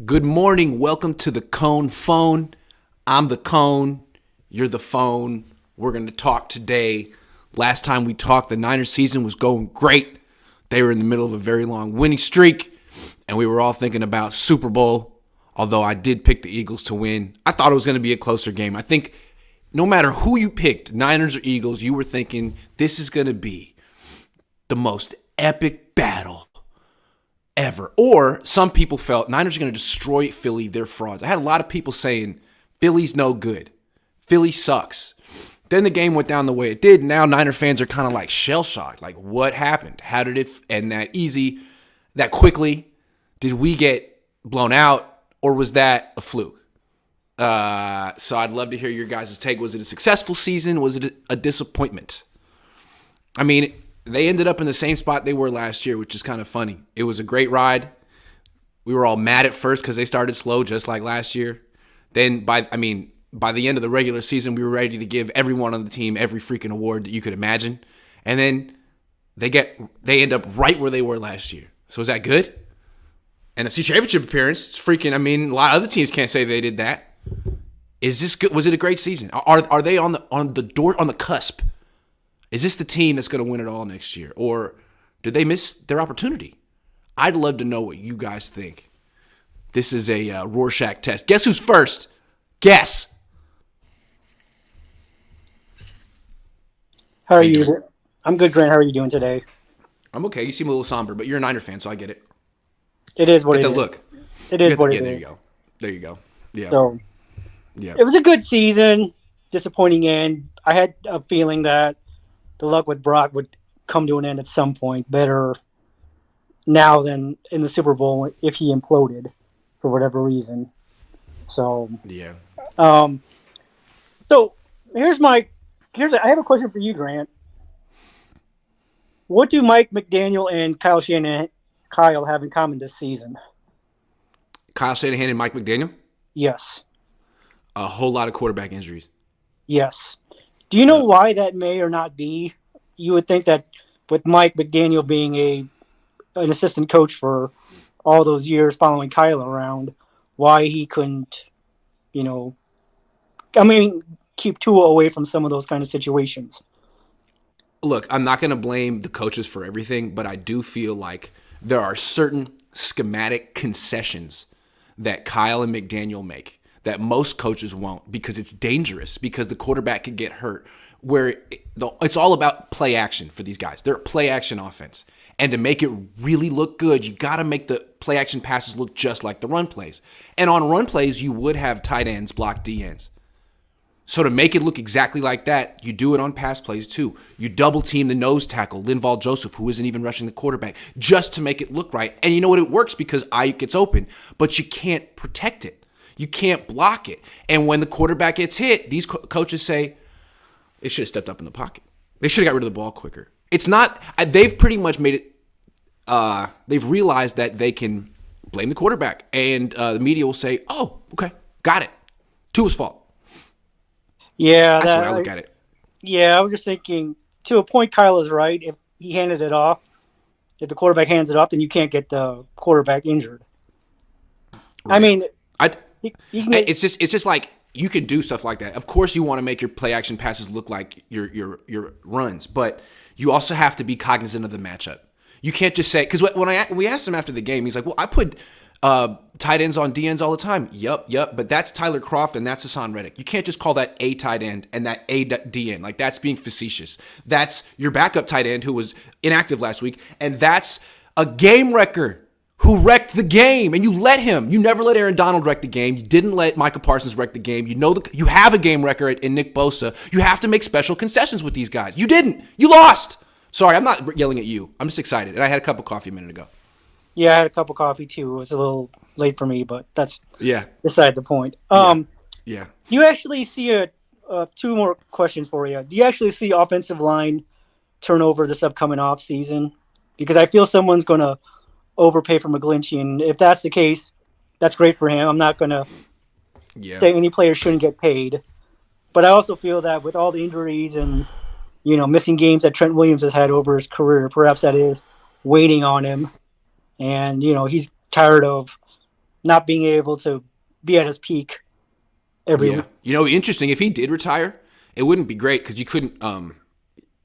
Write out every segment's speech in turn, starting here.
Good morning. Welcome to the Cohn phone. I'm the Cohn. You're the phone. We're going to talk today. Last time we talked, the Niners season was going great. They were in the middle of a very long winning streak, and we were all thinking about Super Bowl, although I did pick the Eagles to win. I thought it was going to be a closer game. I think no matter who you picked, Niners or Eagles, you were thinking this is going to be the most epic battle ever. Or some people felt Niners are going to destroy Philly. They're frauds. I had a lot of people saying Philly's no good. Philly sucks. Then the game went down the way it did. Now Niner fans are kind of like shell-shocked. Like, what happened? How did it end that easy, that quickly? Did we get blown out, or was that a fluke? So I'd love to hear your guys' take. Was it a successful season? Was it a disappointment? I mean, they ended up in the same spot they were last year, which is kind of funny. It was a great ride. We were all mad at first because they started slow, just like last year. Then by the end of the regular season, we were ready to give everyone on the team every freaking award that you could imagine. And then they end up right where they were last year. So is that good? NFC Championship appearance, it's freaking, a lot of other teams can't say they did that. Is this good? Was it a great season? Are they on the cusp? Is this the team that's going to win it all next year? Or did they miss their opportunity? I'd love to know what you guys think. This is a Rorschach test. Guess who's first? Guess. How are you? I'm good, Grant. How are you doing today? I'm okay. You seem a little somber, but you're a Niner fan, so I get it. It is what it is. Look. It is what it is. There you go. There you go. Yeah. So, yeah. it was a good season. Disappointing end. I had a feeling that the luck with Brock would come to an end at some point. Better now than in the Super Bowl if he imploded for whatever reason. So yeah. So I have a question for you, Grant. What do Mike McDaniel and Kyle have in common this season? Kyle Shanahan and Mike McDaniel? Yes. A whole lot of quarterback injuries. Yes. Do you know why that may or not be? You would think that with Mike McDaniel being an assistant coach for all those years following Kyle around, why he couldn't, keep Tua away from some of those kind of situations. Look, I'm not going to blame the coaches for everything, but I do feel like there are certain schematic concessions that Kyle and McDaniel make that most coaches won't, because it's dangerous, because the quarterback could get hurt, where it's all about play action for these guys. They're a play action offense. And to make it really look good, you got to make the play action passes look just like the run plays. And on run plays, you would have tight ends block D ends. So to make it look exactly like that, you do it on pass plays too. You double team the nose tackle, Linval Joseph, who isn't even rushing the quarterback, just to make it look right. And you know what? It works because Ayuk gets open, but you can't protect it. You can't block it. And when the quarterback gets hit, these coaches say, they should have stepped up in the pocket. They should have got rid of the ball quicker. It's not, they've pretty much made it, they've realized that they can blame the quarterback. And the media will say, oh, okay, got it. Tua's fault. Yeah, that's the way I look at it. Yeah, I was just thinking, to a point, Kyle is right. If he handed it off, if the quarterback hands it off, then you can't get the quarterback injured. Right. It's just like you can do stuff like that. Of course, you want to make your play action passes look like your runs, but you also have to be cognizant of the matchup. You can't just say, because when we asked him after the game, he's like, well, I put tight ends on D ends all the time. Yup, but that's Tyler Kroft and that's Hassan Reddick. You can't just call that a tight end and that a D end. Like, that's being facetious. That's your backup tight end who was inactive last week, and that's a game wrecker who wrecked the game, and you let him. You never let Aaron Donald wreck the game. You didn't let Micah Parsons wreck the game. You have a game wrecker in Nick Bosa. You have to make special concessions with these guys. You didn't. You lost. Sorry, I'm not yelling at you. I'm just excited, and I had a cup of coffee a minute ago. Yeah, I had a cup of coffee too. It was a little late for me, but that's beside the point. Yeah. You actually see two more questions for you. Do you actually see offensive line turnover this upcoming off season? Because I feel someone's going to overpay for McGlinchey, and if that's the case, that's great for him. I'm not going to say any player shouldn't get paid, but I also feel that with all the injuries and missing games that Trent Williams has had over his career, perhaps that is waiting on him. And, he's tired of not being able to be at his peak every Yeah. week. Interesting. If he did retire, it wouldn't be great because you couldn't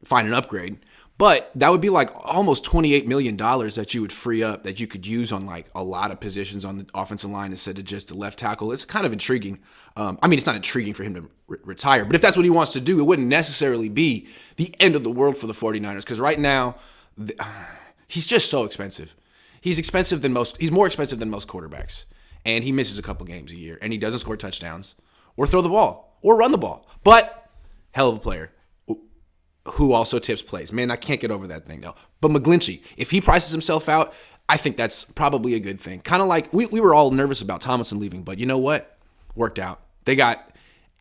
find an upgrade. But that would be like almost $28 million that you would free up that you could use on like a lot of positions on the offensive line instead of just the left tackle. It's kind of intriguing. It's not intriguing for him to retire, but if that's what he wants to do, it wouldn't necessarily be the end of the world for the 49ers because right now, he's just so expensive. He's more expensive than most quarterbacks, and he misses a couple games a year, and he doesn't score touchdowns or throw the ball or run the ball. But hell of a player who also tips plays. Man, I can't get over that thing, though. But McGlinchey, if he prices himself out, I think that's probably a good thing. Kind of like we were all nervous about Tomlinson leaving, but you know what? Worked out. They got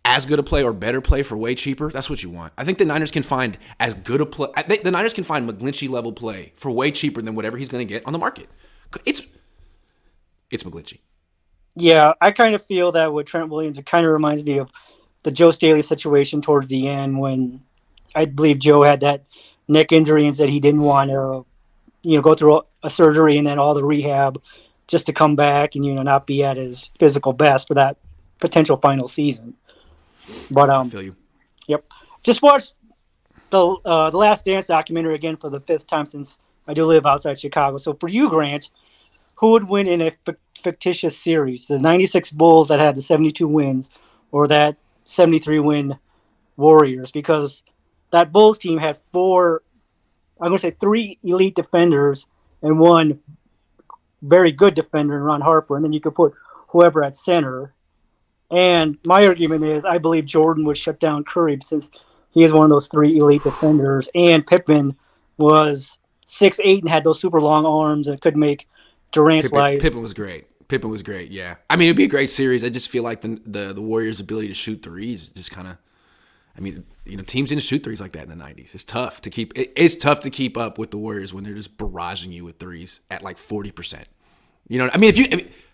as good a play or better play for way cheaper. That's what you want. I think the Niners can find as good a play. The Niners can find McGlinchey level play for way cheaper than whatever he's going to get on the market. It's McGlinchey. Yeah, I kind of feel that with Trent Williams, it kind of reminds me of the Joe Staley situation towards the end when I believe Joe had that neck injury and said he didn't want to, go through a surgery and then all the rehab just to come back and, not be at his physical best for that potential final season. But I feel you. Yep. Just watched the Last Dance documentary again for the 5th time since I do live outside Chicago. So for you, Grant, who would win in a fictitious series? The 96 Bulls that had the 72 wins or that 73 win Warriors? Because that Bulls team had 3 elite defenders and 1 very good defender in Ron Harper, and then you could put whoever at center. And my argument is I believe Jordan would shut down Curry since he is one of those 3 elite defenders, and Pippen was 6'8" and had those super long arms and could make Durant's life. Pippen was great. Yeah. It'd be a great series. I just feel like the Warriors' ability to shoot threes just kind of. Teams didn't shoot threes like that in the 90s. It's tough to keep. It's tough to keep up with the Warriors when they're just barraging you with threes at like 40%.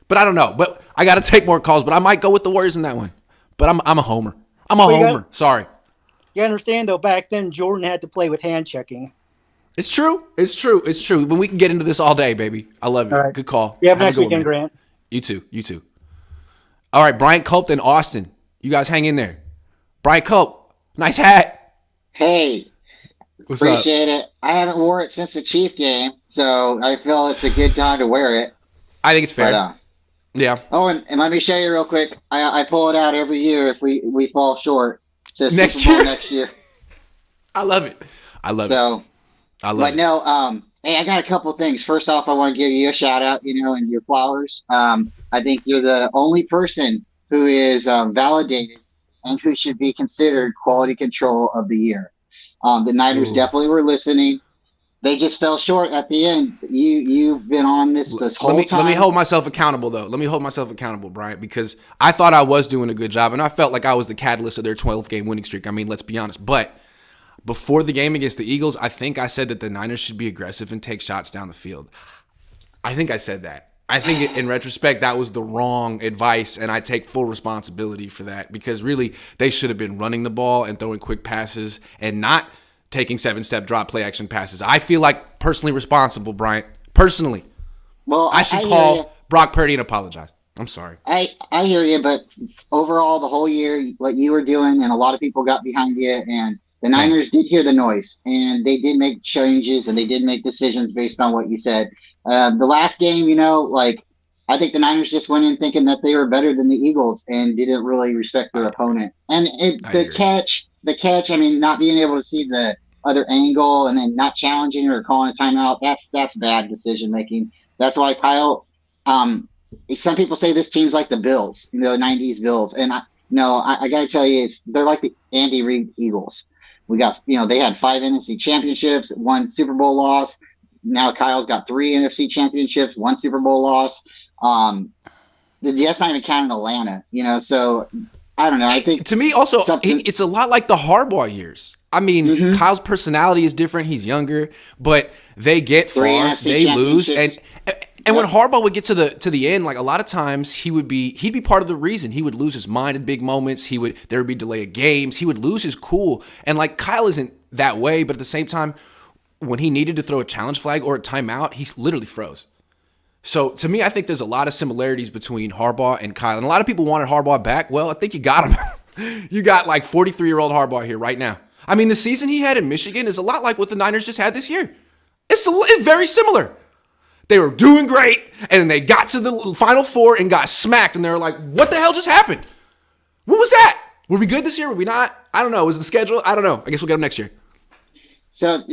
But I don't know. But I got to take more calls. But I might go with the Warriors in that one. But I'm a homer. Sorry. You understand though? Back then, Jordan had to play with hand checking. It's true. When we can get into this all day, baby. I love it. All right. Good call. You have a nice weekend, Grant. You too. All right, Bryant Culp and Austin. You guys hang in there. Bryant Culp. Nice hat. Hey, What's appreciate it. I haven't wore it since the Chief game, so I feel it's a good time to wear it. I think it's fair. But, yeah. Oh, and let me show you real quick. I pull it out every year if we fall short. So next year. I love it. I love it. But no, hey, I got a couple things. First off, I want to give you a shout out, and your flowers. I think you're the only person who is validated and who should be considered quality control of the year. The Niners definitely were listening. They just fell short at the end. You've been on this whole time. Let me hold myself accountable, though. Let me hold myself accountable, Bryant, because I thought I was doing a good job, and I felt like I was the catalyst of their 12-game winning streak. Let's be honest. But before the game against the Eagles, I think I said that the Niners should be aggressive and take shots down the field. I think I said that. I think in retrospect, that was the wrong advice, and I take full responsibility for that because really they should have been running the ball and throwing quick passes and not taking 7-step drop play action passes. I feel like personally responsible, Bryant. Personally. Well, I should call Brock Purdy and apologize. I'm sorry. I hear you, but overall, the whole year, what you were doing, and a lot of people got behind you, and the Niners did hear the noise, and they did make changes, and they did make decisions based on what you said. The last game, I think the Niners just went in thinking that they were better than the Eagles and didn't really respect their opponent. And the catch, not being able to see the other angle and then not challenging or calling a timeout, that's bad decision making. That's why Kyle. Some people say this team's like the Bills, the '90s Bills, and I got to tell you, they're like the Andy Reid Eagles. We got, they had 5 NFC championships, 1 Super Bowl loss. Now Kyle's got 3 NFC championships, 1 Super Bowl loss. That's not even counting Atlanta, so I don't know. I think to me also, it's a lot like the Harbaugh years. Kyle's personality is different. He's younger, but they get far, they lose. And when Harbaugh would get to the end, like a lot of times he'd be part of the reason. He would lose his mind in big moments. There would be delay of games. He would lose his cool. And like Kyle isn't that way, but at the same time, when he needed to throw a challenge flag or a timeout, he literally froze. So to me, I think there's a lot of similarities between Harbaugh and Kyle. And a lot of people wanted Harbaugh back. Well, I think you got him. You got like 43-year-old Harbaugh here right now. I mean, the season he had in Michigan is a lot like what the Niners just had this year. It's very similar. They were doing great, and then they got to the Final Four and got smacked, and they were like, what the hell just happened? What was that? Were we good this year? Were we not? I don't know. Was the schedule? I don't know. I guess we'll get them next year. So,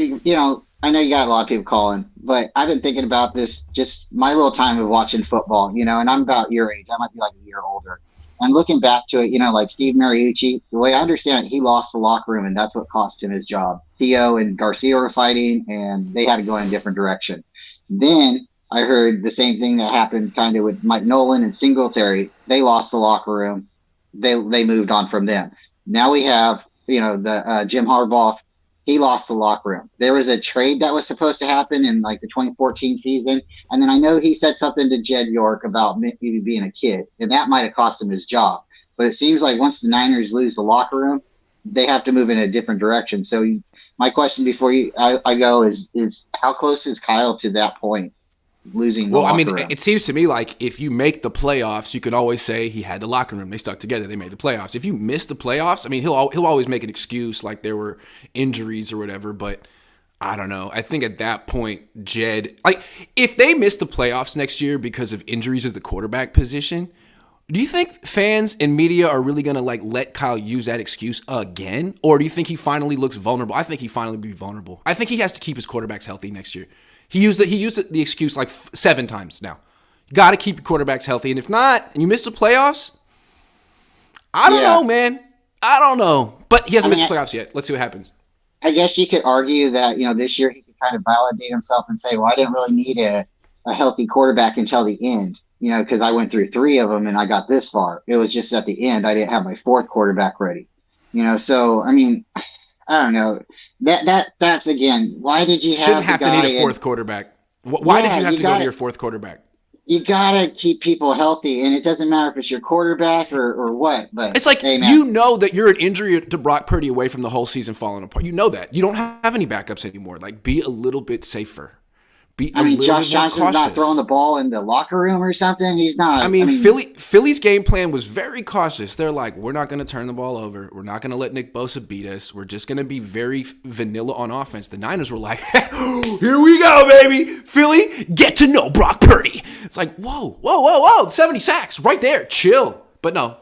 I know you got a lot of people calling, but I've been thinking about this just my little time of watching football, and I'm about your age. I might be like a year older. And looking back to it, like Steve Mariucci, the way I understand it, he lost the locker room, and that's what cost him his job. Theo and Garcia were fighting, and they had to go in a different direction. Then I heard the same thing that happened kind of with Mike Nolan and Singletary. They lost the locker room. They moved on from them. Now we have, the Jim Harbaugh. He lost the locker room. There was a trade that was supposed to happen in like the 2014 season. And then I know he said something to Jed York about maybe being a kid, and that might have cost him his job. But it seems like once the Niners lose the locker room, they have to move in a different direction. So my question before I go is how close is Kyle to that point? Losing the locker room. It seems to me like if you make the playoffs, you can always say he had the locker room. They stuck together. They made the playoffs. If you miss the playoffs, I mean, he'll always make an excuse like there were injuries or whatever. But I don't know. I think at that point, Jed, like if they miss the playoffs next year because of injuries at the quarterback position, do you think fans and media are really gonna like let Kyle use that excuse again, or do you think he finally looks vulnerable? I think he finally be vulnerable. I think he has to keep his quarterbacks healthy next year. He used the excuse like 7 times now. You got to keep your quarterbacks healthy. And if not, and you miss the playoffs, I don't know, man. I don't know. But he hasn't missed the playoffs yet. Let's see what happens. I guess you could argue that, this year he could kind of validate himself and say, well, I didn't really need a healthy quarterback until the end, because I went through 3 of them and I got this far. It was just at the end I didn't have my 4th quarterback ready. So, I mean, I don't know. That's again. Why did you shouldn't have to need a 4th quarterback? Why did you have to go to your 4th quarterback? You gotta keep people healthy, and it doesn't matter if it's your quarterback or what. But it's like you know that you're an injury to Brock Purdy away from the whole season falling apart. You know that you don't have any backups anymore. Like, be a little bit safer. Josh Johnson's not throwing the ball in the locker room or something. He's not. Philly's game plan was very cautious. They're like, we're not going to turn the ball over. We're not going to let Nick Bosa beat us. We're just going to be very vanilla on offense. The Niners were like, here we go, baby. Philly, get to know Brock Purdy. It's like, whoa, 70 sacks right there. Chill. But no,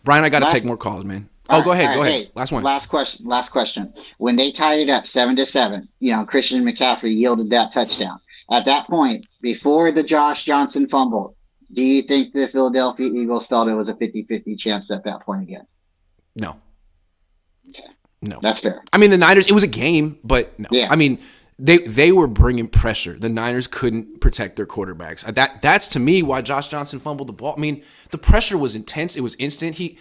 Brian, I got to take more calls, man. Go ahead. Hey, last one. Last question. When they tied it up 7-7, Christian McCaffrey yielded that touchdown. At that point, before the Josh Johnson fumble, do you think the Philadelphia Eagles felt it was a 50-50 chance at that point again? No. Okay. No. That's fair. I mean, the Niners, it was a game, but no. Yeah. I mean, they were bringing pressure. The Niners couldn't protect their quarterbacks. That's, to me, why Josh Johnson fumbled the ball. I mean, the pressure was intense. It was instant. He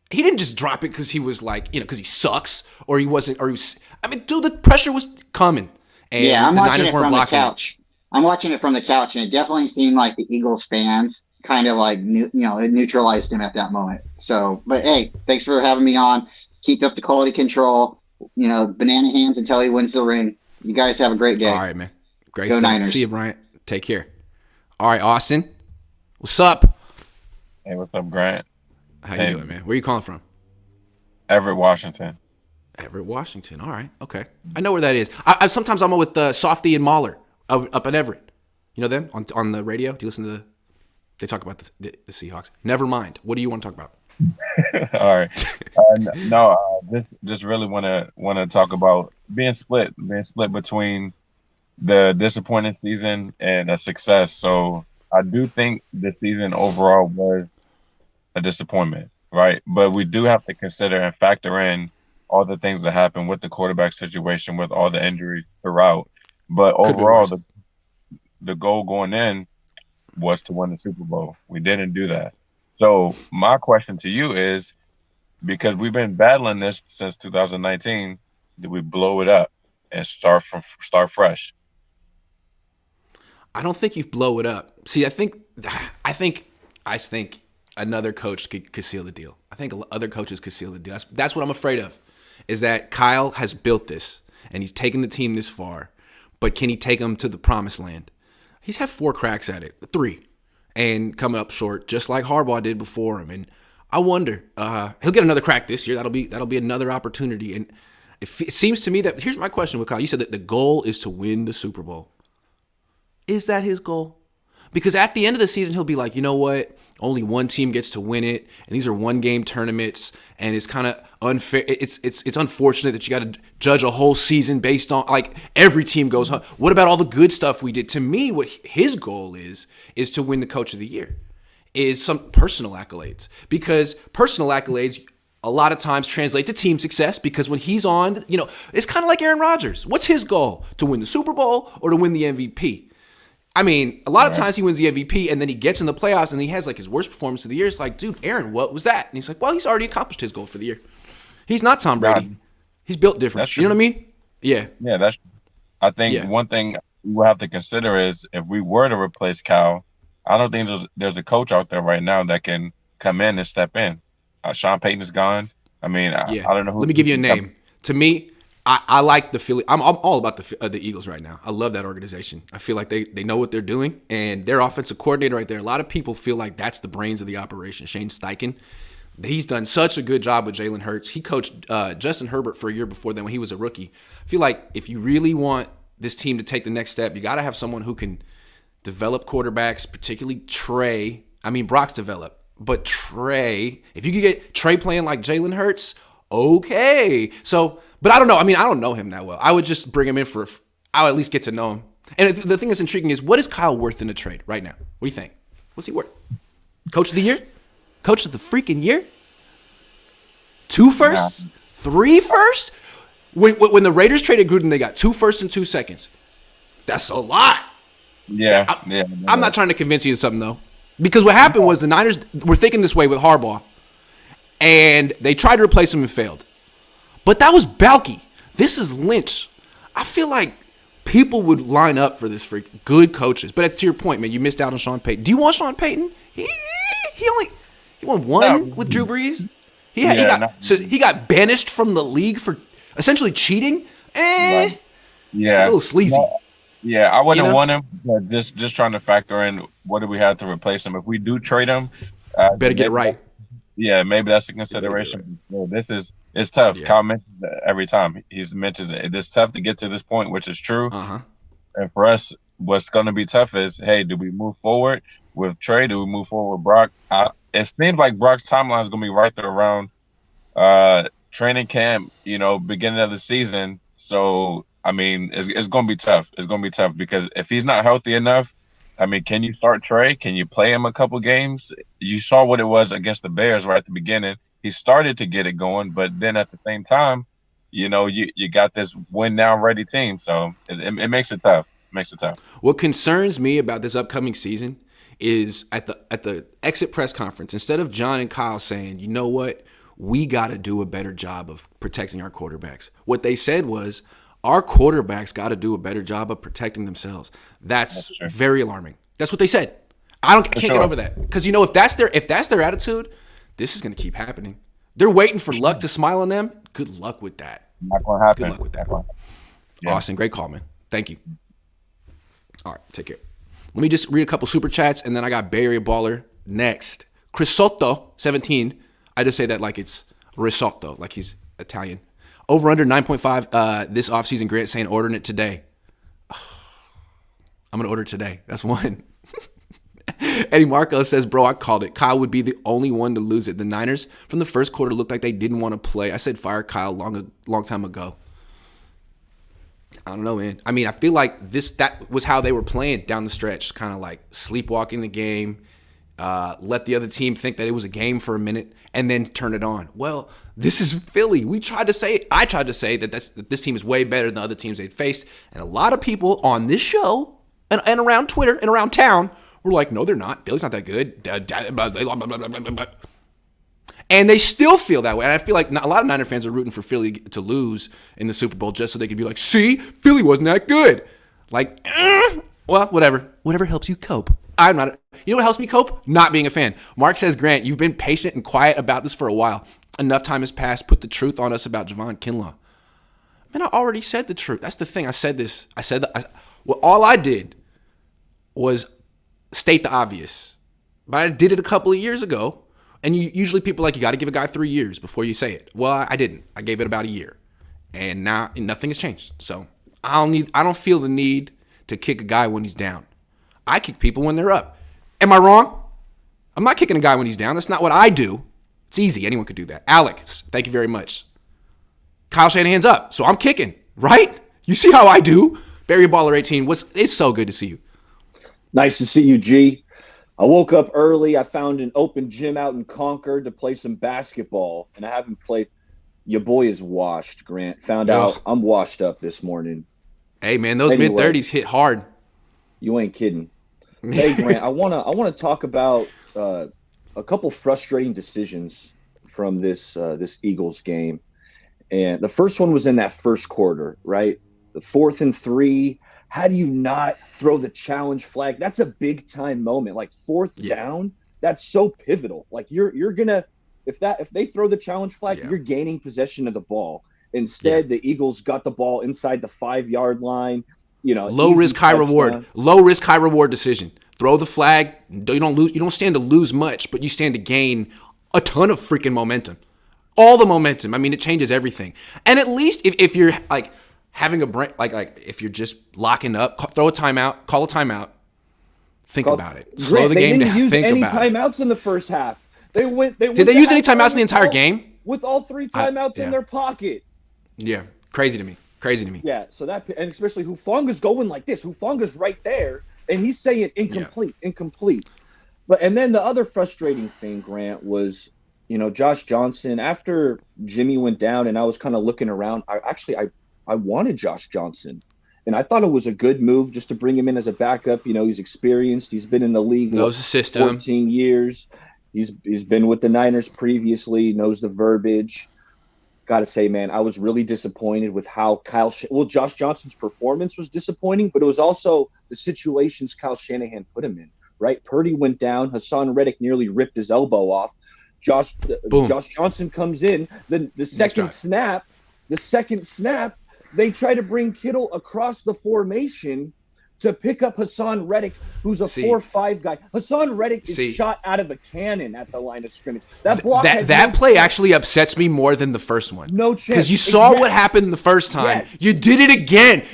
didn't just drop it because he was like, because he sucks or he wasn't. I mean, dude, the pressure was coming. And I'm the watching Niners it weren't from the blocking couch. I'm watching it from the couch, and it definitely seemed like the Eagles fans kind of like, it neutralized him at that moment. So, but hey, thanks for having me on. Keep up the quality control. Banana hands until he wins the ring. You guys have a great day. All right, man. Great Go stuff. Niners. See you, Bryant. Take care. All right, Austin. What's up? Hey, what's up, Grant? How you doing, man? Where you calling from? Everett, Washington. Everett, Washington. All right. Okay. I know where that is. Sometimes I'm with Softy and Mahler up in Everett. You know them on the radio? Do you listen to they talk about the Seahawks? Never mind. What do you want to talk about? All right. Just really want to talk about being split between the disappointing season and a success. So I do think the season overall was a disappointment, right? But we do have to consider and factor in all the things that happened with the quarterback situation, with all the injuries throughout. But overall, the goal going in was to win the Super Bowl. We didn't do that. So my question to you is, because we've been battling this since 2019, did we blow it up and start fresh? I don't think you blow it up. See, I think another coach could seal the deal. I think other coaches could seal the deal. That's what I'm afraid of, is that Kyle has built this and he's taken the team this far, but can he take them to the promised land? He's had 4 cracks at it, 3, and coming up short, just like Harbaugh did before him. And I wonder, he'll get another crack this year. That'll be another opportunity. And it seems to me that, here's my question with Kyle. You said that the goal is to win the Super Bowl. Is that his goal? Because at the end of the season, he'll be like, you know what? Only one team gets to win it, and these are 1-game tournaments, and it's kind of unfair. It's unfortunate that you got to judge a whole season based on, like, every team goes home. What about all the good stuff we did? To me, what his goal is to win the Coach of the Year, is some personal accolades. Because personal accolades a lot of times translate to team success, because when he's on, it's kind of like Aaron Rodgers. What's his goal? To win the Super Bowl or to win the MVP? I mean, a lot of times he wins the MVP and then he gets in the playoffs and he has like his worst performance of the year. It's like, dude, Aaron, what was that? And he's like, well, he's already accomplished his goal for the year. He's not Tom Brady. He's built different. You know what I mean? Yeah. Yeah, I think one thing we'll have to consider is if we were to replace Cal, I don't think there's a coach out there right now that can come in and step in. Sean Payton is gone. I mean, I don't know who. Let me give you a name. To me, I like the Philly. I'm all about the Eagles right now. I love that organization. I feel like they know what they're doing, and their offensive coordinator right there. A lot of people feel like that's the brains of the operation, Shane Steichen. He's done such a good job with Jalen Hurts. He coached Justin Herbert for a year before then when he was a rookie. I feel like if you really want this team to take the next step, you got to have someone who can develop quarterbacks, particularly Trey. I mean, Brock's developed, but Trey, if you could get Trey playing like Jalen Hurts, okay. So, but I don't know. I mean, I don't know him that well. I would just bring him in I'll at least get to know him. And the thing that's intriguing is, what is Kyle worth in a trade right now? What do you think? What's he worth? Coach of the year? Coach of the freaking year? 2 firsts? Yeah. 3 firsts? When the Raiders traded Gruden, they got 2 firsts and 2 seconds. That's a lot. Yeah. I'm not trying to convince you of something, though. Because what happened was the Niners were thinking this way with Harbaugh. And they tried to replace him and failed. But that was Balky. This is Lynch. I feel like people would line up for this for good coaches. But to your point, man, you missed out on Sean Payton. Do you want Sean Payton? He won 1 with Drew Brees. He got banished from the league for essentially cheating. Yeah, it's a little sleazy. Yeah, I wouldn't want him. But just trying to factor in what do we have to replace him. If we do trade him, better get it right. Yeah, maybe that's a consideration. Well, it's tough. Yeah. Kyle mentions that every time. He's mentions it. It's tough to get to this point, which is true. Uh-huh. And for us, what's going to be tough is, hey, do we move forward with Trey? Do we move forward with Brock? It seems like Brock's timeline is going to be right there around training camp, beginning of the season. So, I mean, it's going to be tough. It's going to be tough because if he's not healthy enough, I mean, can you start Trey? Can you play him a couple games? You saw what it was against the Bears right at the beginning. He started to get it going, but then at the same time, you got this win now ready team. So it makes it tough. What concerns me about this upcoming season is at the exit press conference, instead of John and Kyle saying, you know what, we got to do a better job of protecting our quarterbacks. What they said was, our quarterbacks got to do a better job of protecting themselves. That's very alarming. That's what they said. I can't get over that, because if that's their attitude, this is going to keep happening. They're waiting for luck to smile on them. Good luck with that. Not going to happen. Good luck with that. Yeah. Austin, great call, man. Thank you. All right, take care. Let me just read a couple super chats, and then I got Bay Area Baller next. Crisotto, 17. I just say that like it's risotto, like he's Italian. Over under 9.5 this offseason. Grant saying ordering it today. I'm going to order it today. That's one. Eddie Marco says, bro, I called it. Kyle would be the only one to lose it. The Niners from the first quarter looked like they didn't want to play. I said fire Kyle long time ago. I don't know, man. I mean, I feel like that was how they were playing down the stretch, kind of like sleepwalking the game, let the other team think that it was a game for a minute, and then turn it on. Well, this is Philly. I tried to say that this team is way better than the other teams they'd faced, and a lot of people on this show and around Twitter and around town were like, no, they're not. Philly's not that good. And they still feel that way. And I feel like a lot of Niner fans are rooting for Philly to lose in the Super Bowl just so they could be like, see, Philly wasn't that good. Like, well, whatever. Whatever helps you cope. You know what helps me cope? Not being a fan. Mark says, Grant, you've been patient and quiet about this for a while. Enough time has passed. Put the truth on us about Javon Kinlaw. Man, I already said the truth. That's the thing. I said this. All I did was state the obvious. But I did it a couple of years ago. And usually people are like, you got to give a guy 3 years before you say it. Well, I didn't. I gave it about a year. And now nothing has changed. So I don't feel the need to kick a guy when he's down. I kick people when they're up. Am I wrong? I'm not kicking a guy when he's down. That's not what I do. It's easy. Anyone could do that. Alex, thank you very much. Kyle Shanahan's up. So I'm kicking, right? You see how I do? Barry Baller 18. It's so good to see you. Nice to see you, G. I woke up early. I found an open gym out in Concord to play some basketball, and I haven't played. Your boy is washed, Grant. Found out I'm washed up this morning. Hey, man, those mid-30s hit hard. You ain't kidding. Hey, Grant, I wanna talk about a couple frustrating decisions from this Eagles game, and the first one was in that first quarter, right? The 4th and 3. How do you not throw the challenge flag? That's a big time moment. Like 4th down, that's so pivotal. Like you're gonna if they throw the challenge flag, you're gaining possession of the ball. Instead, the Eagles got the ball inside the 5-yard line. You know, low risk, high reward. Low risk, high reward decision. Throw the flag. You don't lose. You don't stand to lose much, but you stand to gain a ton of freaking momentum. All the momentum. I mean, it changes everything. And at least if you're like having a break, like if you're just locking up, throw a timeout, call a timeout. Think about it. Slow the game down. Think about it. They didn't use any timeouts in the first half. Did they use any timeouts in the entire game? With all 3 timeouts in their pocket. Yeah, crazy to me. Yeah, so that, and especially Hufanga's going like this. Hufanga's right there, and he's saying incomplete. But and then the other frustrating thing, Grant, was Josh Johnson. After Jimmy went down, and I was kind of looking around. I wanted Josh Johnson, and I thought it was a good move just to bring him in as a backup. He's experienced. He's been in the league knows the system, 14 years. He's been with the Niners previously, knows the verbiage. Got to say, man, I was really disappointed with how Josh Johnson's performance was disappointing, but it was also the situations Kyle Shanahan put him in, right? Purdy went down. Hassan Reddick nearly ripped his elbow off. Josh Johnson comes in. Then the second snap, they try to bring Kittle across the formation to pick up Hassan Reddick, who's a 4-5 guy. Hassan Reddick is shot out of a cannon at the line of scrimmage. That play actually upsets me more than the first one. No chance. Because you saw what happened the first time. Yes. You did it again.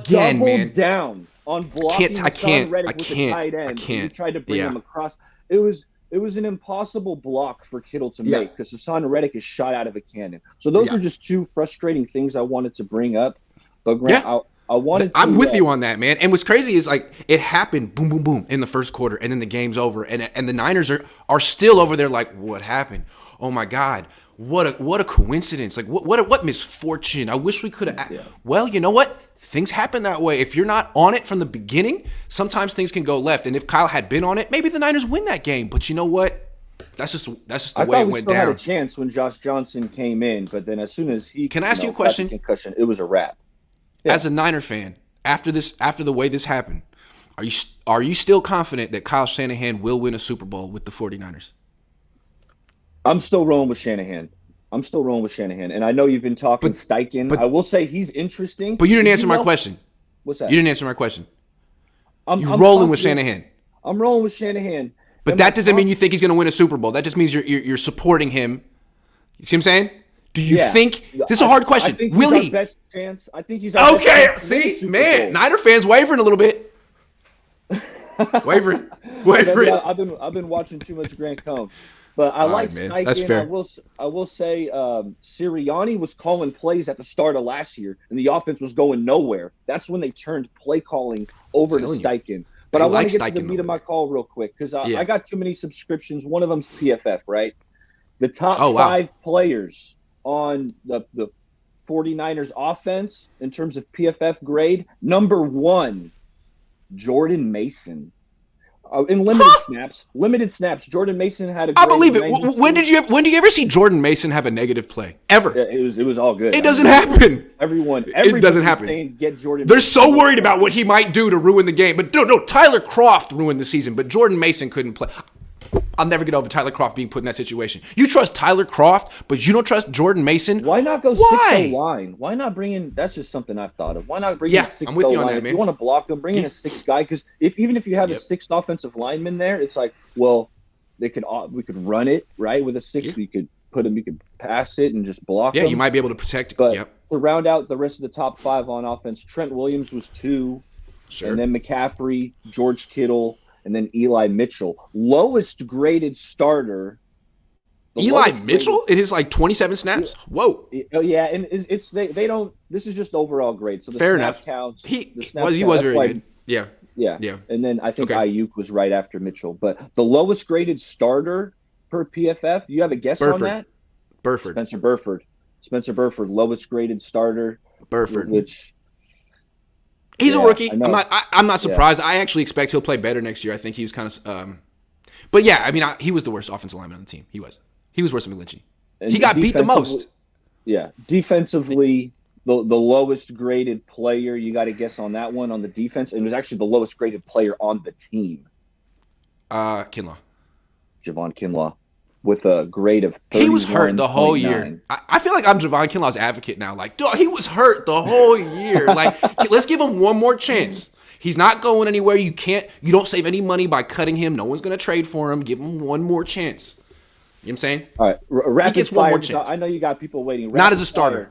Double down on blocking Hassan Reddick with the tight end. You tried to bring him across. It was an impossible block for Kittle to make because Hassan Reddick is shot out of a cannon. So those are just 2 frustrating things I wanted to bring up. But Grant, I'm with you on that, man. And what's crazy is like it happened, boom, boom, boom, in the first quarter, and then the game's over, and the Niners are still over there like, what happened? Oh my God, what a coincidence! Like what misfortune! I wish we could have. Yeah. Well, you know what? Things happen that way. If you're not on it from the beginning, sometimes things can go left. And if Kyle had been on it, maybe the Niners win that game. But you know what? That's just the way it went down. I had a chance when Josh Johnson came in, but then as soon as he can I ask you a question? Concussion, it was a wrap. Yeah. As a Niner fan, after the way this happened, are you still confident that Kyle Shanahan will win a Super Bowl with the 49ers? I'm still rolling with Shanahan. And I know you've been talking Steichen. But I will say he's interesting. But you didn't answer my question. What's that? You didn't answer my question. I'm rolling with Shanahan. I'm rolling with Shanahan. But that doesn't mean you think he's going to win a Super Bowl. That just means you're supporting him. You see what I'm saying? Do you think this is a hard question? Will he? Best chance. I think he's our best chance See, man, Niner fans wavering a little bit. wavering. I've been watching too much Grant Cohn, but I like Steichen. That's fair. I will say Sirianni was calling plays at the start of last year, and the offense was going nowhere. That's when they turned play calling over to Steichen. But I want to get to the meat of my call real quick because I got too many subscriptions. One of them's PFF, right? The top 5 players on the 49ers offense in terms of PFF grade. Number 1, Jordan Mason. In limited snaps, Jordan Mason had a grade. I believe it. When do you ever see Jordan Mason have a negative play? Ever? It was all good. It doesn't happen. It doesn't happen. Get Jordan. They're so worried about what he might do to ruin the game. But no, Tyler Kroft ruined the season, but Jordan Mason couldn't play. I'll never get over Tyler Kroft being put in that situation. You trust Tyler Kroft, but you don't trust Jordan Mason. Why not go Why? 6 line? Why not bring in? That's just something I've thought of. Why not bring in a 6 I'm with you on line? that, If man. you want to block them, bring in a 6 guy. Because even if you have a 6th offensive lineman there, it's like, well, we could run it right with a 6. Yeah. We could put him. You could pass it and just block. Yeah, them. you might be able to protect. But Yep. to round out the rest of the top 5 on offense, Trent Williams was 2, Sure. and then McCaffrey, George Kittle, and then Eli Mitchell. Lowest graded starter. Eli Mitchell in his like 27 snaps. Whoa. Oh yeah, and it's they don't. This is just overall grade. So the Fair snap enough. counts. He the snap was count, very why- good. Yeah. Yeah. And then I think Okay. Ayuk was right after Mitchell. But the lowest graded starter per PFF. You have a guess on that? Burford. Spencer Burford, lowest graded starter. Burford. Which He's a rookie. I know. I'm not surprised. I actually expect he'll play better next year. I think he was kind of but yeah, I mean, he was the worst offensive lineman on the team. He was worse than McGlinchey. He got beat the most. Yeah, defensively, the lowest graded player. You got to guess on that one on the defense. And it was actually the lowest graded player on the team. Kinlaw. Javon Kinlaw, with a grade of 31. He was hurt the whole year. I feel like I'm Javon Kinlaw's advocate now. Like, dog, he was hurt the whole year. Like, let's give him one more chance. He's not going anywhere. You don't save any money by cutting him. No one's going to trade for him. Give him one more chance. You know what I'm saying? All right, rapid gets one fire. more chance. I know you got people waiting. Not as a starter.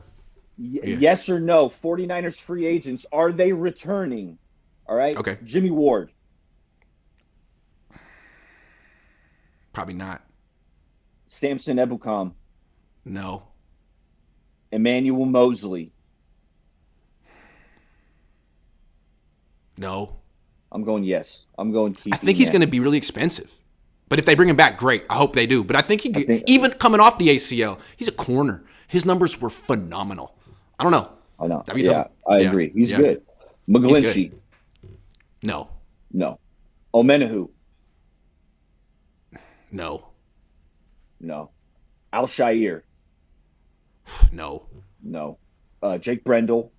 Yes or no? 49ers free agents, are they returning? All right. Okay. Jimmy Ward. Probably not. Samson Ebukam. No. Emmanuel Mosley. No. I'm going yes. I'm going keep. I think he's going to be really expensive. But if they bring him back, great. I hope they do. But I think even coming off the ACL, he's a corner. His numbers were phenomenal. I don't know. I know. That'd be Yeah, something. I agree. He's good. McGlinchey. No. No. Omenahu. No. No. Al-Shair. No. No. Jake Brendel.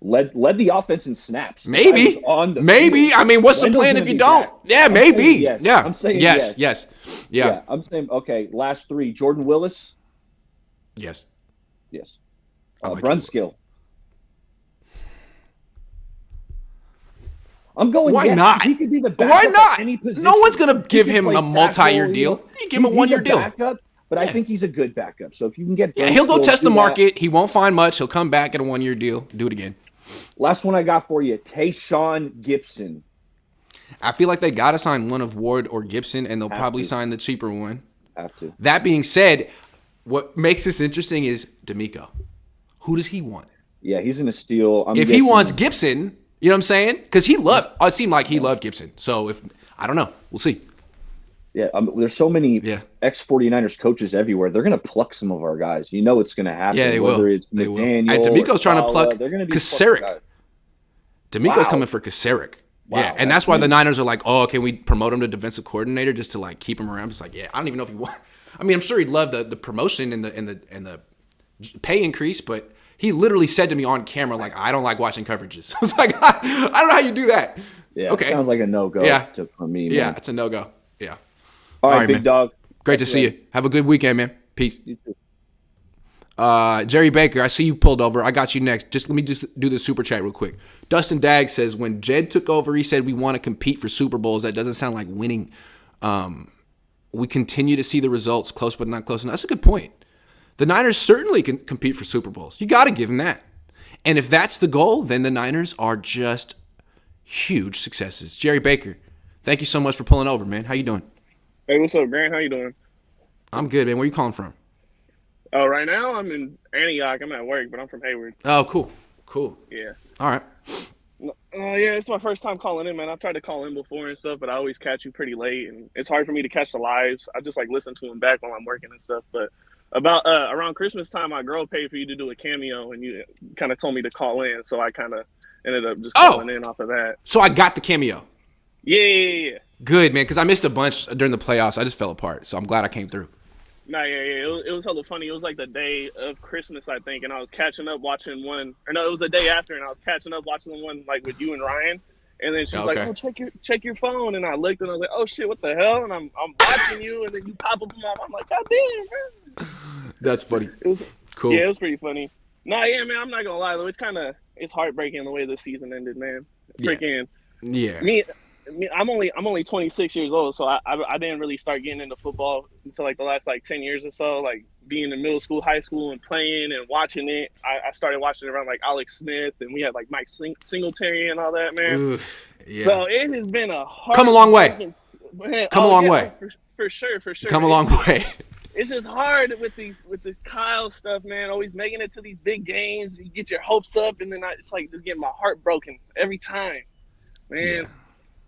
Led the offense in snaps. Maybe. Maybe. Field. I mean, what's Brendel's the plan gonna if you be don't? back. Yeah, I'm maybe. saying yes. Yeah. I'm saying yes. yes. Yeah. I'm saying, okay, last 3. Jordan Willis. Yes. Yes. I like Brunskill. I'm going Why yes. not? He could be the backup Why not? at any position. No one's going to give He can him play a multi-year tackle, deal. You give him a He's one-year a deal. backup, but I think he's a good backup. So if you can get He'll go Brunskill, test the do that. market. He won't find much. He'll come back at a one-year deal. Do it again. Last one I got for you, Tayshaun Gibson. I feel like they got to sign one of Ward or Gibson, and they'll Have probably to. sign the cheaper one. Have to. That being said, what makes this interesting is D'Amico. Who does he want? Yeah, he's going to steal. If he wants Gibson, you know what I'm saying? Because it seemed like he loved Gibson. So I don't know. We'll see. Yeah, there's so many ex-49ers coaches everywhere. They're going to pluck some of our guys. You know it's going to happen. Yeah, they whether will. It's They will. McDaniel And D'Amico's trying to Saleh, pluck they're gonna be Kasarik. plucking guys. D'Amico's Wow. coming for Kasarik. Wow, Yeah, and that's why the Niners are like, oh, can we promote him to defensive coordinator just to like keep him around? It's like, yeah, I don't even know if he want. I mean, I'm sure he'd love the promotion and the pay increase, but he literally said to me on camera, like, I don't like watching coverages. I was like, I don't know how you do that. Yeah, okay, sounds like a no-go for me, man. Yeah, it's a no-go. Yeah. All right, big man. dog. Great to see you. Have a good weekend, man. Peace. You too. Jerry Baker, I see you pulled over. I got you next. Just let me just do the super chat real quick. Dustin Dagg says, when Jed took over, he said we want to compete for Super Bowls. That doesn't sound like winning. We continue to see the results close but not close enough. That's a good point. The Niners certainly can compete for Super Bowls. You got to give them that. And if that's the goal, then the Niners are just huge successes. Jerry Baker, thank you so much for pulling over, man. How you doing? Hey, what's up, Grant? How you doing? I'm good, man. Where you calling from? Oh, right now I'm in Antioch. I'm at work, but I'm from Hayward. Oh, cool. Cool. Yeah. All right. Yeah, it's my first time calling in, man. I've tried to call in before and stuff, but I always catch you pretty late, and it's hard for me to catch the lives. I just listen to them back while I'm working and stuff. But about around Christmas time, my girl paid for you to do a cameo, and you kind of told me to call in, so I kind of ended up just calling in off of that. So I got the cameo. Yeah. Good, man, because I missed a bunch during the playoffs. I just fell apart, so I'm glad I came through. Nah, yeah. It was hella funny. It was like the day of Christmas, I think, and I was catching up watching one. Or no, it was the day after, and I was catching up watching the one like with you and Ryan. And then she's like, "Oh, check your phone." And I looked and I was like, "Oh shit, what the hell?" And I'm watching you, and then you pop up. I'm like, "God damn, man." That's funny. It was cool. Yeah, it was pretty funny. Nah, yeah, man. I'm not gonna lie though. It's heartbreaking the way the season ended, man. Freaking me. I'm only 26 years old, so I didn't really start getting into football until like the last like 10 years or so. Like being in middle school, high school, and playing and watching it. I started watching it around like Alex Smith, and we had like Mike Singletary and all that, man. Ooh, yeah. So it has been a hard come a long way. Man, come a long way. For sure. Come a long way. It's just hard with this Kyle stuff, man. Always making it to these big games, you get your hopes up, and then it's like just getting my heart broken every time, man. Yeah.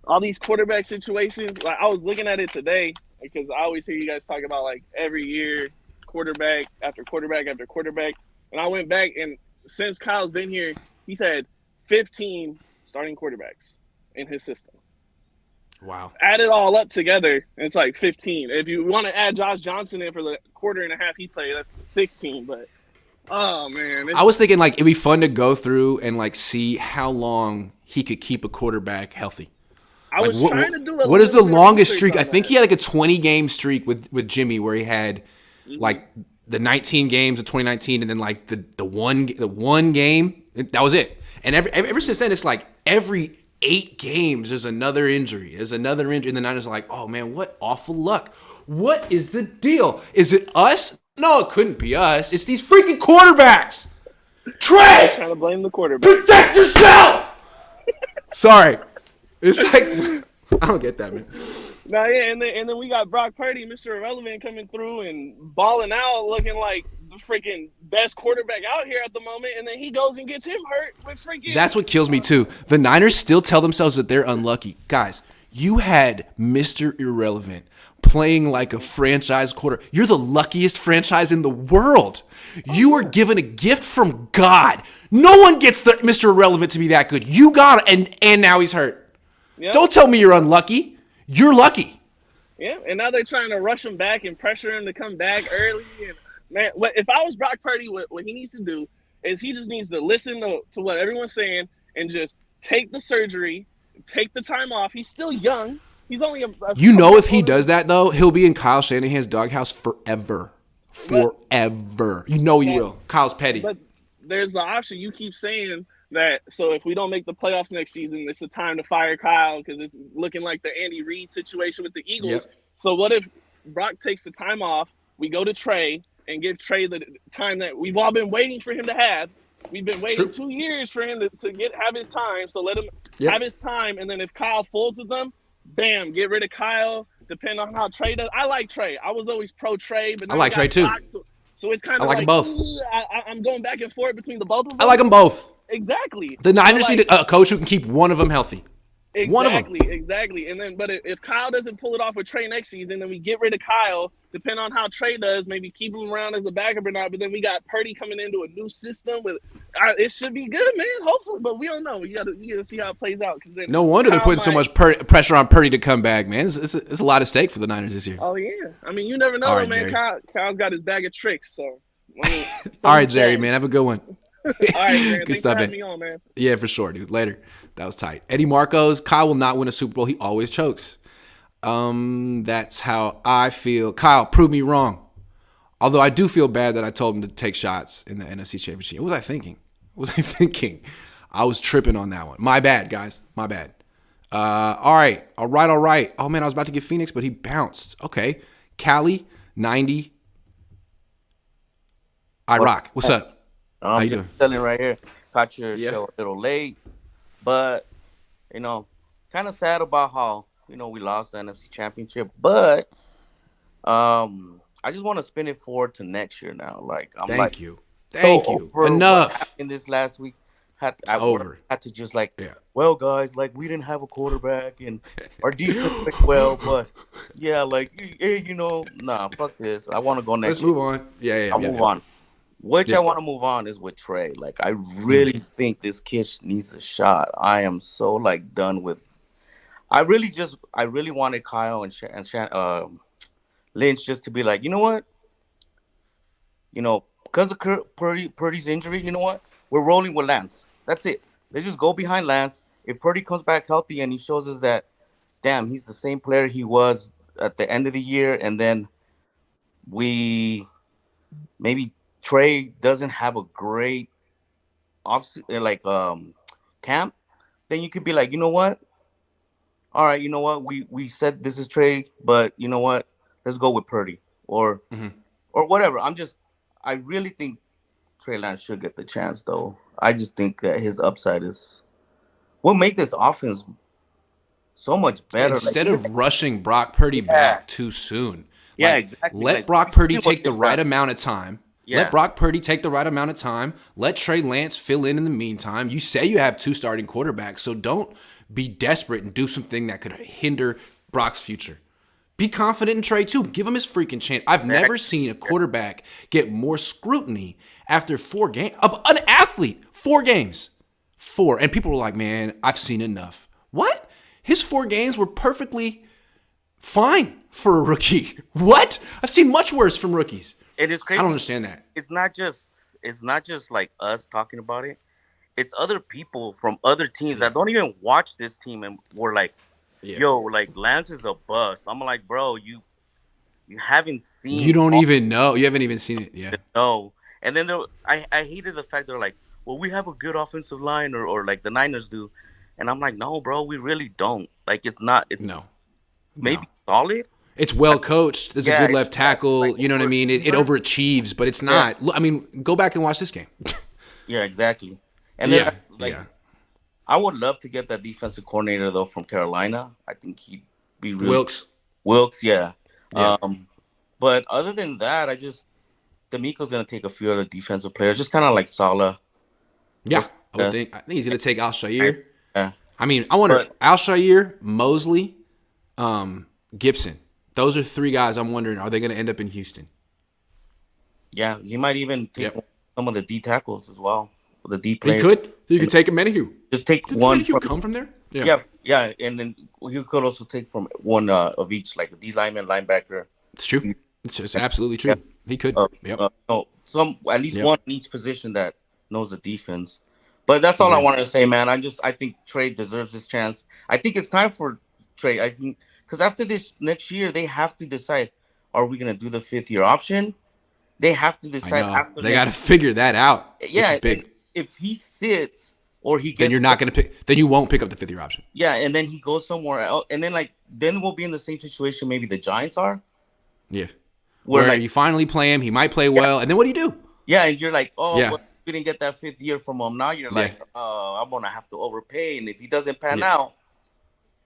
All these quarterback situations. Like I was looking at it today because I always hear you guys talk about like every year quarterback after quarterback after quarterback, and I went back and since Kyle's been here, he's had 15 starting quarterbacks in his system. Wow. Add it all up together, it's like 15. If you want to add Josh Johnson in for the quarter and a half he played, that's 16. But, oh, man. I was thinking, like, it'd be fun to go through and, like, see how long he could keep a quarterback healthy. I was trying to do what is the longest streak? I think he had, like, a 20-game streak with Jimmy where he had, like, the 19 games of 2019 and then, like, the one game. That was it. And ever since then, it's like every 8 games, there's another injury. And the Niners are like, oh, man, what awful luck. What is the deal? Is it us? No, it couldn't be us. It's these freaking quarterbacks. Trey! I'm trying to blame the quarterback. Protect yourself! Sorry. It's like, I don't get that, man. No, yeah, and then we got Brock Purdy, Mr. Irrelevant, coming through and balling out, looking like the freaking best quarterback out here at the moment, and then he goes and gets him hurt with freaking. That's what kills me too. The Niners still tell themselves that they're unlucky. Guys, you had Mr. Irrelevant playing like a franchise quarter. You're the luckiest franchise in the world. You were given a gift from God. No one gets the Mr. Irrelevant to be that good. You got it, and now he's hurt. Yep. Don't tell me you're unlucky. You're lucky. Yeah, and now they're trying to rush him back and pressure him to come back early. And man, if I was Brock Purdy, what he needs to do is he just needs to listen to what everyone's saying and just take the surgery, take the time off. He's still young. He's only if he does that, though, he'll be in Kyle Shanahan's doghouse forever. Forever. He will. Kyle's petty. But there's the option. You keep saying that, so if we don't make the playoffs next season, it's a time to fire Kyle because it's looking like the Andy Reid situation with the Eagles. Yep. So what if Brock takes the time off, we go to Trey and give Trey the time that we've all been waiting for him to have. We've been waiting 2 years for him to have his time, so let him have his time, and then if Kyle folds with them, bam, get rid of Kyle, depending on how Trey does. I like Trey. I was always pro Trey, but now I like Trey too. So it's kind of like them both. I'm going back and forth between the both of them. I like them both. Exactly. The Niners need a coach who can keep one of them healthy. Exactly, one of them. Exactly. And then, but if Kyle doesn't pull it off with Trey next season, then we get rid of Kyle. Depending on how Trey does, maybe keep him around as a backup or not. But then we got Purdy coming into a new system with. It should be good, man. Hopefully, but we don't know. You gotta see how it plays out. Cause then no wonder they're putting so much pressure on Purdy to come back, man. It's a lot of stake for the Niners this year. Oh yeah, I mean you never know, right, man. Kyle's got his bag of tricks. So. All right, Jerry, man. Have a good one. All right, man. Good Thanks stuff, for having man. me on, man. Yeah, for sure, dude. Later. That was tight. Eddie Marcos, Kyle will not win a Super Bowl. He always chokes. That's how I feel. Kyle, prove me wrong. Although I do feel bad that I told him to take shots in the NFC Championship. What was I thinking? I was tripping on that one. My bad, guys. My bad. All right. Oh, man, I was about to get Phoenix, but he bounced. Okay. Cali, 90. I rock. What's up? How you doing? Telling right here. Caught your show a little late, but kind of sad about how we lost the NFC Championship. But I just want to spin it forward to next year now. Like Thank you. Enough. In this last week, had to just well, guys, like we didn't have a quarterback and our defense played well, but nah, fuck this. I want to go next. Let's move on. I'll move on. I want to move on is with Trey. Like, I really think this kid needs a shot. I am so, done with – I really wanted Kyle and Lynch just to be like, you know what? Because of Purdy's injury, you know what? We're rolling with Lance. That's it. Let's just go behind Lance if Purdy comes back healthy and he shows us that, damn, he's the same player he was at the end of the year, and then we maybe Trey doesn't have a great camp, then you could be like, you know what? All right, you know what? We said this is Trey, but you know what? Let's go with Purdy or whatever. I really think Trey Lance should get the chance, though. I just think that his upside will make this offense so much better. Instead of rushing Brock Purdy back too soon. Yeah, exactly. Let Brock Purdy take the right amount of time. Yeah. Let Brock Purdy take the right amount of time. Let Trey Lance fill in the meantime. You say you have 2 starting quarterbacks, so don't be desperate and do something that could hinder Brock's future. Be confident in Trey, too. Give him his freaking chance. I've never seen a quarterback get more scrutiny after 4 games. An athlete, 4 games. 4. And people were like, man, I've seen enough. What? His 4 games were perfectly fine for a rookie. What? I've seen much worse from rookies. It is crazy. I don't understand that. It's not just like us talking about it. It's other people from other teams that don't even watch this team and were like, yo, like Lance is a bust. I'm like, bro, you haven't seen. You don't even know. You haven't even seen it. Yeah. No. And then I hated the fact they're like, well, we have a good offensive line or like the Niners do. And I'm like, no, bro, we really don't. Like, it's not. It's maybe solid. It's well coached. There's a good left tackle. Like, you know what I mean? It overachieves, but it's not. I mean, go back and watch this game. Yeah, exactly. And then, I would love to get that defensive coordinator, though, from Carolina. I think he'd be really... Wilkes, yeah. But other than that, D'Amico's going to take a few other defensive players, just kind of like Saleh. Yeah, I think he's going to take Al-Shaair. Yeah. I mean, I wonder, Al-Shaair, Mosley, Gibson. Those are 3 guys I'm wondering, are they going to end up in Houston? Yeah, he might even take some of the D tackles as well. The D players. He could take a Menahu. Just take one. Come from there? Yeah. And then you could also take from one of each, like a D lineman, linebacker. It's true. It's absolutely true. He could. At least one in each position that knows the defense. But that's all I wanted to say, man. I think Trey deserves this chance. I think it's time for Trey. I think because after this next year, they have to decide: are we going to do the 5th-year option? They have to decide after. They got to figure that out. Yeah, this is big. If he sits or he gets, then you're not going to pick. Then you won't pick up the 5th-year option. Yeah, and then he goes somewhere else, and then we'll be in the same situation maybe the Giants are. Yeah, where you finally play him, he might play well, and then what do you do? Yeah, and you're like, well, we didn't get that 5th year from him. Now you're like, I'm gonna have to overpay, and if he doesn't pan out,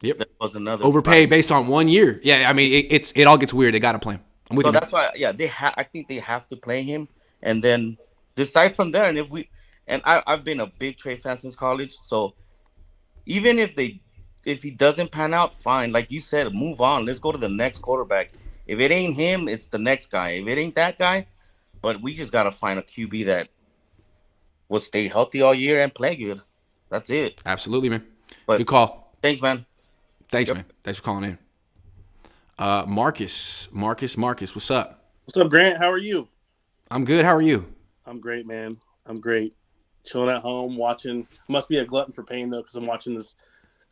there was another overpay based on 1 year. Yeah, I mean it all gets weird. They got to play him. So that's why, I think they have to play him, and then decide from there. And I've been a big Trey fan since college, so even if he doesn't pan out, fine. Like you said, move on. Let's go to the next quarterback. If it ain't him, it's the next guy. If it ain't that guy, but we just gotta find a QB that will stay healthy all year and play good. That's it. Absolutely, man. Good call. Thanks, man. Thanks, man. Thanks for calling in. Marcus, what's up? What's up, Grant? How are you? I'm good. How are you? I'm great, man. I'm great. Chilling at home, watching. Must be a glutton for pain, though, because I'm watching this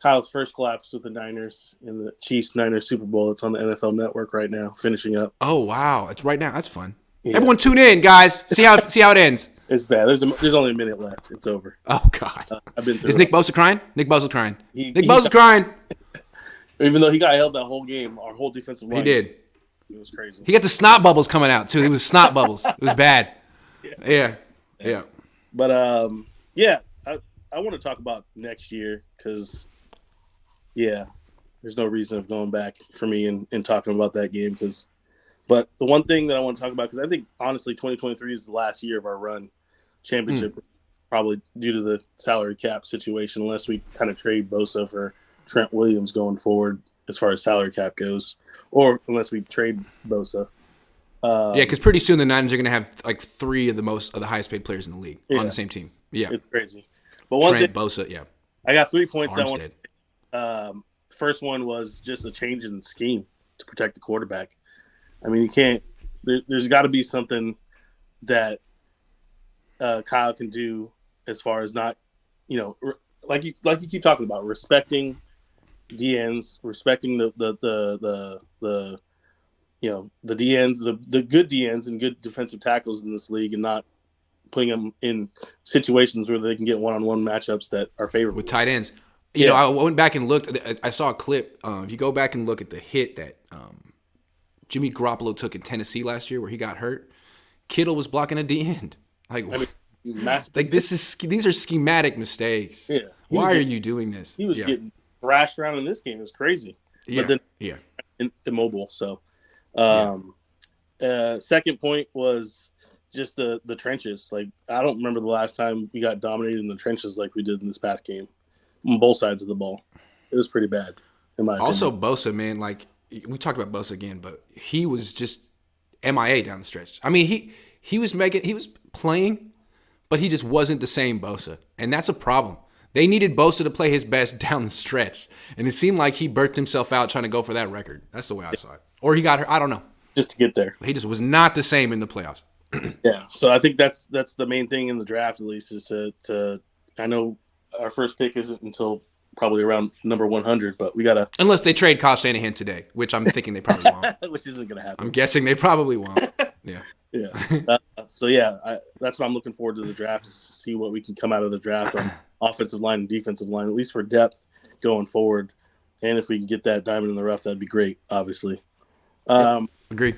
Kyle's first collapse with the Niners in the Chiefs-Niners Super Bowl. It's on the NFL Network right now, finishing up. Oh, wow. It's right now. That's fun. Yeah. Everyone tune in, guys. See how it ends. It's bad. There's only a minute left. It's over. Oh, God. I've been through Is Nick Bosa crying? Nick Bosa's crying. Nick Bosa's crying. Even though he got held that whole game, our whole defensive line. He did. It was crazy. He got the snot bubbles coming out, too. It was snot bubbles. It was bad. Yeah. But, I want to talk about next year because, there's no reason of going back for me and talking about that game. But the one thing that I want to talk about, because I think, honestly, 2023 is the last year of our run championship, probably due to the salary cap situation, unless we kind of trade Bosa for Trent Williams going forward as far as salary cap goes, or unless we trade Bosa. Because pretty soon the Niners are going to have like 3 of the highest paid players in the league on the same team. Yeah, it's crazy. But one Trent, thing, Bosa, I got 3 points Armstead. that I want. First one was just a change in scheme to protect the quarterback. I mean, you can't. There's got to be something that Kyle can do as far as not, like you keep talking about, respecting DNs, respecting the the DNs, the good DNs and good defensive tackles in this league, and not putting them in situations where they can get one-on-one matchups that are favorable with tight ends. You know, I went back and looked. I saw a clip. If you go back and look at the hit that Jimmy Garoppolo took in Tennessee last year, where he got hurt, Kittle was blocking a D end. Like, these are schematic mistakes. Yeah. Why are you doing this? He was getting thrashed around in this game. It was crazy. Yeah. But then immobile. So, second point was just the trenches. Like, I don't remember the last time we got dominated in the trenches like we did in this past game on both sides of the ball. It was pretty bad, in my opinion. Also, Bosa, man, like, we talked about Bosa again, but he was just MIA down the stretch. I mean, he was playing, but he just wasn't the same Bosa. And that's a problem. They needed Bosa to play his best down the stretch. And it seemed like he burnt himself out trying to go for that record. That's the way I saw it. Or he got hurt. I don't know. Just to get there. He just was not the same in the playoffs. Yeah. So I think that's the main thing in the draft, at least, is to I know our first pick isn't until probably around number 100, but we got to. Unless they trade Kyle Shanahan today, which I'm thinking they probably won't. Which isn't going to happen. I'm guessing they probably won't. Yeah. Yeah. That's what I'm looking forward to the draft, to see what we can come out of the draft on offensive line and defensive line, at least for depth going forward. And if we can get that diamond in the rough, that'd be great, obviously. Agree.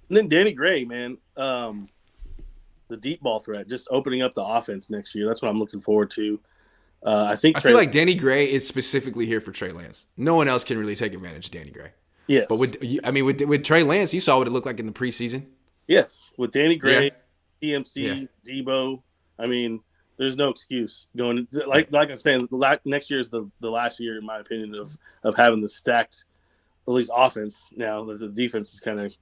And then Danny Gray, man, the deep ball threat, just opening up the offense next year. That's what I'm looking forward to. I feel like Danny Gray is specifically here for Trey Lance. No one else can really take advantage of Danny Gray. Yes. But with Trey Lance, you saw what it looked like in the preseason. Yes. With Danny Gray, TMC, Debo, I mean, there's no excuse going like I'm saying. Next year is the last year, in my opinion, of having the stacked, at least offense. Now that the defense is kind of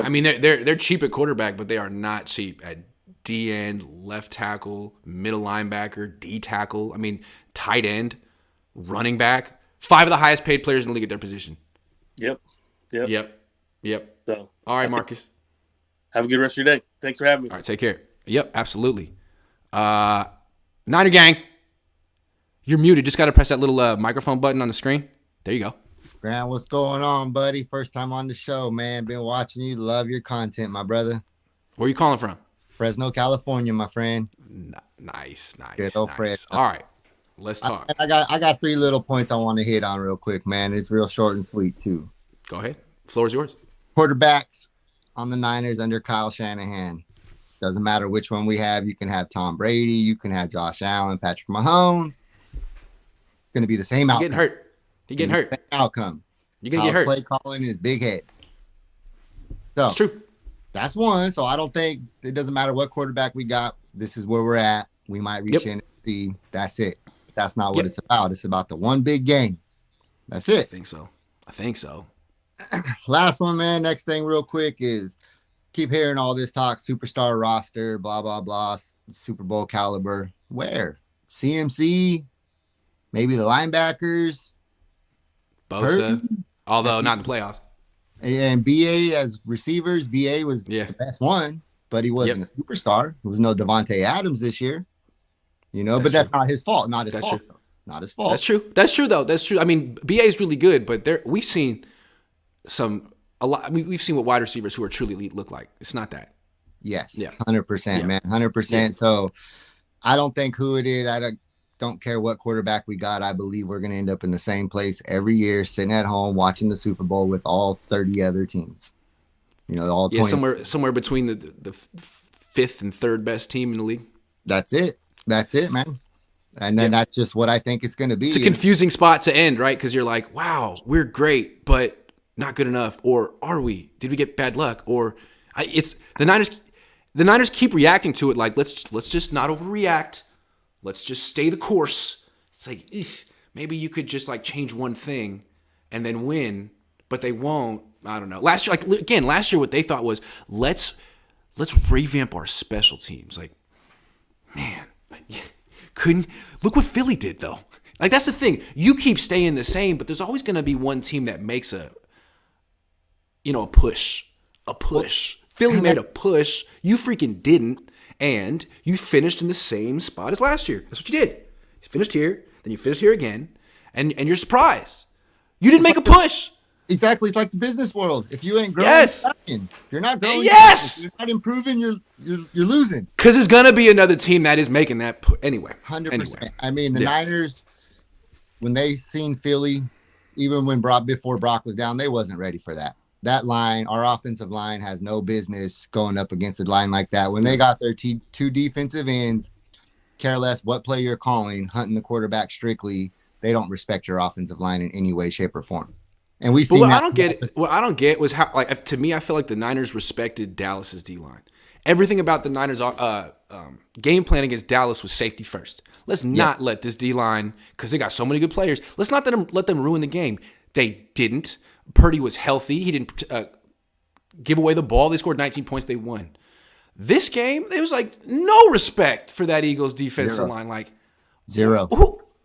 I mean they're cheap at quarterback, but they are not cheap at D end, left tackle, middle linebacker, D tackle. I mean tight end, running back. 5 of the highest paid players in the league at their position. Yep. So all right, Marcus. Have a good rest of your day. Thanks for having me. All right, take care. Yep, absolutely. Niner gang, you're muted. Just got to press that little microphone button on the screen. There you go. Grant, what's going on, buddy? First time on the show, man. Been watching you. Love your content, my brother. Where are you calling from? Fresno, California, my friend. Nice. Good old Fresno. All right, let's talk. I got 3 little points I want to hit on real quick, man. It's real short and sweet, too. Go ahead. Floor is yours. Quarterbacks on the Niners under Kyle Shanahan. Doesn't matter which one we have. You can have Tom Brady. You can have Josh Allen, Patrick Mahomes. It's going to be the same outcome. You're getting hurt. Same outcome. You're going to get hurt. Play calling his big head. So, it's true. That's one. So I don't think it doesn't matter what quarterback we got. This is where we're at. We might reach in and see. That's it. But that's not what it's about. It's about the one big game. That's it. I think so. Last one, man. Next thing real quick is keep hearing all this talk, superstar roster, blah, blah, blah, Super Bowl caliber. Where? CMC, maybe the linebackers. Bosa, although not in the playoffs. And BA as receivers. BA was the best one, but he wasn't a superstar. There was no Devontae Adams this year. That's not his fault. Not his fault. True. Not his fault. That's true, though. That's true. I mean, BA is really good, but we've seen a lot. We've seen what wide receivers who are truly elite look like. It's not that. Yes. Yeah. 100%, man. 100%. Yeah. So I don't think who it is. I don't care what quarterback we got. I believe we're going to end up in the same place every year, sitting at home watching the Super Bowl with all 30 other teams. All 20. somewhere between the 5th and 3rd best team in the league. That's it, man. And then that's just what I think it's going to be. It's a confusing spot to end, right? Because you're like, wow, we're great, but not good enough. Or are we? Did we get bad luck? Or it's the Niners. The Niners keep reacting to it like, let's just not overreact. Let's just stay the course. It's like, maybe you could just like change one thing and then win, but they won't. I don't know. Last year, what they thought was let's revamp our special teams. Like, man, couldn't look what Philly did though. Like that's the thing. You keep staying the same, but there's always going to be one team that makes a push. Philly made a push. You freaking didn't. And you finished in the same spot as last year. That's what you did. You finished here. then you finish here again, and you're surprised. You didn't make a push. Exactly. It's like the business world. If you ain't growing, Yes. if you're not growing, Yes. if you're not improving, you're losing. Because there's gonna be another team that is making that anyway. 100%. I mean, the Niners, when they seen Philly, even when before Brock was down, they wasn't ready for that. That line, our offensive line, has no business going up against a line like that. When they got their two defensive ends, care less what play you're calling, hunting the quarterback strictly, they don't respect your offensive line in any way, shape, or form. And we see. But what I don't get was how, like, to me, I feel like the Niners respected Dallas's D line. Everything about the Niners' game plan against Dallas was safety first. Let's not let this D line, because they got so many good players. Let's not let them ruin the game. They didn't. Purdy was healthy. He didn't give away the ball. They scored 19 points. They won. This game, it was like no respect for that Eagles defensive line. Like zero.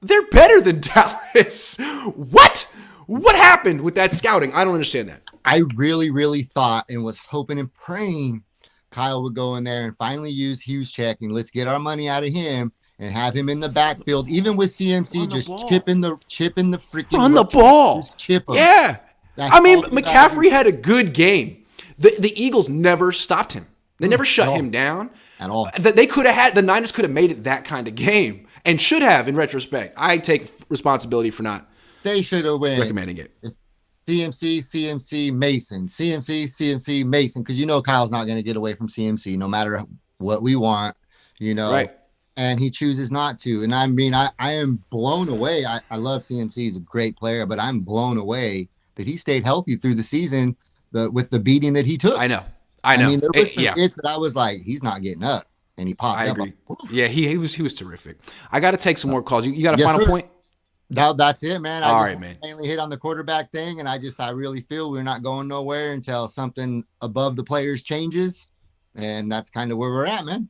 They're better than Dallas. What? What happened with that scouting? I don't understand that. I really, really thought and was hoping and praying Kyle would go in there and finally use Hughes check and let's get our money out of him and have him in the backfield, even with CMC, just chipping the freaking run the ball. Just chip him. Yeah. That's I mean, McCaffrey had a good game. The Eagles never stopped him. They never shut him down at all. The Niners could have made it that kind of game and should have in retrospect. I take responsibility for not. They should have went recommending it. CMC, Mason. CMC, Mason. Because Kyle's not going to get away from CMC no matter what we want, Right. And he chooses not to. And I mean, I am blown away. I love CMC. He's a great player, but I'm blown away that he stayed healthy through the season with the beating that he took. I know. I mean, there was some hits that I was like, he's not getting up. And he popped up. I agree. Yeah, he was terrific. I got to take some more calls. You got a final point? No, that's it, man. All right, man. Mainly hit on the quarterback thing, and I really feel we're not going nowhere until something above the players changes, and that's kind of where we're at, man.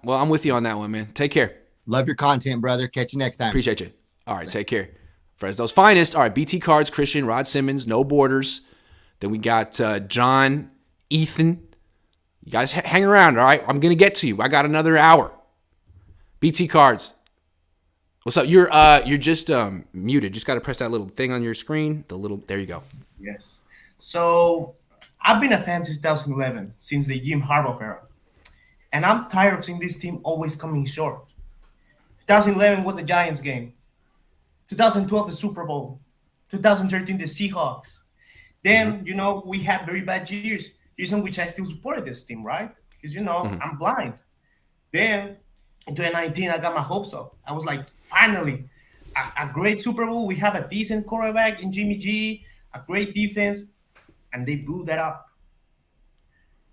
Well, I'm with you on that one, man. Take care. Love your content, brother. Catch you next time. Appreciate you. All right, take care. Fresno's finest. All right, BT Cards, Christian, Rod Simmons, No Borders. Then we got John, Ethan. You guys hang around, all right? I'm going to get to you. I got another hour. BT Cards. What's up? You're just muted. Just got to press that little thing on your screen. There you go. Yes. So I've been a fan since 2011, since the Jim Harbaugh era. And I'm tired of seeing this team always coming short. 2011 was the Giants game. 2012, the Super Bowl. 2013, the Seahawks. Then, we had very bad years in which I still supported this team, right? Because, I'm blind. Then, in 2019, I got my hopes up. I was like, finally, a great Super Bowl. We have a decent quarterback in Jimmy G, a great defense, and they blew that up.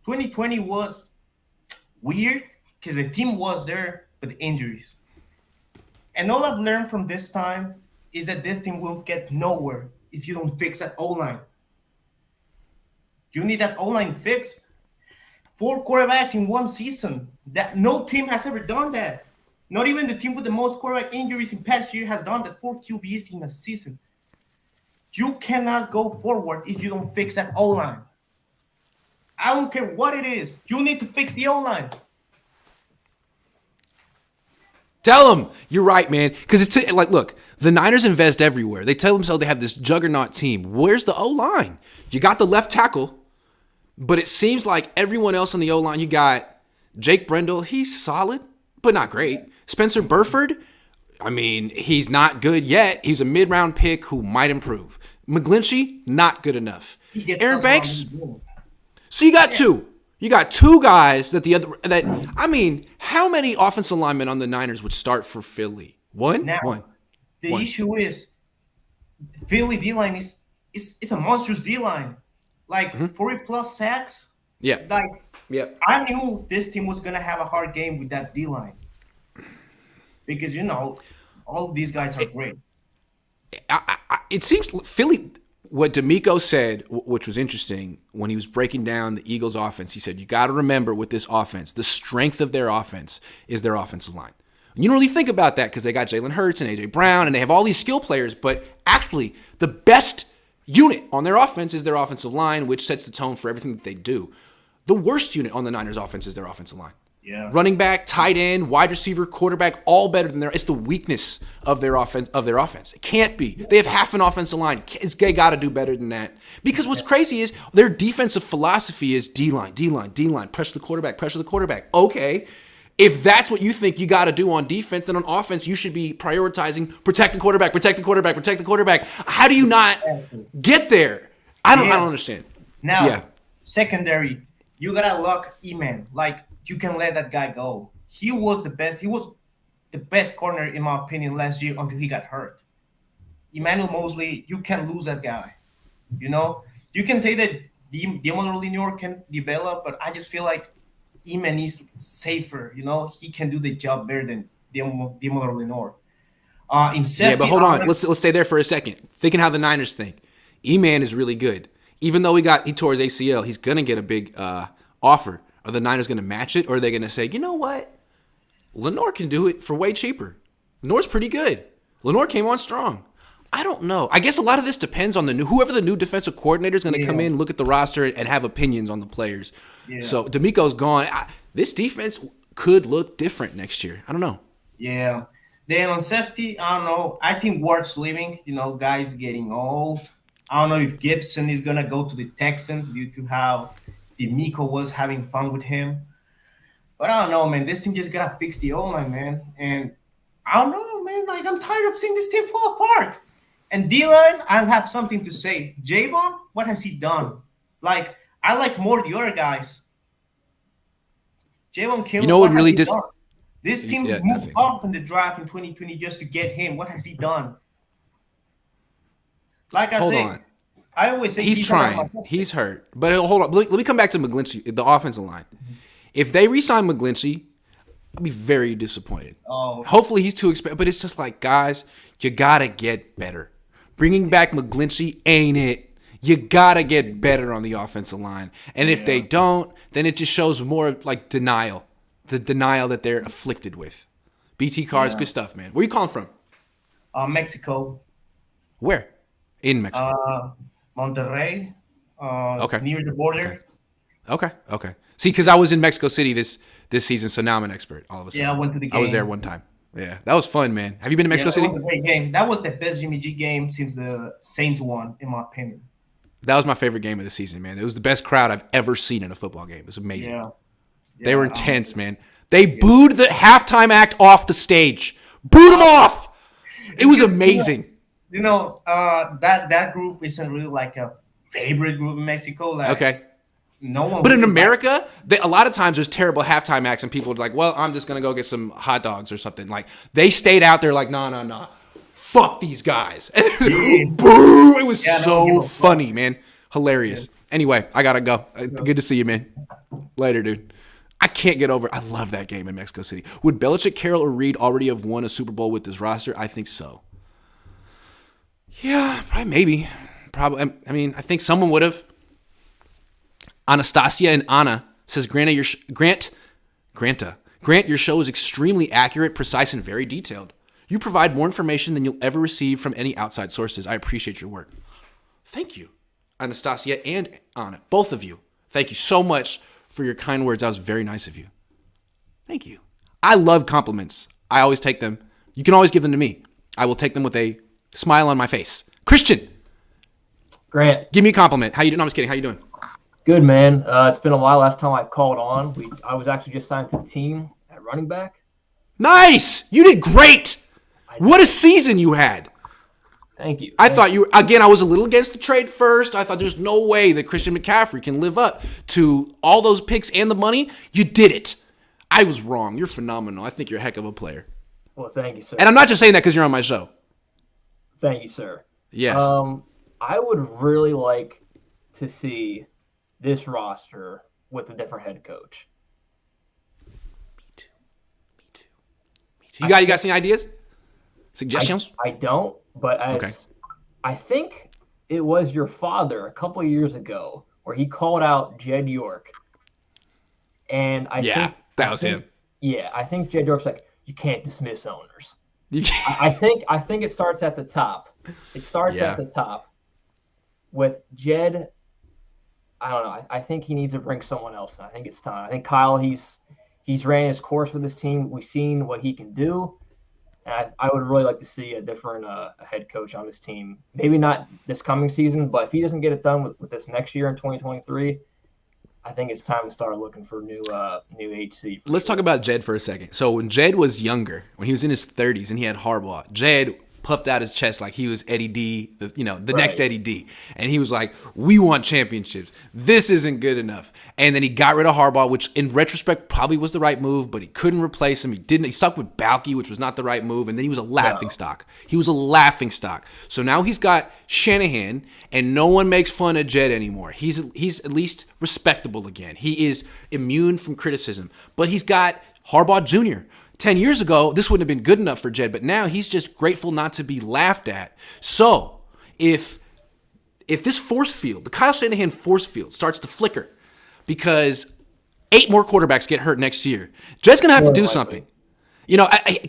2020 was weird because the team was there, but injuries. And all I've learned from this time is that this team will get nowhere if you don't fix that O-line. You need that O-line fixed. 4 quarterbacks in one season. That no team has ever done that. Not even the team with the most quarterback injuries in past year has done that. 4 QBs in a season. You cannot go forward if you don't fix that O-line. I don't care what it is. You need to fix the O-line. Tell them you're right, man. Because it's look, the Niners invest everywhere. They tell themselves they have this juggernaut team. Where's the O-line? You got the left tackle, but it seems like everyone else on the O-line, you got Jake Brendel. He's solid, but not great. Spencer Burford, I mean, he's not good yet. He's a mid-round pick who might improve. McGlinchey, not good enough. Aaron Banks. So you got two. You got 2 guys how many offensive linemen on the Niners would start for Philly? One? Now, One. The issue is Philly D-line is a monstrous D-line. Like 40-plus sacks. Yeah. I knew this team was going to have a hard game with that D-line. Because, all of these guys are great. It seems Philly, what D'Amico said, which was interesting, when he was breaking down the Eagles' offense, he said, you got to remember with this offense, the strength of their offense is their offensive line. And you don't really think about that because they got Jalen Hurts and A.J. Brown, and they have all these skill players, but actually the best unit on their offense is their offensive line, which sets the tone for everything that they do. The worst unit on the Niners' offense is their offensive line. Yeah. Running back, tight end, wide receiver, quarterback, all better than it's the weakness of their offense. It can't be. They have half an offensive line. They got to do better than that. Because what's crazy is their defensive philosophy is D-line, pressure the quarterback. Okay. If that's what you think you got to do on defense, then on offense, you should be prioritizing protect the quarterback. How do you not get there? I don't understand. Now, secondary, you got to lock E-Man. Like, you can let that guy go. He was the best. He was the best corner, in my opinion, last year until he got hurt. Emmanuel Mosley, you can lose that guy. You know, you can say that Demon Lenoir can develop, but I just feel like E-Man is safer. You know, he can do the job better than Demon Lenoir. In safety, but hold on. Let's stay there for a second. Thinking how the Niners think. E-Man is really good. Even though he tore his ACL, he's gonna get a big offer. Are the Niners going to match it, or are they going to say, you know what? Lenoir can do it for way cheaper. Lenoir's pretty good. Lenoir came on strong. I don't know. I guess a lot of this depends on whoever the new defensive coordinator is going to come in, look at the roster, and have opinions on the players. Yeah. So D'Amico's gone. This defense could look different next year. I don't know. Yeah. Then on safety, I don't know. I think Ward's leaving. You know, guys getting old. I don't know if Gibson is going to go to the Texans due to how D'Amico was having fun with him. But I don't know, man. This team just got to fix the O-line, man. And I don't know, man. Like, I'm tired of seeing this team fall apart. And D-line, I'll have something to say. Javon, what has he done? Like, I like more the other guys. Javon Kinlaw, what really this team moved up in the draft in 2020 just to get him. What has he done? Like I said, I always say he's trying. He's hurt. But hold on. Let me come back to McGlinchey, the offensive line. If they re-sign McGlinchey, I'll be very disappointed. Oh. Hopefully he's too expensive. But it's just like, guys, you got to get better. Bringing back McGlinchey ain't it. You got to get better on the offensive line. And if they don't, then it just shows more like denial. The denial that they're afflicted with. BT Cars, good stuff, man. Where you calling from? Mexico. Where? In Mexico. Monterrey, near the border. Okay. See, because I was in Mexico City this season, so now I'm an expert all of a sudden. Yeah, I went to the game. I was there one time. Yeah, that was fun, man. Have you been to Mexico City? That was a great game. That was the best Jimmy G game since the Saints won, in my opinion. That was my favorite game of the season, man. It was the best crowd I've ever seen in a football game. It was amazing. Yeah. They were intense, man. They booed the halftime act off the stage. Booed them off. It was amazing. You know, that group isn't really like a favorite group in Mexico. Like, okay. No one. But in America, a lot of times there's terrible halftime acts, and people are like, "Well, I'm just gonna go get some hot dogs or something." Like they stayed out there, like, "No, fuck these guys." Boo! It was so funny, man. Hilarious. Yeah. Anyway, I gotta go. Good to see you, man. Later, dude. I can't get over it. I love that game in Mexico City. Would Belichick, Carroll, or Reed already have won a Super Bowl with this roster? I think so. Yeah, probably, maybe. Probably. I mean, I think someone would have. Anastasia and Anna says, Grant, your show is extremely accurate, precise, and very detailed. You provide more information than you'll ever receive from any outside sources. I appreciate your work. Thank you, Anastasia and Anna, both of you. Thank you so much for your kind words. That was very nice of you. Thank you. I love compliments. I always take them. You can always give them to me. I will take them with a smile on my face. Christian. Grant. Give me a compliment. How you doing? No, I'm just kidding. How you doing? Good, man. It's been a while. Last time I called on, I was actually just signed to the team at running back. Nice. You did great. What a season you had. Thank you. I thought I was a little against the trade first. I thought there's no way that Christian McCaffrey can live up to all those picks and the money. You did it. I was wrong. You're phenomenal. I think you're a heck of a player. Well, thank you, sir. And I'm not just saying that because you're on my show. Thank you, sir. Yes. I would really like to see this roster with a different head coach. Me too. You got any ideas? Suggestions? I don't, but I think it was your father a couple of years ago where he called out Jed York. And I think that was him. Yeah, I think Jed York's like, you can't dismiss owners. I think it starts at the top. It starts at the top. With Jed, I don't know. I think he needs to bring someone else in. I think it's time. I think Kyle, he's he's ran his course with his team. We've seen what he can do. And I would really like to see a different head coach on this team. Maybe not this coming season, but if he doesn't get it done with this next year in 2023, I think it's time to start looking for new HC. Let's talk about Jed for a second. So when Jed was younger, when he was in his 30s and he had Harbaugh, Jed puffed out his chest like he was Eddie D, the next Eddie D. And he was like, we want championships. This isn't good enough. And then he got rid of Harbaugh, which in retrospect probably was the right move, but he couldn't replace him. He stuck with Balky, which was not the right move. And then he was a laughing stock. He was a laughing stock. So now he's got Shanahan, and no one makes fun of Jed anymore. He's at least respectable again. He is immune from criticism. But he's got Harbaugh Jr. 10 years ago, this wouldn't have been good enough for Jed, but now he's just grateful not to be laughed at. So if this force field, the Kyle Shanahan force field, starts to flicker because 8 more quarterbacks get hurt next year, Jed's going to have to do something.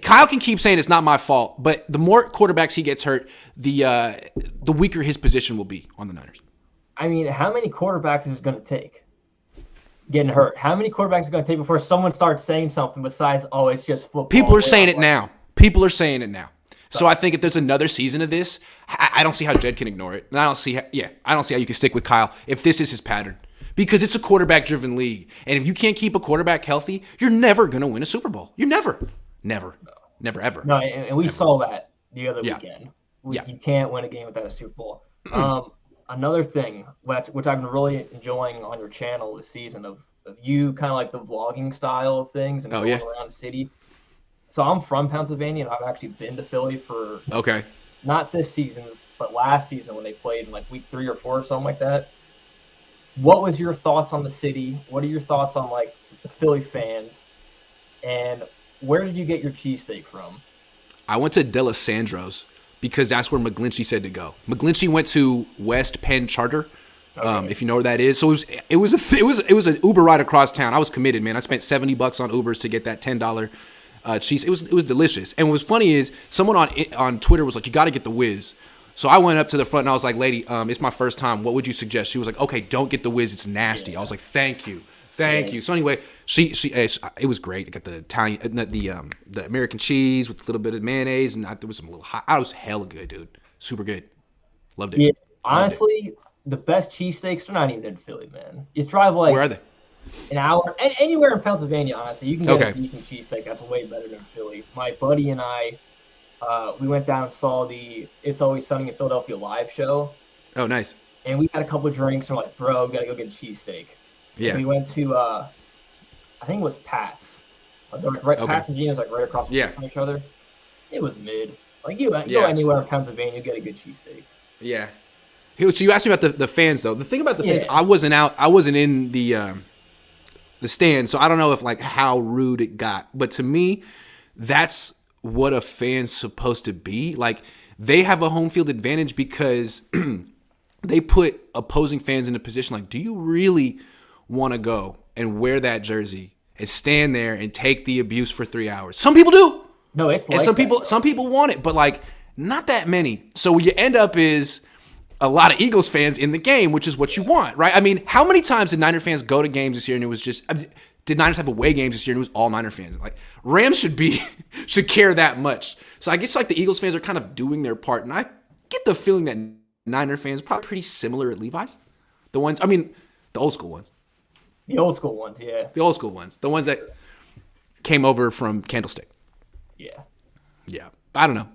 Kyle can keep saying it's not my fault, but the more quarterbacks he gets hurt, the weaker his position will be on the Niners. I mean, how many quarterbacks is it going to take? Getting hurt. How many quarterbacks is it going to take before someone starts saying something besides, oh, it's just football? People are saying it now. So I think if there's another season of this, I don't see how Jed can ignore it. And I don't see how you can stick with Kyle if this is his pattern. Because it's a quarterback-driven league. And if you can't keep a quarterback healthy, you're never going to win a Super Bowl. You're never, ever. No, and we saw that the other weekend. You can't win a game without a Super Bowl. Another thing, which I've been really enjoying on your channel this season of you kind of like the vlogging style of things and going around the city. So I'm from Pennsylvania, and I've actually been to Philly for not this season, but last season when they played in like week 3 or 4 or something like that. What was your thoughts on the city? What are your thoughts on like the Philly fans? And where did you get your cheesesteak from? I went to D'Alessandro's because that's where McGlinchey said to go. McGlinchey went to West Penn Charter, if you know where that is. So it was an Uber ride across town. I was committed, man. I spent $70 on Ubers to get that $10 cheese. It was delicious. And what was funny is someone on Twitter was like, "You got to get the whiz." So I went up to the front and I was like, "Lady, it's my first time. What would you suggest?" She was like, "Okay, don't get the whiz. It's nasty." I was like, "Thank you." So anyway, it was great. I got the Italian, the American cheese with a little bit of mayonnaise, and there was some little hot. I was hella good, dude. Super good. Loved it. Yeah, honestly, the best cheesesteaks are not even in Philly, man. You drive like where are they? An hour, anywhere in Pennsylvania. Honestly, you can get a decent cheesesteak. That's way better than Philly. My buddy and I, we went down and saw the "It's Always Sunny in Philadelphia" live show. Oh, nice. And we had a couple of drinks, and we're like, "Bro, we gotta go get a cheesesteak." Yeah. We went to, I think it was Pat's. Pat's and Gino's like right across from each other. It was mid. Like you go anywhere in Pennsylvania, you get a good cheesesteak. Yeah. So you asked me about the fans though. The thing about the fans, I wasn't in the stand, so I don't know if like how rude it got. But to me, that's what a fan's supposed to be. Like they have a home field advantage because they put opposing fans in a position like, do you really want to go and wear that jersey and stand there and take the abuse for 3 hours? Some people do. No, it's and like some people want it, but like not that many. So what you end up is a lot of Eagles fans in the game, which is what you want, right? I mean, how many times did Niner fans go to games this year and it was just did Niners have away games this year and it was all Niner fans? Like Rams should care that much. So I guess like the Eagles fans are kind of doing their part, and I get the feeling that Niner fans are probably pretty similar at Levi's. The old school ones. The old school ones, yeah. The old school ones. The ones that came over from Candlestick. Yeah. Yeah. I don't know.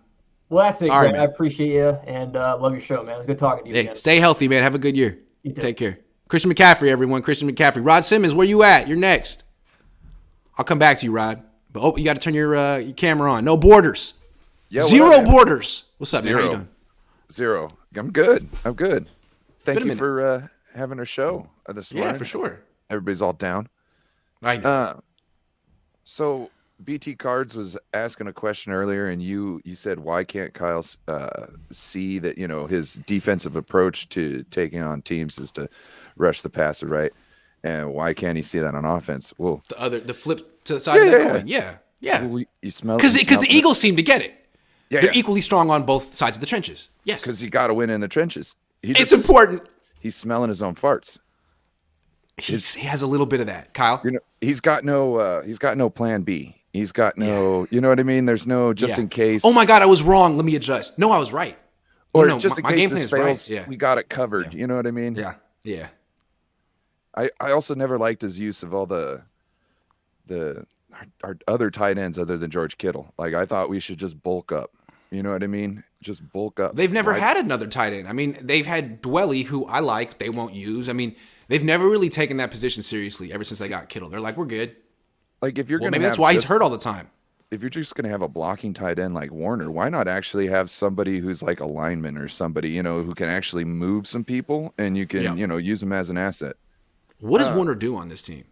Well, that's it, All right, man. I appreciate you and love your show, man. It was good talking to you again. Stay healthy, man. Have a good year. You too. Take care. Christian McCaffrey, everyone. Christian McCaffrey. Rod Simmons, where you at? You're next. I'll come back to you, Rod. But you got to turn your camera on. No borders. Yo, Zero borders. What's up, man? How you doing? Zero. I'm good. Thank you for having our show this morning. Yeah, for sure. Everybody's all down. I know. So BT Cards was asking a question earlier, and you said, why can't Kyle see that, his defensive approach to taking on teams is to rush the passer, right? And why can't he see that on offense? Well, the flip to the side of that coin. Yeah. Well, you smell because the Eagles seem to get it. Yeah, they're equally strong on both sides of the trenches. Yes, because you got to win in the trenches. It's important. He's smelling his own farts. he has a little bit of that, Kyle. He's got no plan B. He's got no, you know what I mean? There's no just in case. Oh my God, I was wrong. Let me adjust. No, I was right. Or no, just in my case game plan this is fails, right. Yeah. we got it covered. You know what I mean? Yeah. Yeah. I also never liked his use of all our other tight ends other than George Kittle. Like, I thought we should just bulk up. You know what I mean? Just bulk up. They've never had another tight end. I mean, they've had Dwelly, who I like, they won't use. I mean, they've never really taken that position seriously ever since they got Kittle. They're like, we're good. Like, if you're going to, maybe that's why he's hurt all the time. If you're just going to have a blocking tight end like Warner, why not actually have somebody who's like a lineman or somebody, who can actually move some people and you can, use them as an asset? What does Warner do on this team?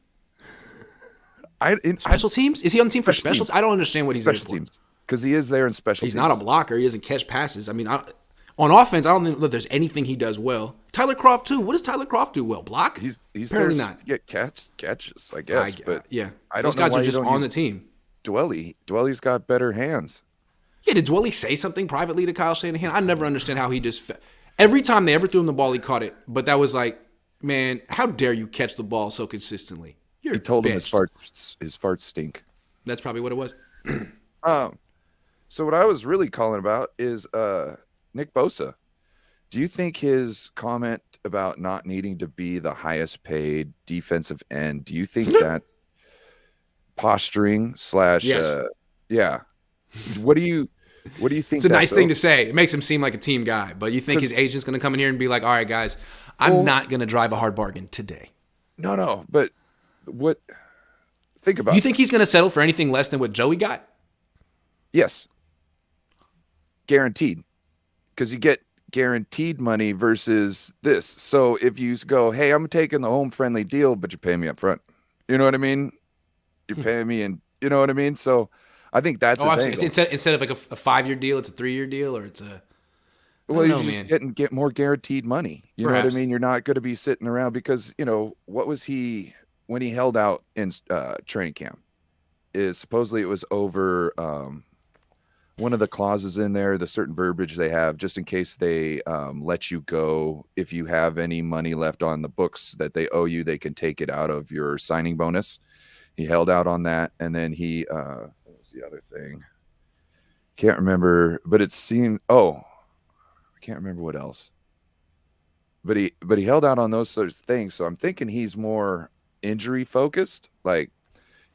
Special teams? Is he on the team for specials? I don't understand what he's there for. Special teams. Because he is there in special teams. He's not a blocker. He doesn't catch passes. I mean, on offense, I don't think that there's anything he does well. Tyler Kroft, too. What does Tyler Kroft do well? Block? He's apparently there not. Get catches, I guess. But yeah. I don't Those guys know why are just on the team. Dwelly's got better hands. Yeah, did Dwelly say something privately to Kyle Shanahan? I never understand how he just every time they ever threw him the ball, he caught it. But that was like, man, how dare you catch the ball so consistently? He told him his farts stink. That's probably what it was. So what I was really calling about is Nick Bosa. Do you think his comment about not needing to be the highest paid defensive end, do you think that's posturing / yeah? What do you think? It's a nice thing to say. It makes him seem like a team guy, but you think his agent's going to come in here and be like, all right, guys, I'm not going to drive a hard bargain today. No, but what? Think about. You think he's going to settle for anything less than what Joey got? Yes. Guaranteed. Because you get guaranteed money versus this. So if you go, hey, I'm taking the home friendly deal, but you're paying me up front. You know what I mean? You're paying me, and you know what I mean? So I think that's instead of like a 5-year deal, it's a 3-year deal, or it's a. Well, you just get more guaranteed money. You know what I mean? You're not going to be sitting around because, what was he when he held out in training camp? Is supposedly it was over one of the clauses in there, the certain verbiage they have, just in case they let you go. If you have any money left on the books that they owe you, they can take it out of your signing bonus. He held out on that, and then he what was the other thing? Can't remember, but it seemed I can't remember what else. But he held out on those sorts of things. So I'm thinking he's more injury focused. Like,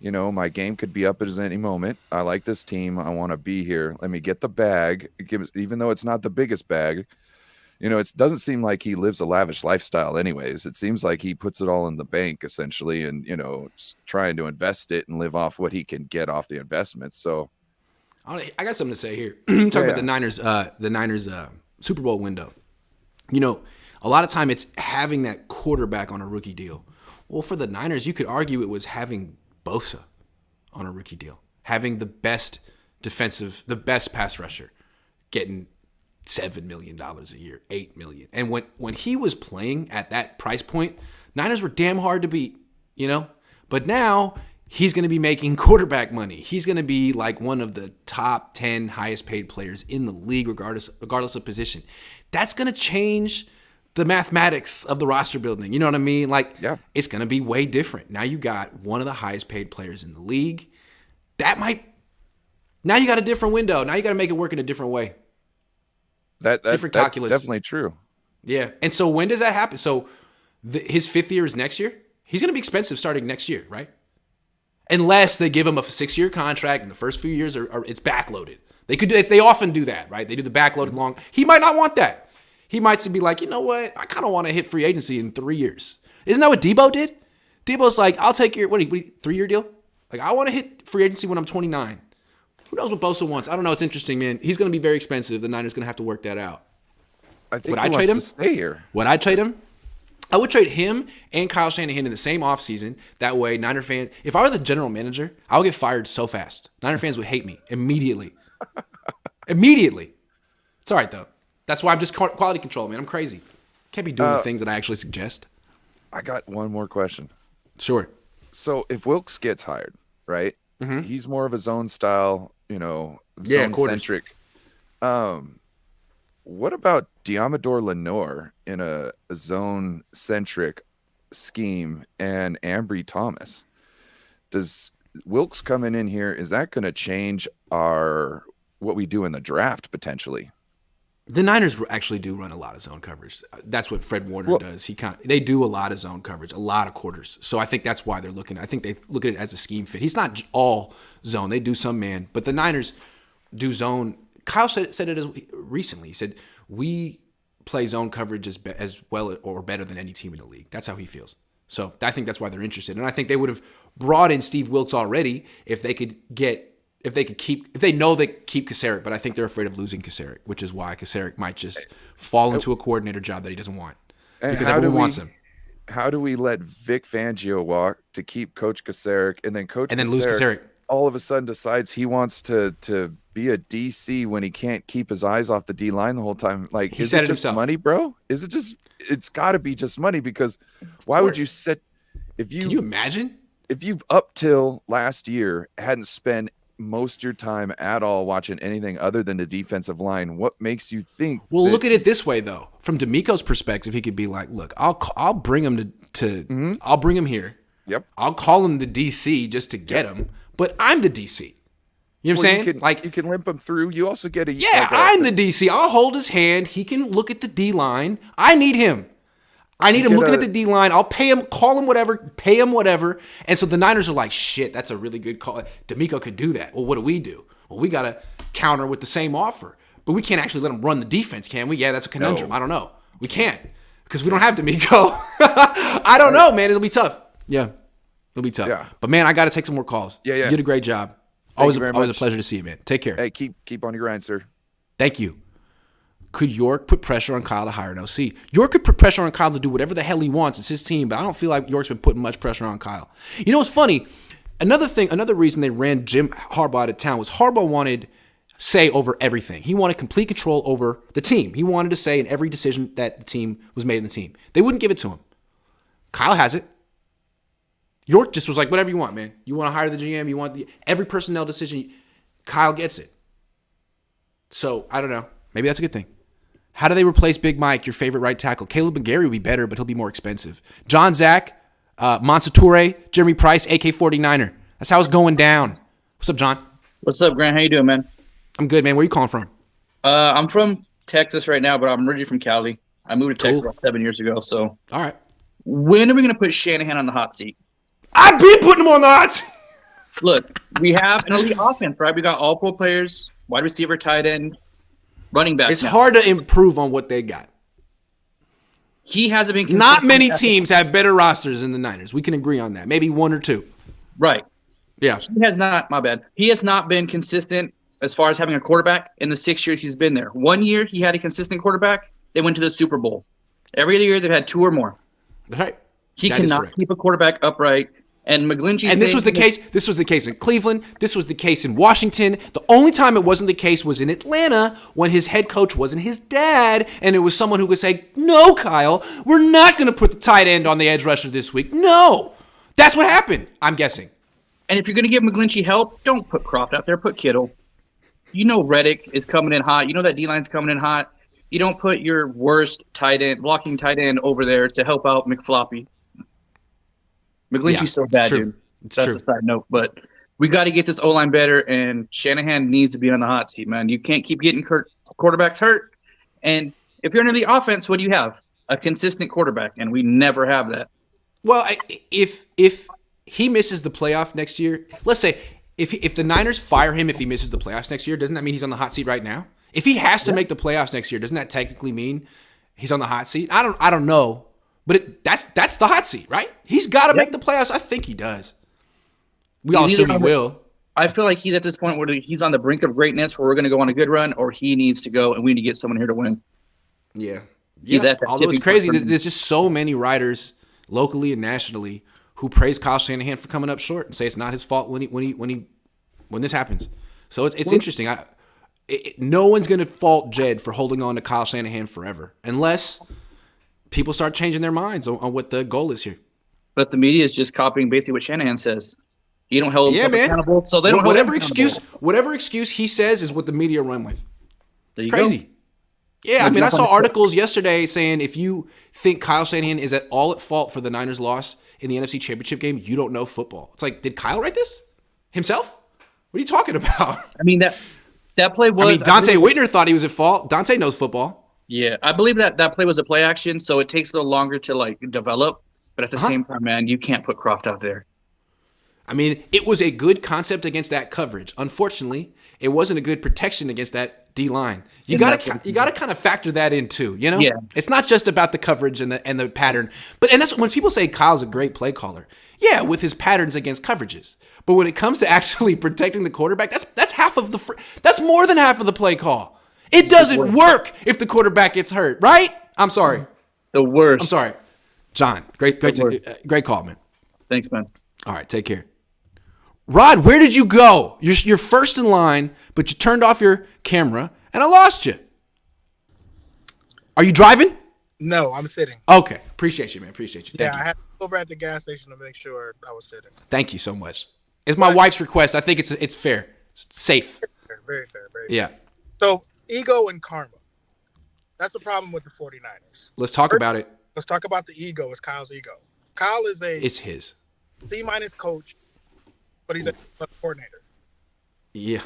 my game could be up at any moment. I like this team. I want to be here. Let me get the bag. Even though it's not the biggest bag, it doesn't seem like he lives a lavish lifestyle anyways. It seems like he puts it all in the bank essentially and, just trying to invest it and live off what he can get off the investments. So I got something to say here. Talk about the Niners Super Bowl window. A lot of time it's having that quarterback on a rookie deal. Well, for the Niners, you could argue it was having Bosa on a rookie deal, having the best pass rusher, getting $7 million a year, $8 million. And when he was playing at that price point, Niners were damn hard to beat, But now he's going to be making quarterback money. He's going to be like one of the top 10 highest paid players in the league, regardless of position. That's going to change the mathematics of the roster building. You know what I mean? It's going to be way different. Now you got one of the highest paid players in the league. Now you got a different window. Now you got to make it work in a different way. Different calculus. That's definitely true. Yeah. And so when does that happen? So his 5th year is next year? He's going to be expensive starting next year, right? Unless they give him a 6-year contract and the first few years it's backloaded. They often do that, right? They do the backloaded long. He might not want that. He might be like, you know what? I kind of want to hit free agency in 3 years. Isn't that what Debo did? Debo's like, I'll take your 3-year deal? Like, I want to hit free agency when I'm 29. Who knows what Bosa wants? I don't know. It's interesting, man. He's going to be very expensive. The Niners going to have to work that out. I think he wants to stay here. Would I trade him? I would trade him and Kyle Shanahan in the same offseason. That way, Niner fans, if I were the general manager, I would get fired so fast. Niner fans would hate me immediately. Immediately. It's all right, though. That's why I'm just quality control, man. I'm crazy. Can't be doing the things that I actually suggest. I got one more question. Sure. So if Wilkes gets hired, right? Mm-hmm. He's more of a zone style, zone-centric. What about Diamador Lenore in a zone-centric scheme and Ambry Thomas. Does Wilkes coming in here, is that going to change what we do in the draft potentially? The Niners actually do run a lot of zone coverage. That's what Fred Warner does. They do a lot of zone coverage, a lot of quarters. So I think that's why they're looking. I think they look at it as a scheme fit. He's not all zone. They do some man, but the Niners do zone. Kyle said it recently. He said, we play zone coverage as well or better than any team in the league. That's how he feels. So I think that's why they're interested. And I think they would have brought in Steve Wilkes already if they know they keep Kasarik, but I think they're afraid of losing Kasarik, which is why Kasarik might just fall into a coordinator job that he doesn't want because everyone wants him. How do we let Vic Fangio walk to keep Coach Kasarik and then lose Kasarik? All of a sudden decides he wants to be a DC when he can't keep his eyes off the D line the whole time. Like, he is said it just himself. Money, bro? Is it just? It's got to be just money because why would you sit? Can you imagine if you've up till last year hadn't spent most of your time at all watching anything other than the defensive line? What makes you think? Well, look at it this way though. From D'Amico's perspective, he could be like, "Look, I'll bring him to I'll bring him here. Yep. I'll call him the DC just to get him, but I'm the DC." You know what I'm saying? You can limp him through. You also get I'm the DC. I'll hold his hand. He can look at the D line. I need him. I need him looking at the D line. I'll pay him, call him whatever, pay him whatever. And so the Niners are like, shit, that's a really good call. D'Amico could do that. Well, what do? Well, we got to counter with the same offer. But we can't actually let him run the defense, can we? Yeah, that's a conundrum. No. I don't know. We can't because we don't have D'Amico. I don't know, man. It'll be tough. Yeah, it'll be tough. Yeah. But, man, I got to take some more calls. Yeah. You did a great job. Always a pleasure to see you, man. Take care. Hey, keep on your grind, sir. Thank you. Could York put pressure on Kyle to hire an OC? York could put pressure on Kyle to do whatever the hell he wants. It's his team, but I don't feel like York's been putting much pressure on Kyle. You know what's funny? Another reason they ran Jim Harbaugh out of town was Harbaugh wanted say over everything. He wanted complete control over the team. He wanted to say in every decision that the team was made in the team. They wouldn't give it to him. Kyle has it. York just was like, whatever you want, man. You want to hire the GM, you want every personnel decision, Kyle gets it. So, I don't know. Maybe that's a good thing. How do they replace Big Mike, your favorite right tackle? Caleb McGarry would be better, but he'll be more expensive. John Zach, Monsature, Jeremy Price, AK-49er. That's how it's going down. What's up, John? What's up, Grant? How you doing, man? I'm good, man. Where are you calling from? I'm from Texas right now, but I'm originally from Cali. I moved to Texas about 7 years ago. So, all right. When are we going to put Shanahan on the hot seat? I've been putting him on the hot seat. Look, we have an elite offense, right? We got all pro players, wide receiver, tight end, running back. It's hard to improve on what they got. He hasn't been consistent. Not many teams have better rosters than the Niners. We can agree on that. Maybe one or two. Right. Yeah. He has not, my bad. He has not been consistent as far as having a quarterback in the 6 years he's been there. 1 year he had a consistent quarterback. They went to the Super Bowl. Every other year they've had two or more. Right. He cannot keep a quarterback upright. And McGlinchey. And this was the case. This was the case in Cleveland. This was the case in Washington. The only time it wasn't the case was in Atlanta when his head coach wasn't his dad, and it was someone who could say, "No, Kyle, we're not going to put the tight end on the edge rusher this week." No, that's what happened. I'm guessing. And if you're going to give McGlinchey help, don't put Croft out there. Put Kittle. You know Reddick is coming in hot. You know that D-line's coming in hot. You don't put your worst blocking tight end over there to help out McFloppy. McGlinchey's so bad, dude. That's a side note. But we got to get this O-line better, and Shanahan needs to be on the hot seat, man. You can't keep getting quarterbacks hurt. And if you're in the offense, what do you have? A consistent quarterback, and we never have that. Well, if he misses the playoff next year, let's say if the Niners fire him if he misses the playoffs next year, doesn't that mean he's on the hot seat right now? If he has to make the playoffs next year, doesn't that technically mean he's on the hot seat? I don't know. But that's the hot seat, right? He's got to make the playoffs. I think he does. We all assume he will. I feel like he's at this point where he's on the brink of greatness where we're going to go on a good run, or he needs to go, and we need to get someone here to win. Yeah. He's at that. Although it's crazy, there's just so many writers locally and nationally who praise Kyle Shanahan for coming up short and say it's not his fault when this happens. So it's interesting. No one's going to fault Jed for holding on to Kyle Shanahan forever, unless people start changing their minds on what the goal is here. But the media is just copying basically what Shanahan says. You don't hold him accountable, so they don't whatever excuse he says is what the media run with. It's crazy. Yeah, I mean, I saw articles yesterday saying if you think Kyle Shanahan is at fault for the Niners' loss in the NFC Championship game, you don't know football. It's like, did Kyle write this himself? What are you talking about? I mean, that play was. I mean, Dante Whitner thought he was at fault. Dante knows football. Yeah, I believe that play was a play action, so it takes a little longer to like develop. But at the same time, man, you can't put Croft out there. I mean, it was a good concept against that coverage. Unfortunately, it wasn't a good protection against that D line. You gotta kind of factor that in too. You know, it's not just about the coverage and the pattern. But that's when people say Kyle's a great play caller. Yeah, with his patterns against coverages. But when it comes to actually protecting the quarterback, that's half of that's more than half of the play call. It doesn't work if the quarterback gets hurt, right? I'm sorry. The worst. I'm sorry, John. Great call, man. Thanks, man. All right, take care. Rod, where did you go? You're first in line, but you turned off your camera, and I lost you. Are you driving? No, I'm sitting. Okay. Appreciate you, man. Appreciate you. Thank you. I had to go over at the gas station to make sure I was sitting. Thank you so much. It's my wife's request. I think it's fair. It's safe. Very fair. Yeah. So, ego and karma. That's the problem with the 49ers. Let's talk about it. Let's talk about the ego. It's Kyle's ego. Kyle is It's his. C- coach, but he's a coordinator. Yeah.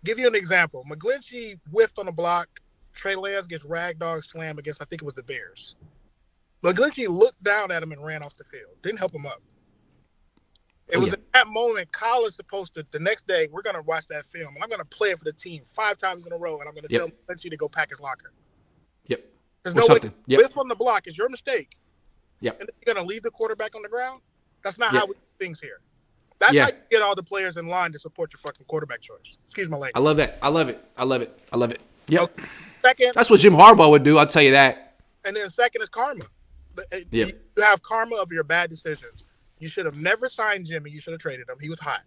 Give you an example. McGlinchey whiffed on the block. Trey Lance gets ragdog slam against, I think it was the Bears. McGlinchey looked down at him and ran off the field. Didn't help him up. It was at that moment, Kyle is supposed to, the next day, we're going to watch that film, and I'm going to play it for the team 5 times in a row, and I'm going to tell McGlinchey to go pack his locker. Yep. There's no way. Whiff on the block is your mistake. Yep. And then you're going to leave the quarterback on the ground? That's not how we do things here. That's how you get all the players in line to support your fucking quarterback choice. Excuse my language. I love that. I love it. Yep. Okay. Second, that's what Jim Harbaugh would do. I'll tell you that. And then second is karma. Yeah. You have karma of your bad decisions. You should have never signed Jimmy. You should have traded him. He was hot.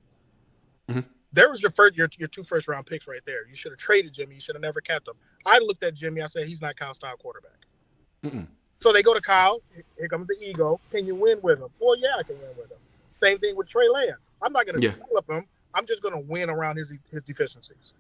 Mm-hmm. There was your 2 first-round picks right there. You should have traded Jimmy. You should have never kept him. I looked at Jimmy. I said, he's not Kyle's style quarterback. Mm-mm. So they go to Kyle. Here comes the ego. Can you win with him? Well, yeah, I can win with him. Same thing with Trey Lance. I'm not going to develop him. I'm just going to win around his deficiencies.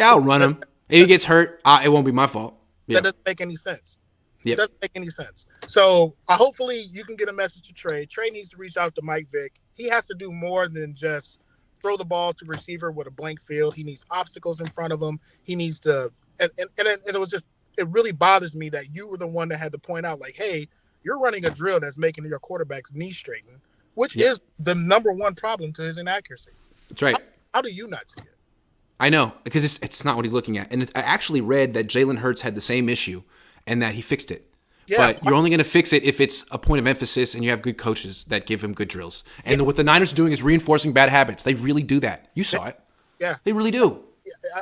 I'll run him. If he gets hurt, it won't be my fault. Yeah. That doesn't make any sense. Yep. It doesn't make any sense. So hopefully you can get a message to Trey. Trey needs to reach out to Mike Vick. He has to do more than just throw the ball to receiver with a blank field. He needs obstacles in front of him. He needs to and it was just, it really bothers me that you were the one that had to point out, like, hey, you're running a drill that's making your quarterback's knee straighten, which is the number one problem to his inaccuracy. That's right. How do you not see it? I know, because it's not what he's looking at. And I actually read that Jalen Hurts had the same issue and that he fixed it. Yeah, but you're only going to fix it if it's a point of emphasis and you have good coaches that give him good drills. And what the Niners are doing is reinforcing bad habits. They really do that. You saw it. Yeah. They really do.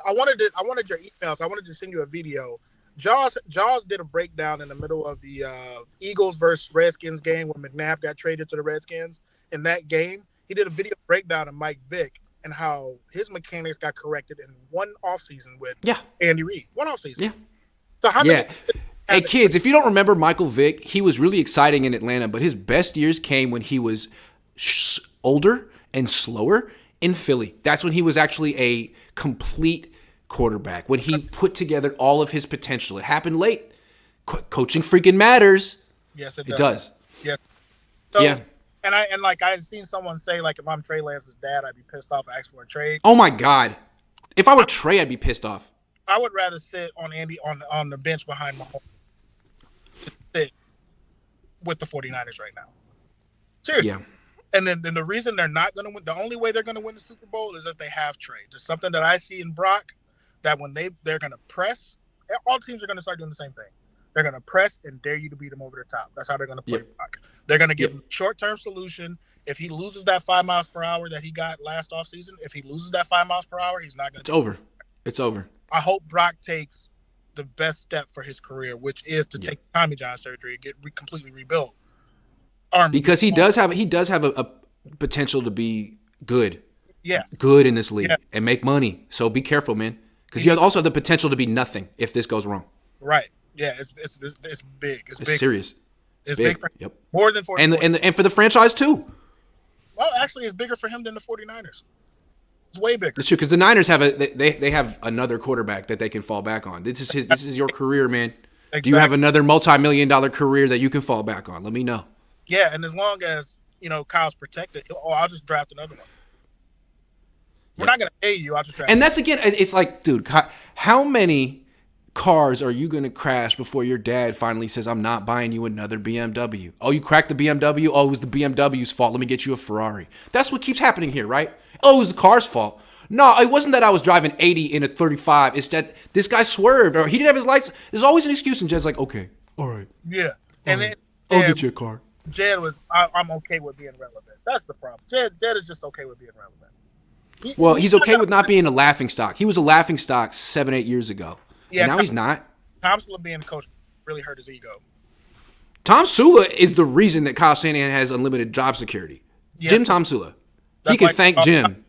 I wanted your emails. I wanted to send you a video. Jaws did a breakdown in the middle of the Eagles versus Redskins game when McNabb got traded to the Redskins. In that game, he did a video breakdown of Mike Vick and how his mechanics got corrected in one offseason with Andy Reid. One offseason. Yeah. So how many? Hey, kids, if you don't remember Michael Vick, he was really exciting in Atlanta, but his best years came when he was older and slower in Philly. That's when he was actually a complete quarterback, when he put together all of his potential. It happened late. Coaching freaking matters. Yes, it does. Yeah. So, And I had seen someone say, like, if I'm Trey Lance's dad, I'd be pissed off, ask for a trade. Oh my God. If I were Trey, I'd be pissed off. I would rather sit on Andy on the bench behind Mahomes. Sit with the 49ers right now. Seriously. Yeah. And then the reason they're not going to win, the only way they're going to win the Super Bowl is if they have Trey. There's something that I see in Brock that when they're going to press, all teams are going to start doing the same thing. They're going to press and dare you to beat them over the top. That's how they're going to play Brock. They're going to give him a short-term solution. If he loses that 5 miles per hour that he got last offseason, if he loses that 5 miles per hour, he's not going to. It's over. It's over. I hope Brock takes the best step for his career, which is to take Tommy John surgery and get completely rebuilt. Because he does have a potential to be good. Yes. Good in this league and make money. So be careful, man. Because you also have the potential to be nothing if this goes wrong. Right. Yeah, it's big. It's big. Serious. It's big for him. More than for and for the franchise too. Well, actually, it's bigger for him than the 49ers. It's way bigger. It's true because the Niners have they have another quarterback that they can fall back on. This is your career, man. Exactly. Do you have another multi-million-dollar career that you can fall back on? Let me know. Yeah, and as long as Kyle's protected, I'll just draft another one. We're not gonna pay you. I'll just draft. And that's again, it's like, dude, how many cars are you gonna crash before your dad finally says, "I'm not buying you another BMW"? Oh, you cracked the BMW. Oh, it was the BMW's fault. Let me get you a Ferrari. That's what keeps happening here, right? Oh, it was the car's fault. No, it wasn't that I was driving 80 in a 35. It's that this guy swerved or he didn't have his lights. There's always an excuse, and Jed's like, okay, all right. Yeah, and then I'll get you a car. Jed was, I'm okay with being relevant. That's the problem. Jed is just okay with being relevant. He's okay with not being a laughing stock. He was a laughing stock 7-8 years ago. Yeah, and now he's not. Tom Sula being the coach really hurt his ego. Tom Sula is the reason that Kyle Shanahan has unlimited job security. Yeah. Jim Tom Sula. He can thank Jim.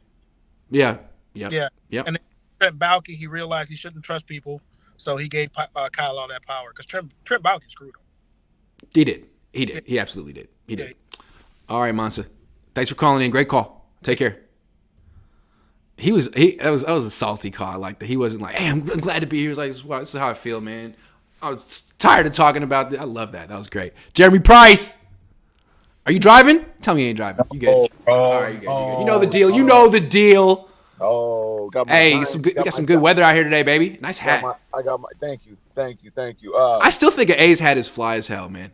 Yeah. Yeah. And then Trent Baalke, he realized he shouldn't trust people, so he gave Kyle all that power because Trent Baalke screwed him. He did. He absolutely did. He did. All right, Monsa. Thanks for calling in. Great call. Take care. That was a salty call. I like that. He wasn't like, hey, I'm glad to be here. He was like, this is how I feel, man. I was tired of talking about this. I love that. That was great. Jeremy Price. Are you driving? Tell me you ain't driving. You good? All right, you good. You know the deal. You know the deal. Oh, got my hey, we got some good weather out here today, baby. Nice hat. Thank you. I still think an A's hat is fly as hell, man.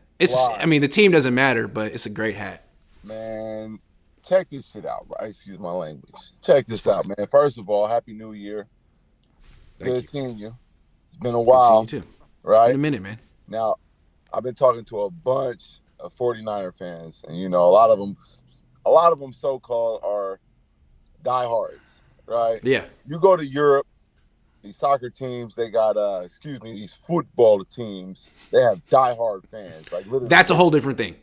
I mean, the team doesn't matter, but it's a great hat. Man, check this shit out, right? Excuse my language. Check this out, man. First of all, Happy New Year. Good seeing you. It's been a while. Good seeing you too. Right? It's been a minute, man. Now, I've been talking to a bunch of 49er fans, and a lot of them so-called are diehards, right? Yeah. You go to Europe, these soccer teams, they got these football teams, they have diehard fans. Like literally. That's a whole different thing.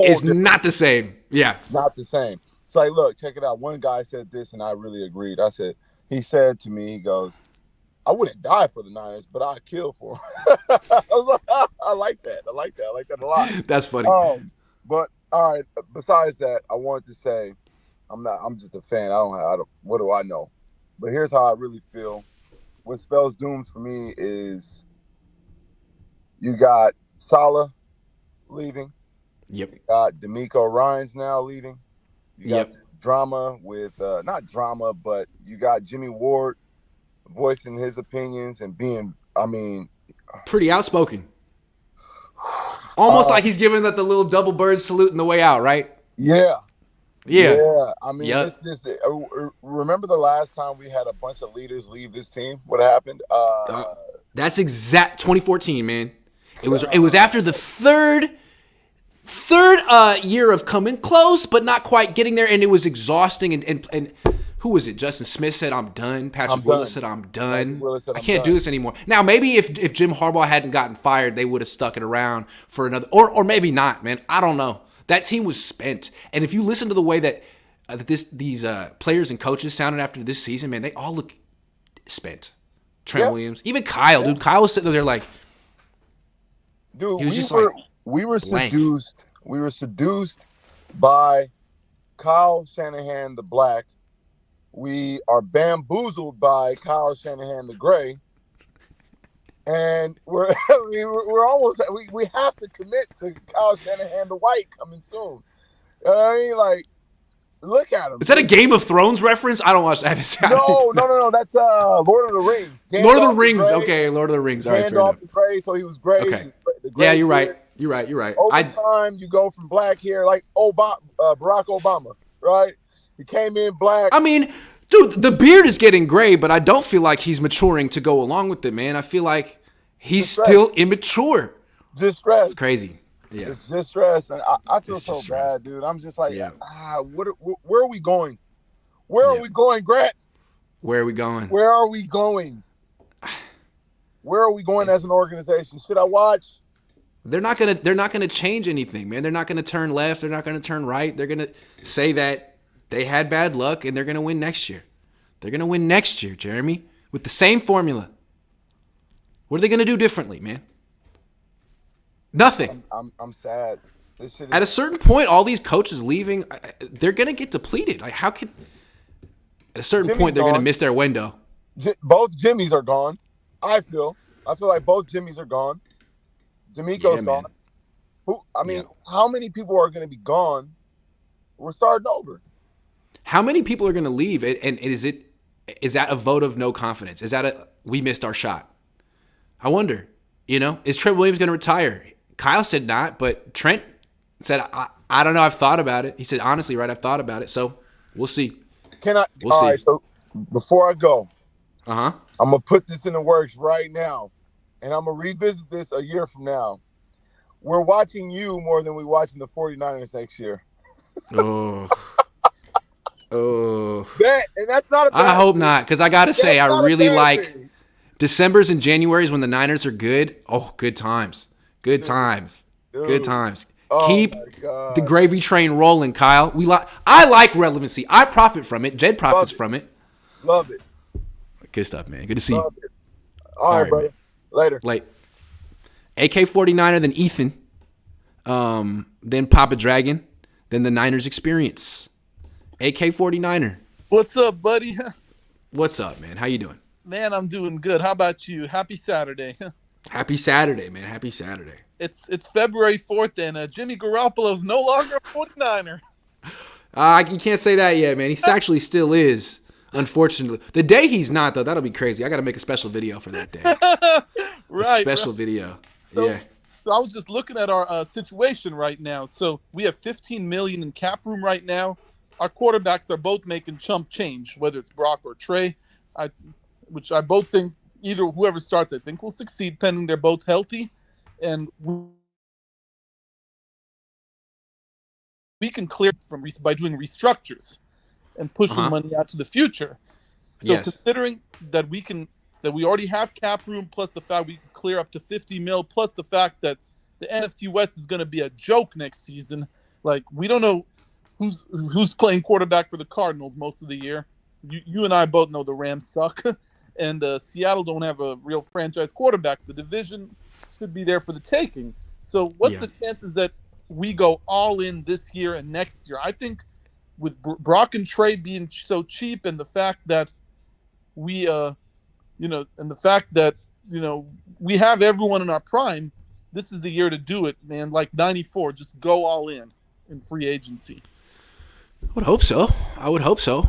It's not the same. Yeah. Not the same. It's like, look, check it out. One guy said this, and I really agreed. He said to me, he goes, I wouldn't die for the Niners, but I'd kill for them. I was like, I like that. I like that a lot. That's funny. But all right. Besides that, I wanted to say, I'm just a fan. What do I know? But here's how I really feel. What spells dooms for me is you got Salah leaving. Yep. You got D'Amico Ryans now leaving. You got drama with not drama, but you got Jimmy Ward voicing his opinions and being, pretty outspoken. Almost like he's giving that the little double bird salute in the way out, right? Yeah. It's just remember the last time we had a bunch of leaders leave this team? What happened? That's exact 2014, man. It was after the third year of coming close, but not quite getting there, and it was exhausting. And who was it? Justin Smith said, "I'm done." Patrick Willis said, "I'm done. I can't do this anymore." Now, maybe if Jim Harbaugh hadn't gotten fired, they would have stuck it around for another, or maybe not, man. I don't know. That team was spent, and if you listen to the way that these players and coaches sounded after this season, man, they all look spent. Trent Williams, even Kyle, dude. Kyle was sitting there like, dude, he was we were seduced. We were seduced by Kyle Shanahan the Black. We are bamboozled by Kyle Shanahan the Gray. And we're almost we have to commit to Kyle Shanahan the White coming soon. Look at him. Is that a Game of Thrones reference? I don't watch that. No. That's Lord of the Rings. Lord of the Rings. Okay, Lord of the Rings. All right, fair enough. The Gray, so he was great. Okay. Yeah, you're right. You're right. Over time, you go from black hair like Barack Obama, right? He came in black. I mean, dude, the beard is getting gray, but I don't feel like he's maturing to go along with it, man. I feel like he's still immature. Just stress. It's crazy. Yeah. It's just stress. And I feel so bad, dude. I'm just like, where are we going? Where are we going, Grant? Where are we going? Where are we going? Where are we going as an organization? Should I watch? They're not gonna change anything, man. They're not gonna turn left. They're not gonna turn right. They're gonna say that they had bad luck and they're gonna win next year. They're gonna win next year, Jeremy, with the same formula. What are they gonna do differently, man? Nothing. I'm sad. This shit is... At a certain point, all these coaches leaving, they're gonna get depleted. Like, how could At a certain Jimmy's point, they're going to gone. miss their window. Both Jimmys are gone. I feel like both Jimmys are gone. D'Amico's gone. How many people are going to be gone? We're starting over. How many people are going to leave? And is that a vote of no confidence? Is that we missed our shot? I wonder. Is Trent Williams going to retire? Kyle said not, but Trent said, I don't know. I've thought about it. He said, honestly, right, I've thought about it. So we'll see. We'll all see. right, so before I go, I'm going to put this in the works right now, and I'm going to revisit this a year from now. We're watching you more than we're watching the 49ers next year. Oh. And that's not a bad I hope thing. not, because I got to say, That's I not a really bad like thing. Decembers and Januaries when the Niners are good. Oh, good times. Good times. Good times. Oh Keep my God. the gravy train rolling, Kyle. I like relevancy. I profit from it. Jed profits from it. Love it. Good stuff, man. Good to see Love you. it. All right, brother. Man. Later. Late. AK-49er, then Ethan. Then Papa Dragon. Then the Niners experience. AK-49er. What's up, buddy? What's up, man? How you doing? Man, I'm doing good. How about you? Happy Saturday. Happy Saturday, man. Happy Saturday. It's February 4th, and Jimmy Garoppolo's no longer a 49er. You can't say that yet, man. He actually still is, unfortunately. The day he's not, though, that'll be crazy. I got to make a special video for that day. Right. Special video. So, yeah. So I was just looking at our situation right now. So we have $15 million in cap room right now. Our quarterbacks are both making chump change, whether it's Brock or Trey, which I both think either whoever starts, I think will succeed, pending they're both healthy. And we can clear from by doing restructures and pushing money out to the future. So considering that we already have cap room, plus the fact we can clear up to 50 mil, plus the fact that the NFC West is going to be a joke next season. Like, we don't know who's playing quarterback for the Cardinals most of the year. You and I both know the Rams suck, and Seattle don't have a real franchise quarterback. The division should be there for the taking. So what's the chances that we go all in this year and next year? I think with Brock and Trey being so cheap, and the fact that we we have everyone in our prime, this is the year to do it, man. Like 94, just go all in free agency. I would hope so.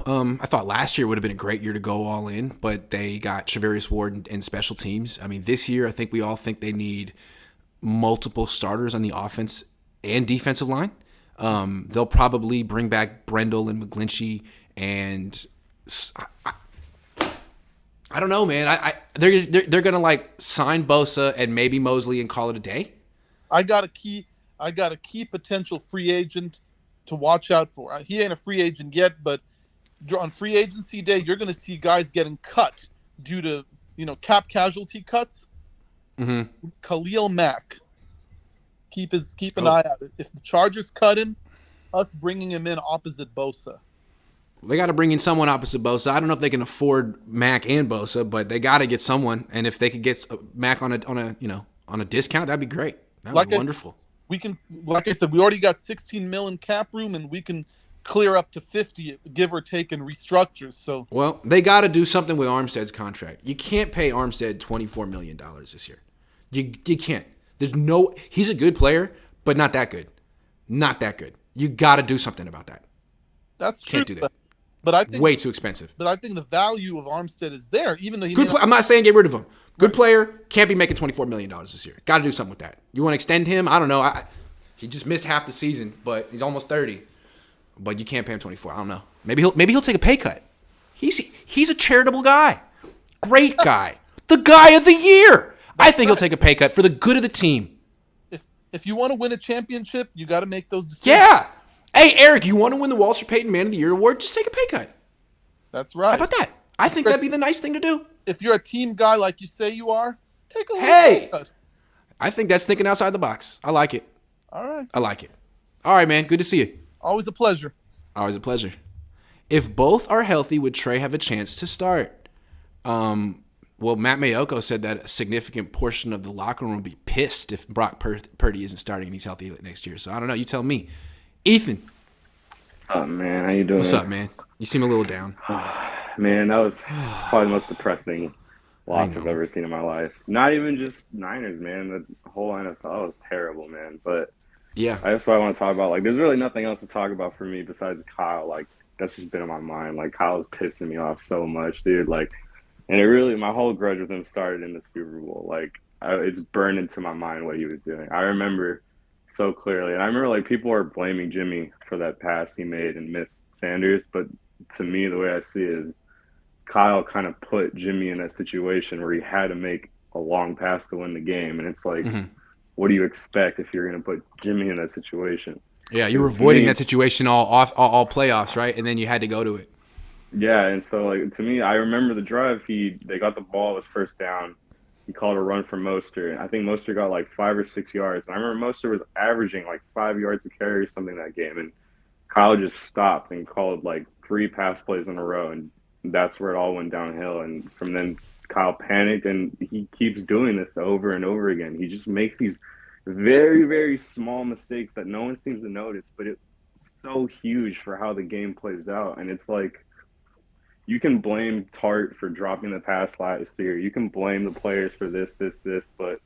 I thought last year would have been a great year to go all in, but they got Travarius Ward and special teams. I mean, this year, I think we all think they need multiple starters on the offense and defensive line. They'll probably bring back Brendel and McGlinchey, and I don't know, man. They're gonna like sign Bosa and maybe Mosley and call it a day. I got a key potential free agent to watch out for. He ain't a free agent yet, but on free agency day, you're going to see guys getting cut due to cap casualty cuts. Mm-hmm. Khalil Mack. Keep an eye out. If the Chargers cut him, us bringing him in opposite Bosa. They got to bring in someone opposite Bosa. I don't know if they can afford Mack and Bosa, but they got to get someone. And if they could get Mack on a discount, that'd be great. That'd be wonderful. We can, like I said, we already got 16 mil in cap room, and we can clear up to 50, give or take, in restructures. So, well, they got to do something with Armstead's contract. You can't pay Armstead $24 million this year. You can't. He's a good player, but not that good. Not that good. You got to do something about that. That's true. Can't do that. But I think way too expensive. But I think the value of Armstead is there, even though I'm not saying get rid of him. Good player, can't be making $24 million this year. Got to do something with that. You want to extend him? I don't know. He just missed half the season, but he's almost 30. But you can't pay him 24. I don't know. Maybe he'll take a pay cut. He's a charitable guy, great guy, the guy of the year. I think he'll take a pay cut for the good of the team. If you want to win a championship, you got to make those decisions. Yeah. Hey, Eric, you want to win the Walter Payton Man of the Year award? Just take a pay cut. That's right. How about that? I think that'd be the nice thing to do. If you're a team guy like you say you are, take a pay cut. I think that's thinking outside the box. I like it. All right. I like it. All right, man. Good to see you. Always a pleasure. Always a pleasure. If both are healthy, would Trey have a chance to start? Well, Matt Mayoko said that a significant portion of the locker room would be pissed if Brock Purdy isn't starting and he's healthy next year. So I don't know. You tell me. Ethan. What's up, man? How you doing? What's up, man? You seem a little down. Man, that was probably the most depressing loss I've ever seen in my life. Not even just Niners, man. The whole NFL was terrible, man. But yeah, that's what I want to talk about. Like, there's really nothing else to talk about for me besides Kyle. Like, that's just been on my mind. Like, Kyle's pissing me off so much, dude. Like, and it really, my whole grudge with him started in the Super Bowl. Like, it's burned into my mind what he was doing. I remember so clearly. And I remember, like, people were blaming Jimmy for that pass he made and missed Sanders. But to me, the way I see it is Kyle kind of put Jimmy in that situation where he had to make a long pass to win the game. And it's like, what do you expect if you're going to put Jimmy in that situation? Yeah, you were avoiding that situation all playoffs, right? And then you had to go to it. Yeah, and so, like, to me, I remember the drive. They got the ball, it was first down. He called a run for Mostert. I think Mostert got like 5 or 6 yards. And I remember Mostert was averaging like 5 yards a carry or something that game. And Kyle just stopped and called like 3 pass plays in a row. And that's where it all went downhill. And from then, Kyle panicked, and he keeps doing this over and over again. He just makes these very, very small mistakes that no one seems to notice, but it's so huge for how the game plays out. And it's like, you can blame Tart for dropping the pass last year. You can blame the players for this, but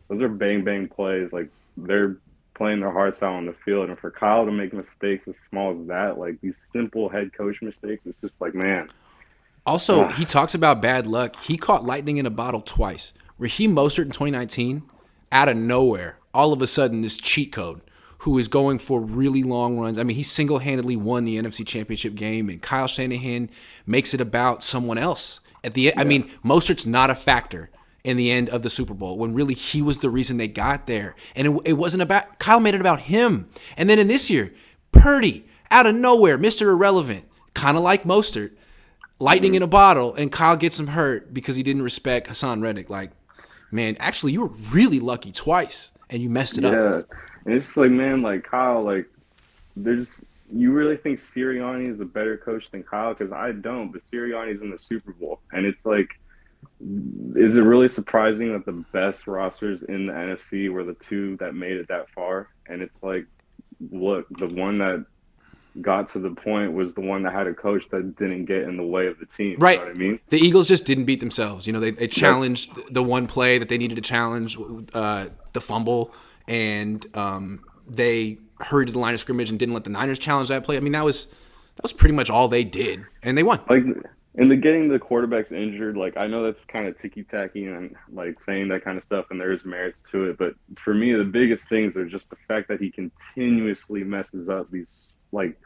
those are bang plays. Like, they're playing their hearts out on the field. And for Kyle to make mistakes as small as that, like these simple head coach mistakes, it's just like, man. Also, he talks about bad luck. He caught lightning in a bottle twice. Raheem Mostert in 2019, out of nowhere, all of a sudden, this cheat code who is going for really long runs. I mean, he single-handedly won the NFC Championship game, and Kyle Shanahan makes it about someone else. At the end, I mean, Mostert's not a factor in the end of the Super Bowl when really he was the reason they got there. And it wasn't about – Kyle made it about him. And then in this year, Purdy, out of nowhere, Mr. Irrelevant, kind of like Mostert, lightning in a bottle, and Kyle gets him hurt because he didn't respect Hassan Reddick. Like, man, actually, you were really lucky twice, and you messed it up. Yeah. And it's just like, man, like, Kyle, like, you really think Sirianni is a better coach than Kyle? Because I don't, but Sirianni's in the Super Bowl. And it's like, is it really surprising that the best rosters in the NFC were the two that made it that far? And it's like, look, the one that got to the point was the one that had a coach that didn't get in the way of the team. Right. You know what I mean? The Eagles just didn't beat themselves. You know, they challenged the one play that they needed to challenge, the fumble, and they hurried to the line of scrimmage and didn't let the Niners challenge that play. I mean, that was pretty much all they did, and they won. Like, and the getting the quarterbacks injured, like, I know that's kind of ticky-tacky and, like, saying that kind of stuff, and there's merits to it, but for me, the biggest things are just the fact that he continuously messes up these, like,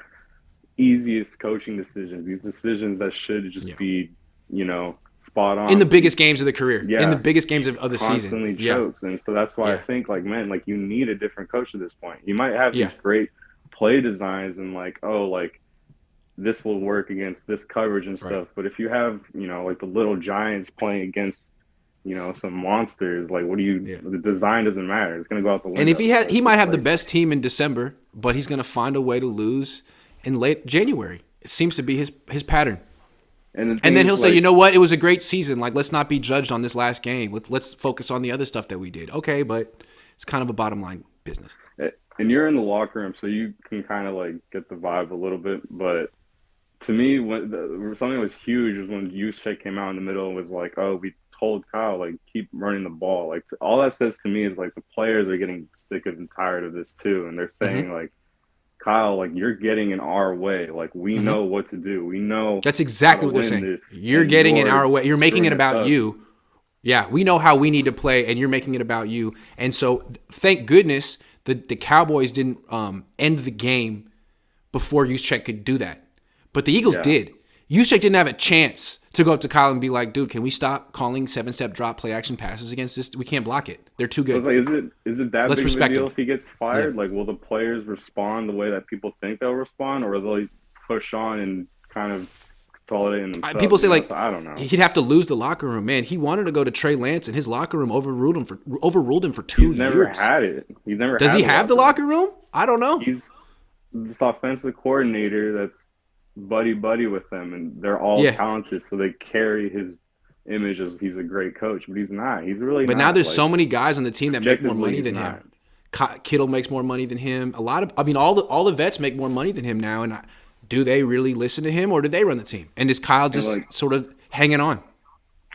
easiest coaching decisions, these decisions that should just be, you know, spot on. In the biggest games of the career. Yeah. In the biggest games of the season. Constantly chokes. And so that's why I think, like, man, like, you need a different coach at this point. You might have these great play designs and, like, oh, like, this will work against this coverage and stuff. But if you have, you know, like the little Giants playing against, you know, some monsters, like, what do you the design doesn't matter. It's going to go out the window. And if he might have the best team in December, but he's going to find a way to lose in late January. It seems to be his pattern. And then he'll say, you know what? It was a great season. Like, let's not be judged on this last game. Let's focus on the other stuff that we did. Okay, but it's kind of a bottom line business. And you're in the locker room, so you can kind of, like, get the vibe a little bit. But to me, something that was huge was when Juszczyk came out in the middle and was like, oh, we told Kyle, like, keep running the ball. Like, all that says to me is, like, the players are getting sick and tired of this too. And they're saying, like, Kyle, like, you're getting in our way. Like, we know what to do. We know. That's exactly what they're saying. You're getting in our way. You're making it about you. Yeah, we know how we need to play, and you're making it about you. And so, thank goodness the Cowboys didn't end the game before Juszczyk could do that. But the Eagles did. Juszczyk didn't have a chance to go up to Kyle and be like, dude, can we stop calling 7-step drop play action passes against this? We can't block it. They're too good. Like, is it that Let's big of a respect deal him. if he gets fired? Like, will the players respond the way that people think they'll respond, or will they push on and kind of consolidate in themselves? People say, like, so I don't know. He'd have to lose the locker room. Man, he wanted to go to Trey Lance, and his locker room overruled him for 2 years. He's never had it. He's never. Does he have the locker room? I don't know. He's this offensive coordinator that's buddy with them, and they're all talented, so they carry his image as he's a great coach, but he's not. He's really But not. now there's like, so many guys on the team that make more money than him. Kittle makes more money than him. All the vets make more money than him now, and do they really listen to him or do they run the team? And is Kyle just sort of hanging on?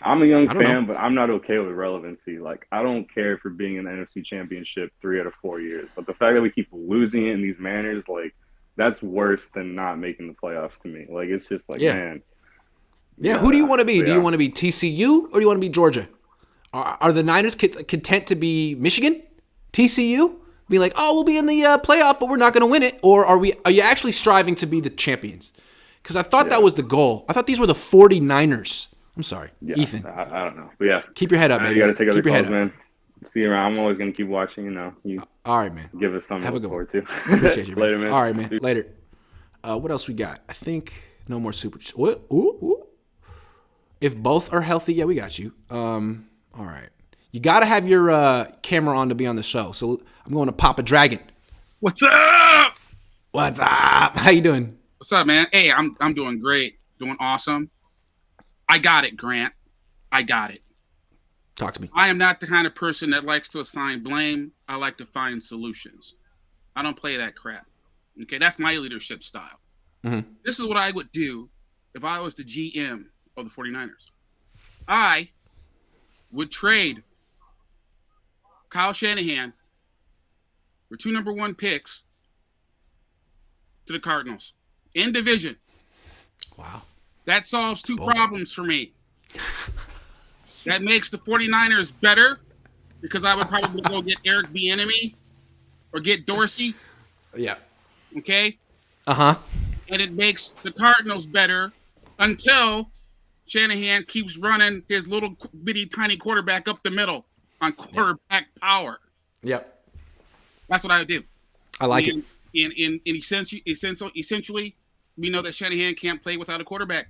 I'm a young I don't know. fan, but I'm not okay with relevancy. Like, I don't care for being in the NFC Championship 3 out of 4 years. But the fact that we keep losing it in these manners, like, that's worse than not making the playoffs to me. Like, it's just like, man. Yeah, who do you want to be? Do you want to be TCU or do you want to be Georgia? Are the Niners content to be Michigan? TCU? Be like, oh, we'll be in the playoff, but we're not going to win it. Or are you actually striving to be the champions? Because I thought that was the goal. I thought these were the 49ers. I'm sorry, Ethan. I don't know. But yeah. Keep your head up, baby. You got to take other Keep your head calls, man. See you around. I'm always going to keep watching, You all right, man. Give us something Have to a good look one. forward to. Appreciate you, man. Later, man. All right, man. Later. What else we got? I think no more super. What? Ooh. If both are healthy, yeah, we got you. All right. You got to have your camera on to be on the show. So I'm going to Papa Dragon. What's up? What's up? How you doing? What's up, man? Hey, I'm doing great. Doing awesome. I got it, Grant. I got it. Talk to me. I am not the kind of person that likes to assign blame. I like to find solutions. I don't play that crap. Okay, that's my leadership style. Mm-hmm. This is what I would do if I was the GM of the 49ers. I would trade Kyle Shanahan for 2 number 1 picks to the Cardinals in division. Wow. That solves 2 problems for me. That makes the 49ers better because I would probably go get Eric Bieniemy or get Dorsey. Yeah. Okay? Uh-huh. And it makes the Cardinals better until Shanahan keeps running his little bitty tiny quarterback up the middle on quarterback power. Yep. That's what I would do. I like it. In essentially, we know that Shanahan can't play without a quarterback.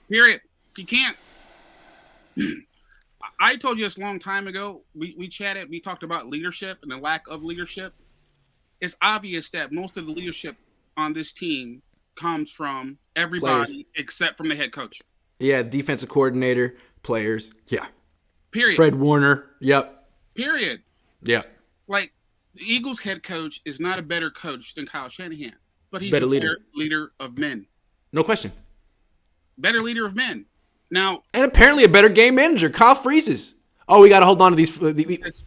Period. He can't. I told you this a long time ago. We chatted. We talked about leadership and the lack of leadership. It's obvious that most of the leadership on this team comes from everybody except from the head coach. Yeah, defensive coordinator, players. Yeah. Period. Fred Warner. Yep. Period. Yeah. Like, the Eagles head coach is not a better coach than Kyle Shanahan, but he's Better a leader. better leader of men. No question. Better leader of men. Now, and apparently a better game manager. Kyle freezes. Oh, we got to hold on to these.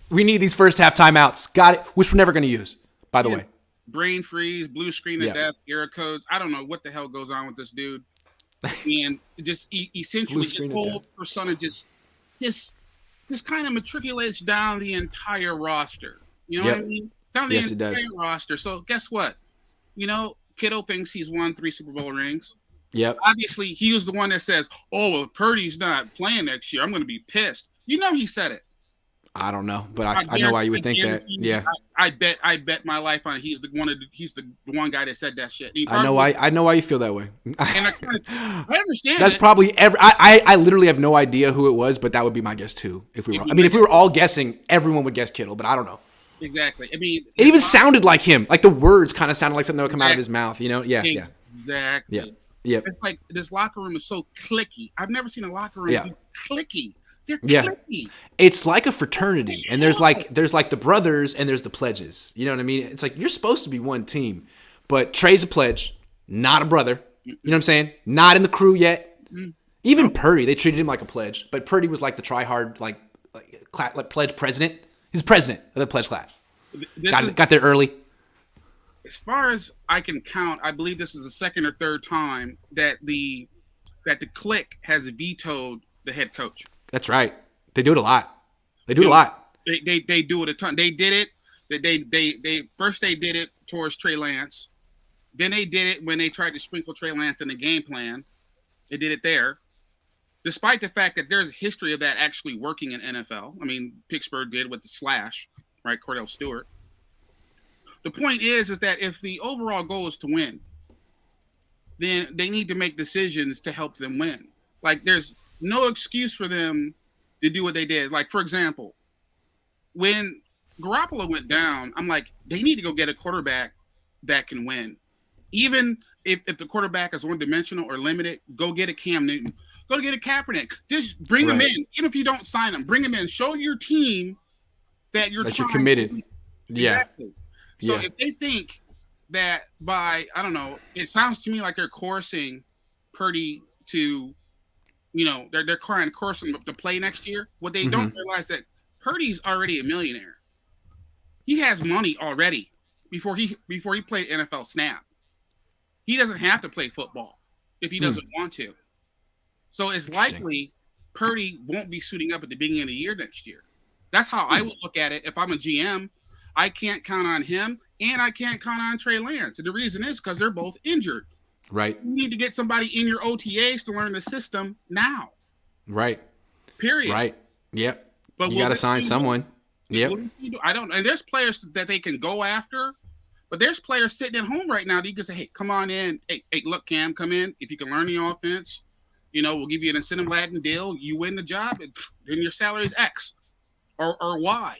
We need these first half timeouts. Got it. Which we're never going to use, by the way. Brain freeze, blue screen of death, error codes. I don't know what the hell goes on with this dude. And just essentially his whole persona just kind of matriculates down the entire roster. You know what I mean? Down the entire roster. So guess what? Kittle thinks he's won 3 Super Bowl rings. Yep. Obviously, he was the one that says, "Oh, well, Purdy's not playing next year. I'm going to be pissed." He said it. I don't know, but I know why you would think that. Yeah. I bet my life on it. He's the one guy that said that shit. I know why you feel that way. And I understand. That's probably I literally have no idea who it was, but that would be my guess too. If we were all guessing, everyone would guess Kittle, but I don't know. Exactly. I mean, it even sounded like him. Like the words kind of sounded like something that would come out of his mouth. Yeah. Exactly. Yeah. Yep. It's like this locker room is so cliquey. I've never seen a locker room be cliquey. They're cliquey. It's like a fraternity, and there's like the brothers and there's the pledges. You know what I mean? It's like you're supposed to be one team, but Trey's a pledge, not a brother. You know what I'm saying? Not in the crew yet. Even Purdy, they treated him like a pledge, but Purdy was like the try-hard like pledge president. He's president of the pledge class. Got there early. As far as I can count, I believe this is the second or third time that the clique has vetoed the head coach. That's right. They do it a lot. They do it a lot. They do it a ton. They did it. They first they did it towards Trey Lance. Then they did it when they tried to sprinkle Trey Lance in the game plan. They did it there. Despite the fact that there's a history of that actually working in NFL. I mean, Pittsburgh did with the slash, right? Cordell Stewart. The point is that if the overall goal is to win, then they need to make decisions to help them win. Like, there's no excuse for them to do what they did. Like, for example, when Garoppolo went down, I'm like, they need to go get a quarterback that can win. Even if the quarterback is one-dimensional or limited, go get a Cam Newton. Go get a Kaepernick. Just bring them in. Even if you don't sign them, bring them in. Show your team that you're committed. Exactly. So if they think that by, I don't know, it sounds to me like they're coercing Purdy to, they're trying to coerce him to play next year. What they don't realize that Purdy's already a millionaire. He has money already before he played NFL snap. He doesn't have to play football if he doesn't want to. So it's likely Purdy won't be suiting up at the beginning of the year next year. That's how I would look at it. If I'm a GM, I can't count on him, and I can't count on Trey Lance. And the reason is because they're both injured. Right. You need to get somebody in your OTAs to learn the system now. Right. Period. Right. Yep. But you got to sign someone. Yep. I don't. And there's players that they can go after, but there's players sitting at home right now that you can say, "Hey, come on in. Hey, look, Cam, come in. If you can learn the offense, we'll give you an incentive Latin deal. You win the job, and then your salary is X or Y."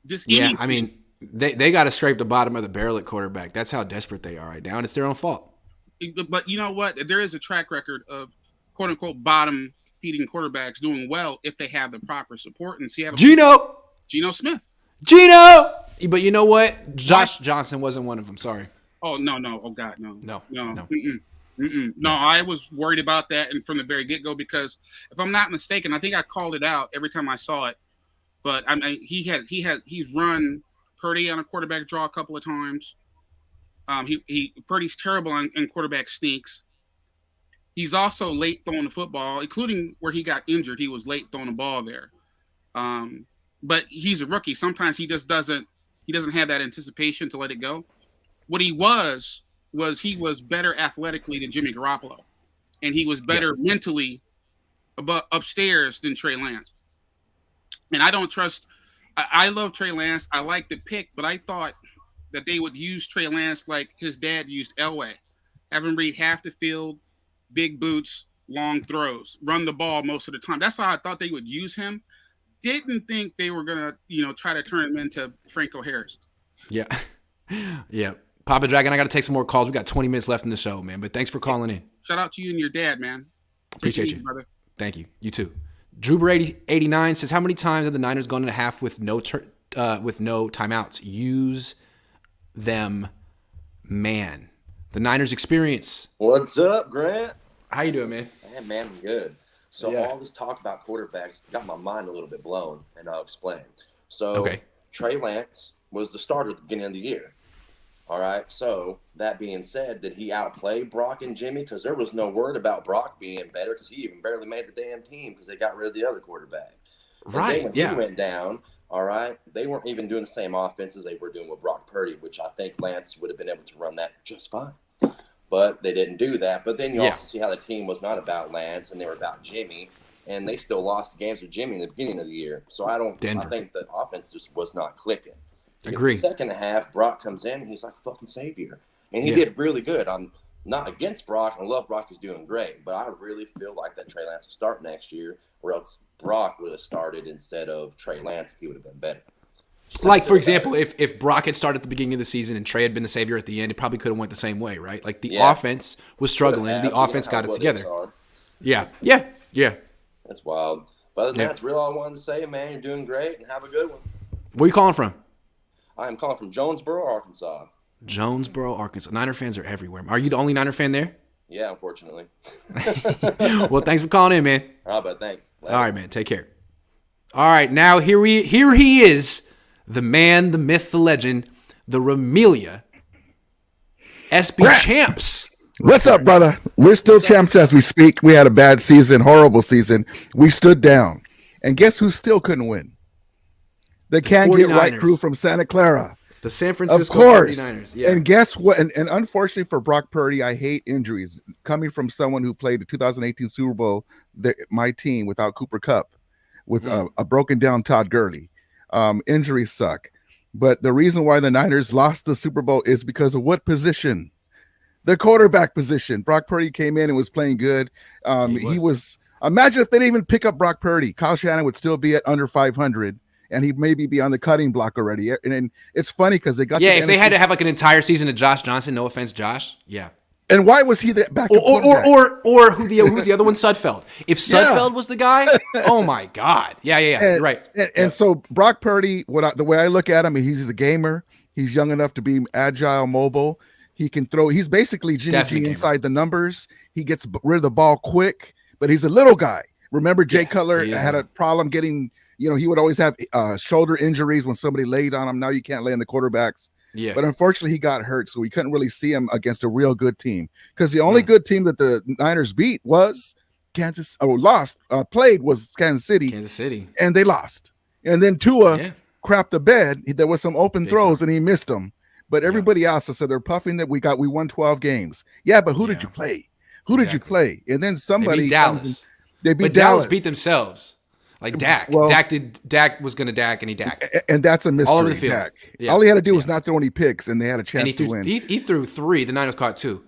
Just anything. I mean, they got to scrape the bottom of the barrel at quarterback. That's how desperate they are right now, and it's their own fault. But you know what? There is a track record of "quote unquote" bottom feeding quarterbacks doing well if they have the proper support. And Seattle, Geno Smith. But you know what? Josh Johnson wasn't one of them. Sorry. Oh no! Oh God, no. No. No, I was worried about that, and from the very get-go, because if I'm not mistaken, I think I called it out every time I saw it. But he's run Purdy on a quarterback draw a couple of times. Purdy's terrible on quarterback sneaks. He's also late throwing the football, including where he got injured. He was late throwing the ball there. But he's a rookie. Sometimes he just doesn't have that anticipation to let it go. What he was he was better athletically than Jimmy Garoppolo, and he was better mentally upstairs than Trey Lance. And I don't trust. I love Trey Lance. I like the pick, but I thought that they would use Trey Lance like his dad used Elway, have him read half the field, big boots, long throws, run the ball most of the time. That's how I thought they would use him. Didn't think they were gonna, try to turn him into Franco Harris. Yeah, yeah. Papa Dragon, I got to take some more calls. We got 20 minutes left in the show, man. But thanks for calling in. Shout out to you and your dad, man. Appreciate you, brother. Thank you. You too. Drewber89 says, how many times have the Niners gone into half with no timeouts? Use them, man. The Niners experience. What's up, Grant? How you doing, man? Man, I'm good. So all this talk about quarterbacks got my mind a little bit blown, and I'll explain. So Trey Lance was the starter at the beginning of the year. All right. So that being said, did he outplay Brock and Jimmy? Because there was no word about Brock being better, because he even barely made the damn team because they got rid of the other quarterback. Right. And then when he went down, all right, they weren't even doing the same offense as they were doing with Brock Purdy, which I think Lance would have been able to run that just fine. But they didn't do that. But then you also see how the team was not about Lance and they were about Jimmy, and they still lost the games with Jimmy in the beginning of the year. So I think the offense just was not clicking. Agree. The second half, Brock comes in, and he's like a fucking savior. And he did really good. I'm not against Brock. I love Brock. He's doing great. But I really feel like that Trey Lance will start next year, or else Brock would have started instead of Trey Lance if he would have been better. Like, for example, if Brock had started at the beginning of the season and Trey had been the savior at the end, it probably could have went the same way, right? Like, the offense was struggling. The offense got it together. Yeah. That's wild. But other than that, that's really all I wanted to say, man. You're doing great, and have a good one. Where are you calling from? I am calling from Jonesboro, Arkansas. Jonesboro, Arkansas. Niner fans are everywhere. Are you the only Niner fan there? Yeah, unfortunately. Well, thanks for calling in, man. All right, bud. Thanks. Later. All right, man. Take care. All right, now here he is, the man, the myth, the legend, the Ramelia, SB champs. What's up, brother? We're still champs as we speak. We had a bad season, horrible season. We stood down. And guess who still couldn't win? The Can't Get Right crew from Santa Clara. The San Francisco 49ers. Yeah. And guess what? And unfortunately for Brock Purdy, I hate injuries. Coming from someone who played the 2018 Super Bowl, my team without Cooper Kupp, with a broken down Todd Gurley. Injuries suck. But the reason why the Niners lost the Super Bowl is because of what position? The quarterback position. Brock Purdy came in and was playing good. He was. Imagine if they didn't even pick up Brock Purdy. Kyle Shanahan would still be at under 500. And he'd maybe be on the cutting block already. And it's funny because they got if they had to have like an entire season of Josh Johnson, no offense, Josh. Yeah. And why was he that back? Or who's the other one? Sudfeld. If Sudfeld was the guy, oh my God. Yeah. And, right. And so Brock Purdy, the way I look at him, he's a gamer. He's young enough to be agile, mobile. He can throw. He's basically Jimmy Definitely G gamer. inside the numbers. He gets rid of the ball quick, but he's a little guy. Remember, Jay Cutler he is had a problem getting, he would always have shoulder injuries when somebody laid on him. Now you can't lay on the quarterbacks. Yeah. But unfortunately, he got hurt, so we couldn't really see him against a real good team. Because the only good team that the Niners beat was played was Kansas City. And they lost. And then Tua crapped the bed. There was some open throws, and he missed them. But everybody else said they're puffing that we won 12 games. Yeah, but who did you play? Who did you play? And then somebody They beat Dallas. They beat but Dallas beat themselves. Like Dak. Well, Dak was going to Dak, and he Dak. And that's a mystery. All over the field. Dak. Yeah. All he had to do was not throw any picks, and they had a chance to win. He threw 3. The Niners caught 2.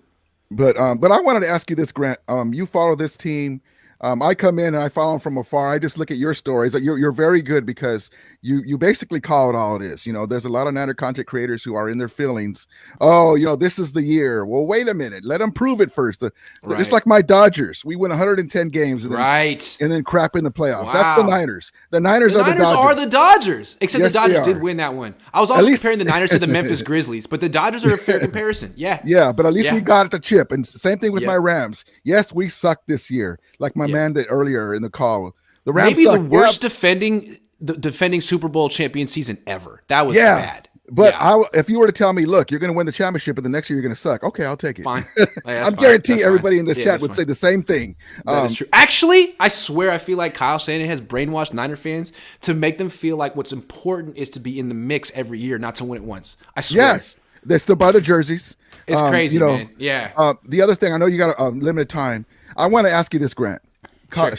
But I wanted to ask you this, Grant. You follow this team. I come in and I follow them from afar. I just look at your stories. You're very good because you basically call it all it is. There's a lot of Niner content creators who are in their feelings. Oh, this is the year. Well, wait a minute. Let them prove it first. It's like my Dodgers. We win 110 games and then crap in the playoffs. Wow. That's the Niners. The Niners are the Dodgers. are the Dodgers. Except Yes, the Dodgers they did are. win that one. I was also comparing the Niners to the Memphis Grizzlies, but the Dodgers are a fair comparison. Yeah. Yeah, but at least we got the chip. And same thing with my Rams. Yes, we sucked this year. Like my man did earlier in the call. The Rams maybe suck. the worst defending Super Bowl champion season ever. That was bad. But if you were to tell me, look, you're going to win the championship, but the next year you're going to suck. Okay, I'll take it. Fine. I'm guaranteeing everybody in this chat would say the same thing. That is true. Actually, I swear I feel like Kyle Shanahan has brainwashed Niner fans to make them feel like what's important is to be in the mix every year, not to win it once. I swear. Yes, they still buy the jerseys. It's crazy, man. Yeah. The other thing, I know you got a limited time. I want to ask you this, Grant. Kyle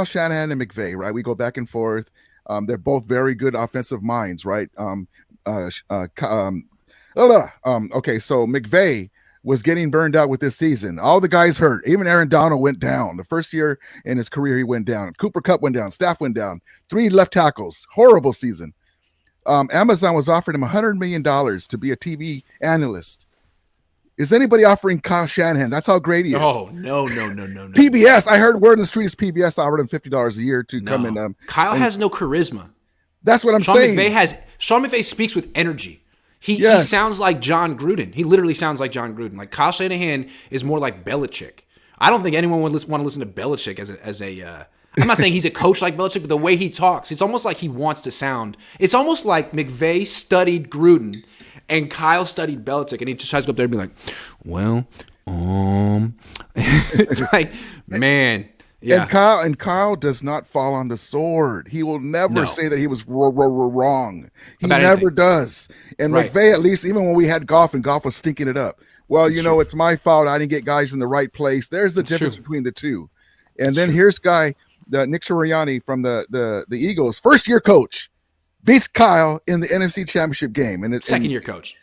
Shanahan and McVay, right? We go back and forth. They're both very good offensive minds, right? Okay, so McVay was getting burned out with this season. All the guys hurt. Even Aaron Donald went down. The first year in his career, he went down. Cooper Kupp went down. Staff went down. 3 left tackles. Horrible season. Amazon was offering him $100 million to be a TV analyst. Is anybody offering Kyle Shanahan? That's how great he is. No. PBS. I heard word in the streets PBS offered him $50 a year to come in. Kyle has no charisma. That's what I'm saying. Sean McVay speaks with energy. He sounds like John Gruden. He literally sounds like John Gruden. Like Kyle Shanahan is more like Belichick. I don't think anyone would want to listen to Belichick as a I'm not saying he's a coach like Belichick, but the way he talks, it's almost like he wants to sound. It's almost like McVay studied Gruden and Kyle studied Belichick, and he just tries to go up there and be like, well, it's like, man. Yeah. And Kyle does not fall on the sword. He will never say that he was wrong. He never does. And McVay, at least, even when we had golf and golf was stinking it up. Well, it's my fault. I didn't get guys in the right place. There's the difference between the two. And then here's Nick Sirianni from the Eagles, first year coach, beats Kyle in the NFC Championship game. And second year coach,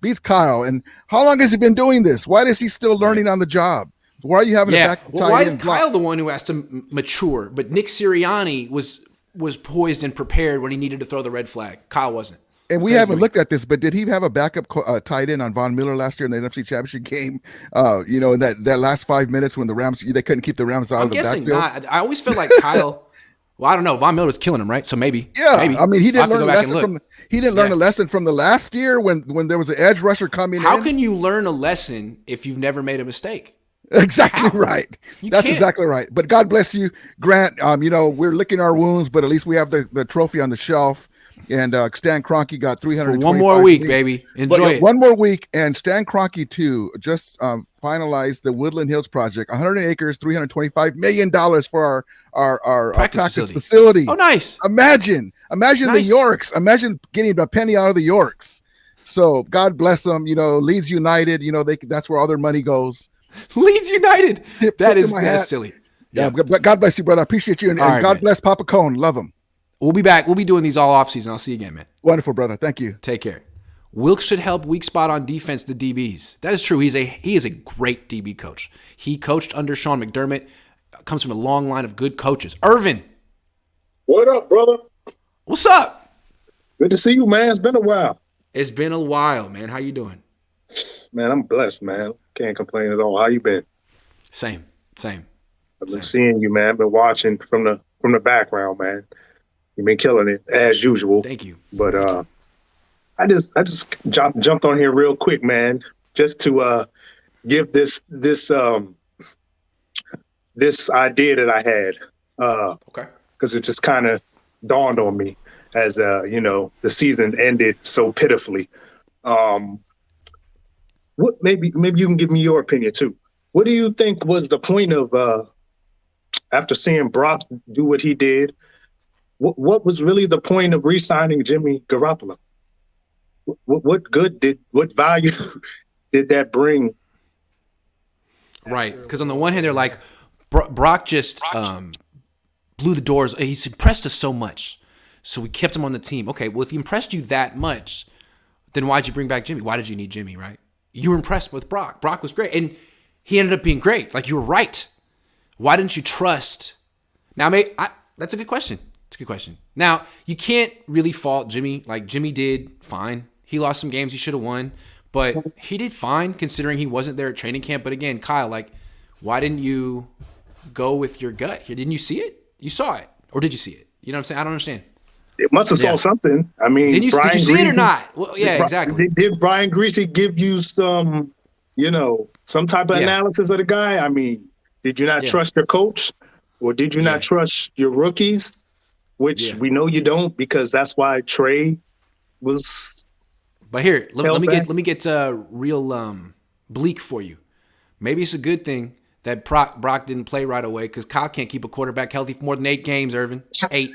beats Kyle. And how long has he been doing this? Why is he still learning on the job? Why are you having a back? Well, why is Kyle the one who has to mature? But Nick Sirianni was poised and prepared when he needed to throw the red flag. Kyle wasn't. And we haven't looked at this, but did he have a backup tight end on Von Miller last year in the NFC Championship game? In that last 5 minutes when the Rams, they couldn't keep the Rams out of the backfield? I'm guessing not. I always felt like Kyle. Well, I don't know. Von Miller was killing him, right? So maybe. Yeah, maybe. I mean, he didn't learn a lesson from the last year when there was an edge rusher coming in. How can you learn a lesson if you've never made a mistake? Exactly right. That's exactly right. But God bless you, Grant. We're licking our wounds, but at least we have the trophy on the shelf. And Stan Kroenke got 300. One more week, baby. Enjoy it. One more week, and Stan Kroenke too just finalized the Woodland Hills project. 100 acres, $325 million for our practice facility. Oh, nice. Imagine the Yorks. Imagine getting a penny out of the Yorks. So God bless them. Leeds United. That's where all their money goes. Leeds United. That's silly. Yeah, but God bless you, brother. I appreciate you, and God bless Papa Cohn. Love him. We'll be back. We'll be doing these all off season. I'll see you again, man. Wonderful, brother. Thank you. Take care. Wilkes should help weak spot on defense the DBs. That is true. He is a great DB coach. He coached under Sean McDermott. Comes from a long line of good coaches. Irvin. What up, brother? What's up? Good to see you, man. It's been a while. It's been a while, man. How you doing? Man, I'm blessed, man. Can't complain at all. How you been? Same. I've been seeing you, man. I've been watching from the background, man. You've been killing it as usual. Thank you. But I just jumped on here real quick, man, just to give this idea that I had. Okay. Because it just kind of dawned on me as the season ended so pitifully. What maybe you can give me your opinion too. What do you think was the point of after seeing Brock do what he did? What was really the point of re-signing Jimmy Garoppolo? What value did that bring? Right, because on the one hand, they're like, Brock just blew the doors. He's impressed us so much, so we kept him on the team. Okay, well, if he impressed you that much, then why'd you bring back Jimmy? Why did you need Jimmy, right? You were impressed with Brock. Brock was great, and he ended up being great. Like, you were right. Why didn't you trust? Now, that's a good question. It's a good question. Now, you can't really fault Jimmy. Like, Jimmy did fine. He lost some games he should have won, but he did fine considering he wasn't there at training camp. But again, Kyle, like, why didn't you go with your gut here? Didn't you see it? You saw it. Or did you see it? You know what I'm saying? I don't understand. It must have saw something. I mean, did you see it or not? Well, yeah, exactly. Did Brian Greasy give you some, some type of analysis of the guy? I mean, did you not trust your coach, or did you not trust your rookies? Which we know you don't, because that's why Trey was. But here, let me get real bleak for you. Maybe it's a good thing that Brock didn't play right away, because Kyle can't keep a quarterback healthy for more than 8 games. Irvin, 8.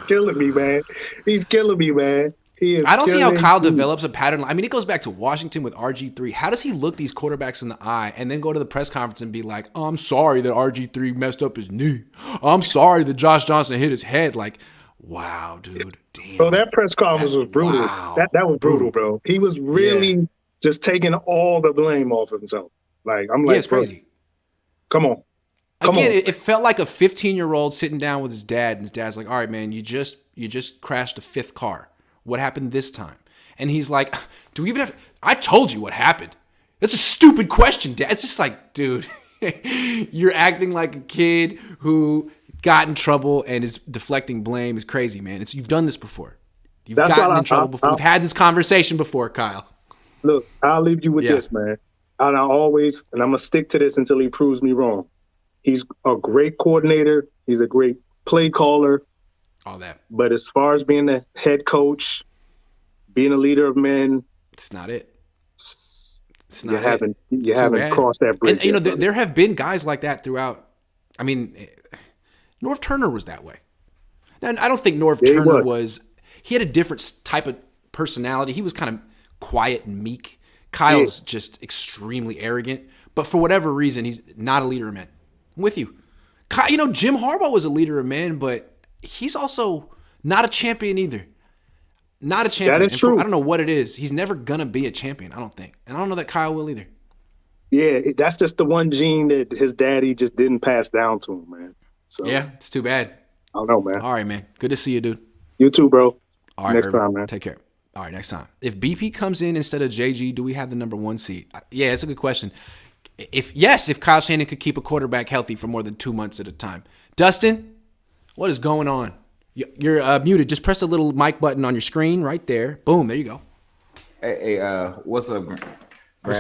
Killing me, man. He's killing me, man. I don't see how Kyle develops a pattern. I mean, it goes back to Washington with RG3. How does he look these quarterbacks in the eye and then go to the press conference and be like, oh, I'm sorry that RG3 messed up his knee. I'm sorry that Josh Johnson hit his head. Like, wow, dude. Damn. Bro, that press conference was brutal. Wow. That was brutal, bro. He was really just taking all the blame off of himself. Like, I'm like, it's crazy. Come on. Again, it felt like a 15-year-old sitting down with his dad, and his dad's like, all right, man, you just crashed a 5th car. What happened this time? And he's like, do we even have – I told you what happened. That's a stupid question, Dad. It's just like, dude, you're acting like a kid who got in trouble and is deflecting blame. Is crazy, man. You've done this before. You've gotten in trouble before. We've had this conversation before, Kyle. Look, I'll leave you with this, man. And I'm going to stick to this until he proves me wrong. He's a great coordinator. He's a great play caller. All that. But as far as being the head coach, being a leader of men, it's not it. You haven't crossed that bridge. And there have been guys like that throughout. I mean, Norv Turner was that way. Now, I don't think Norv Turner was. He had a different type of personality. He was kind of quiet and meek. Kyle's just extremely arrogant. But for whatever reason, he's not a leader of men. I'm with you. Jim Harbaugh was a leader of men, but he's also not a champion either. Not a champion. That is true. I don't know what it is. He's never going to be a champion, I don't think. And I don't know that Kyle will either. Yeah, that's just the one gene that his daddy just didn't pass down to him, man. So yeah, it's too bad. I don't know, man. All right, man. Good to see you, dude. You too, bro. All right, next time, man. Take care. All right, next time. If BP comes in instead of JG, do we have the number 1 seed? Yeah, it's a good question. If Kyle Shanahan could keep a quarterback healthy for more than 2 months at a time. Dustin, what is going on? You're muted. Just press the little mic button on your screen right there. Boom, there you go. Hey, what's up, Grant?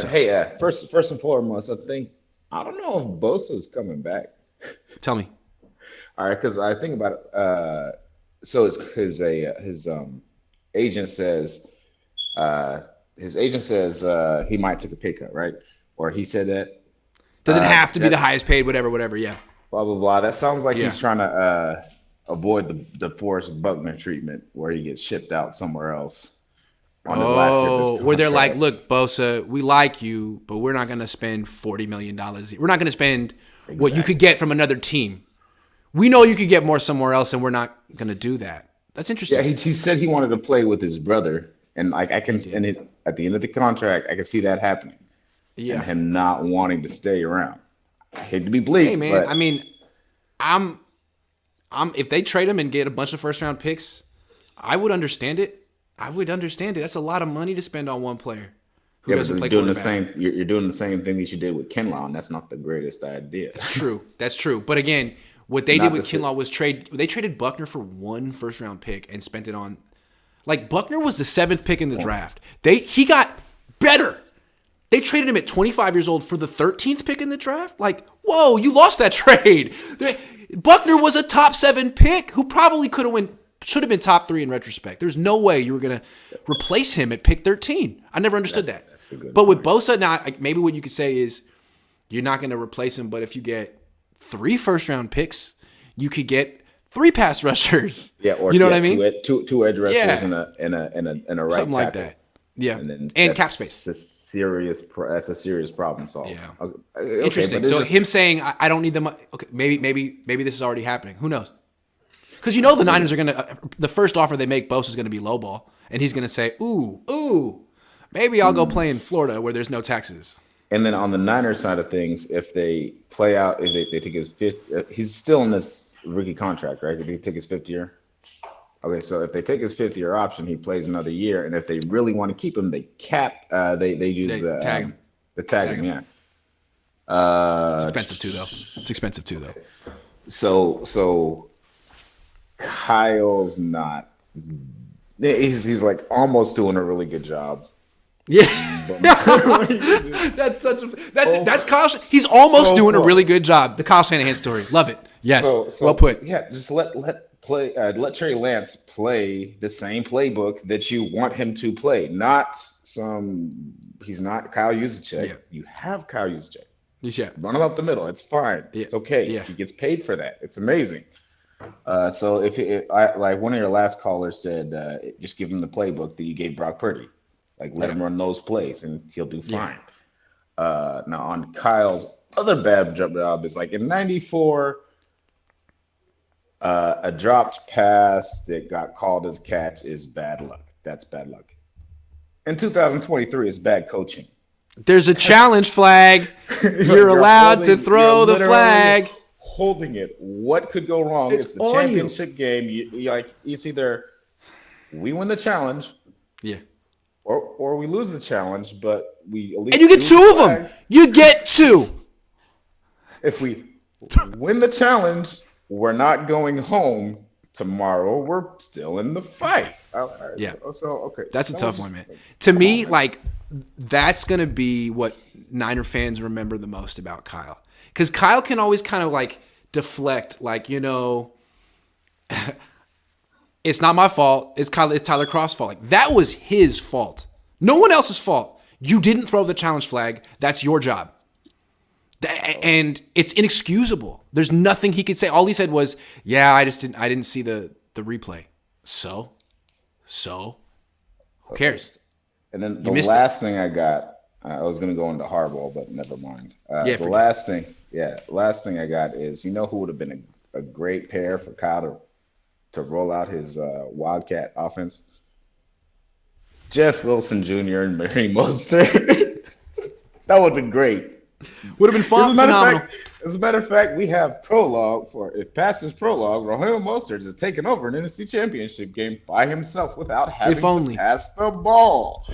Hey, first and foremost, I don't know if Bosa is coming back. Tell me. All right, because I think about it. So his agent says he might take a pay cut, right? Or he said that. Doesn't have to be the highest paid, whatever. Yeah. Blah blah blah. That sounds like he's trying to avoid the Forrest Buckner treatment, where he gets shipped out somewhere else. Where they're like, look, Bosa, we like you, but we're not going to spend $40 million. We're not going to spend what you could get from another team. We know you could get more somewhere else, and we're not going to do that. That's interesting. Yeah, he said he wanted to play with his brother, and like at the end of the contract, I can see that happening. Yeah, and him not wanting to stay around. I hate to be bleak. Hey man, but I mean, I'm if they trade him and get a bunch of first round picks, I would understand it. That's a lot of money to spend on one player who doesn't play quarterback. You're doing the same thing that you did with Kinlaw, and that's not the greatest idea. That's true. But again, What they did with Kinlaw was they traded Buckner for 1 first-round pick and spent it on – like, Buckner was the 7th pick in the draft. He got better. They traded him at 25 years old for the 13th pick in the draft. Like, whoa, you lost that trade. Buckner was a top 7 pick who probably should have been top 3 in retrospect. There's no way you were going to replace him at pick 13. I never understood that. But with Bosa, now maybe what you could say is you're not going to replace him, but if you get 3 first-round picks, you could get 3 pass rushers. Yeah, or you know what I mean? Two edge rushers and a right something like tackle. that. Yeah, and cap space. That's a serious problem solved. Yeah. Okay, interesting. So him saying I don't need them. Okay, maybe this is already happening. Who knows? Because the Niners are gonna the first offer they make Bosa is gonna be lowball, and he's gonna say, ooh, maybe I'll go play in Florida where there's no taxes. And then on the Niners side of things, if they play out, if they take his 5th, he's still in this rookie contract, right? If they take his 5th year. Okay, so if they take his 5th year option, he plays another year, and if they really want to keep him, they use the tag him. The tag him, yeah. It's expensive too, though. So Kyle's not. He's like almost doing a really good job. Yeah, that's Kyle. He's almost doing a really good job. The Kyle Shanahan story, love it. Yes, well put. Yeah, just let Trey Lance play the same playbook that you want him to play. He's not Kyle Juszczyk. Yeah. You have Kyle Juszczyk. Yeah. Run him up the middle. It's fine. Yeah. It's okay. Yeah. He gets paid for that. It's amazing. So like one of your last callers said, just give him the playbook that you gave Brock Purdy. Like let him run those plays and he'll do fine. Now on Kyle's other bad job is like in 94, a dropped pass that got called as a catch is bad luck. That's bad luck. In 2023, it's bad coaching. There's a challenge flag. You're allowed to throw the flag. Holding it. What could go wrong? It's the championship game. It's either we win the challenge, or we lose the challenge, but we at least and you get 2 of them. You get 2. If we win the challenge, we're not going home tomorrow. We're still in the fight. Yeah. So okay. That's a tough one, man. To me, like that's gonna be what Niner fans remember the most about Kyle, because Kyle can always kind of like deflect, like it's not my fault. It's Tyler Croft's fault. Like that was his fault. No one else's fault. You didn't throw the challenge flag. That's your job. And it's inexcusable. There's nothing he could say. All he said was, "Yeah, I didn't see the replay." So, who cares? And then the last thing I got, I was going to go into Harbaugh, but never mind. The last thing I got is, who would have been a great pair for Kyle to roll out his Wildcat offense? Jeff Wilson Jr. and Mary Mostert. That would have been great. Would have been fun. Phenomenal. As a matter of fact, we have prologue for if past this prologue, Raheem Mostert is taking over an NFC Championship game by himself without having to pass the ball.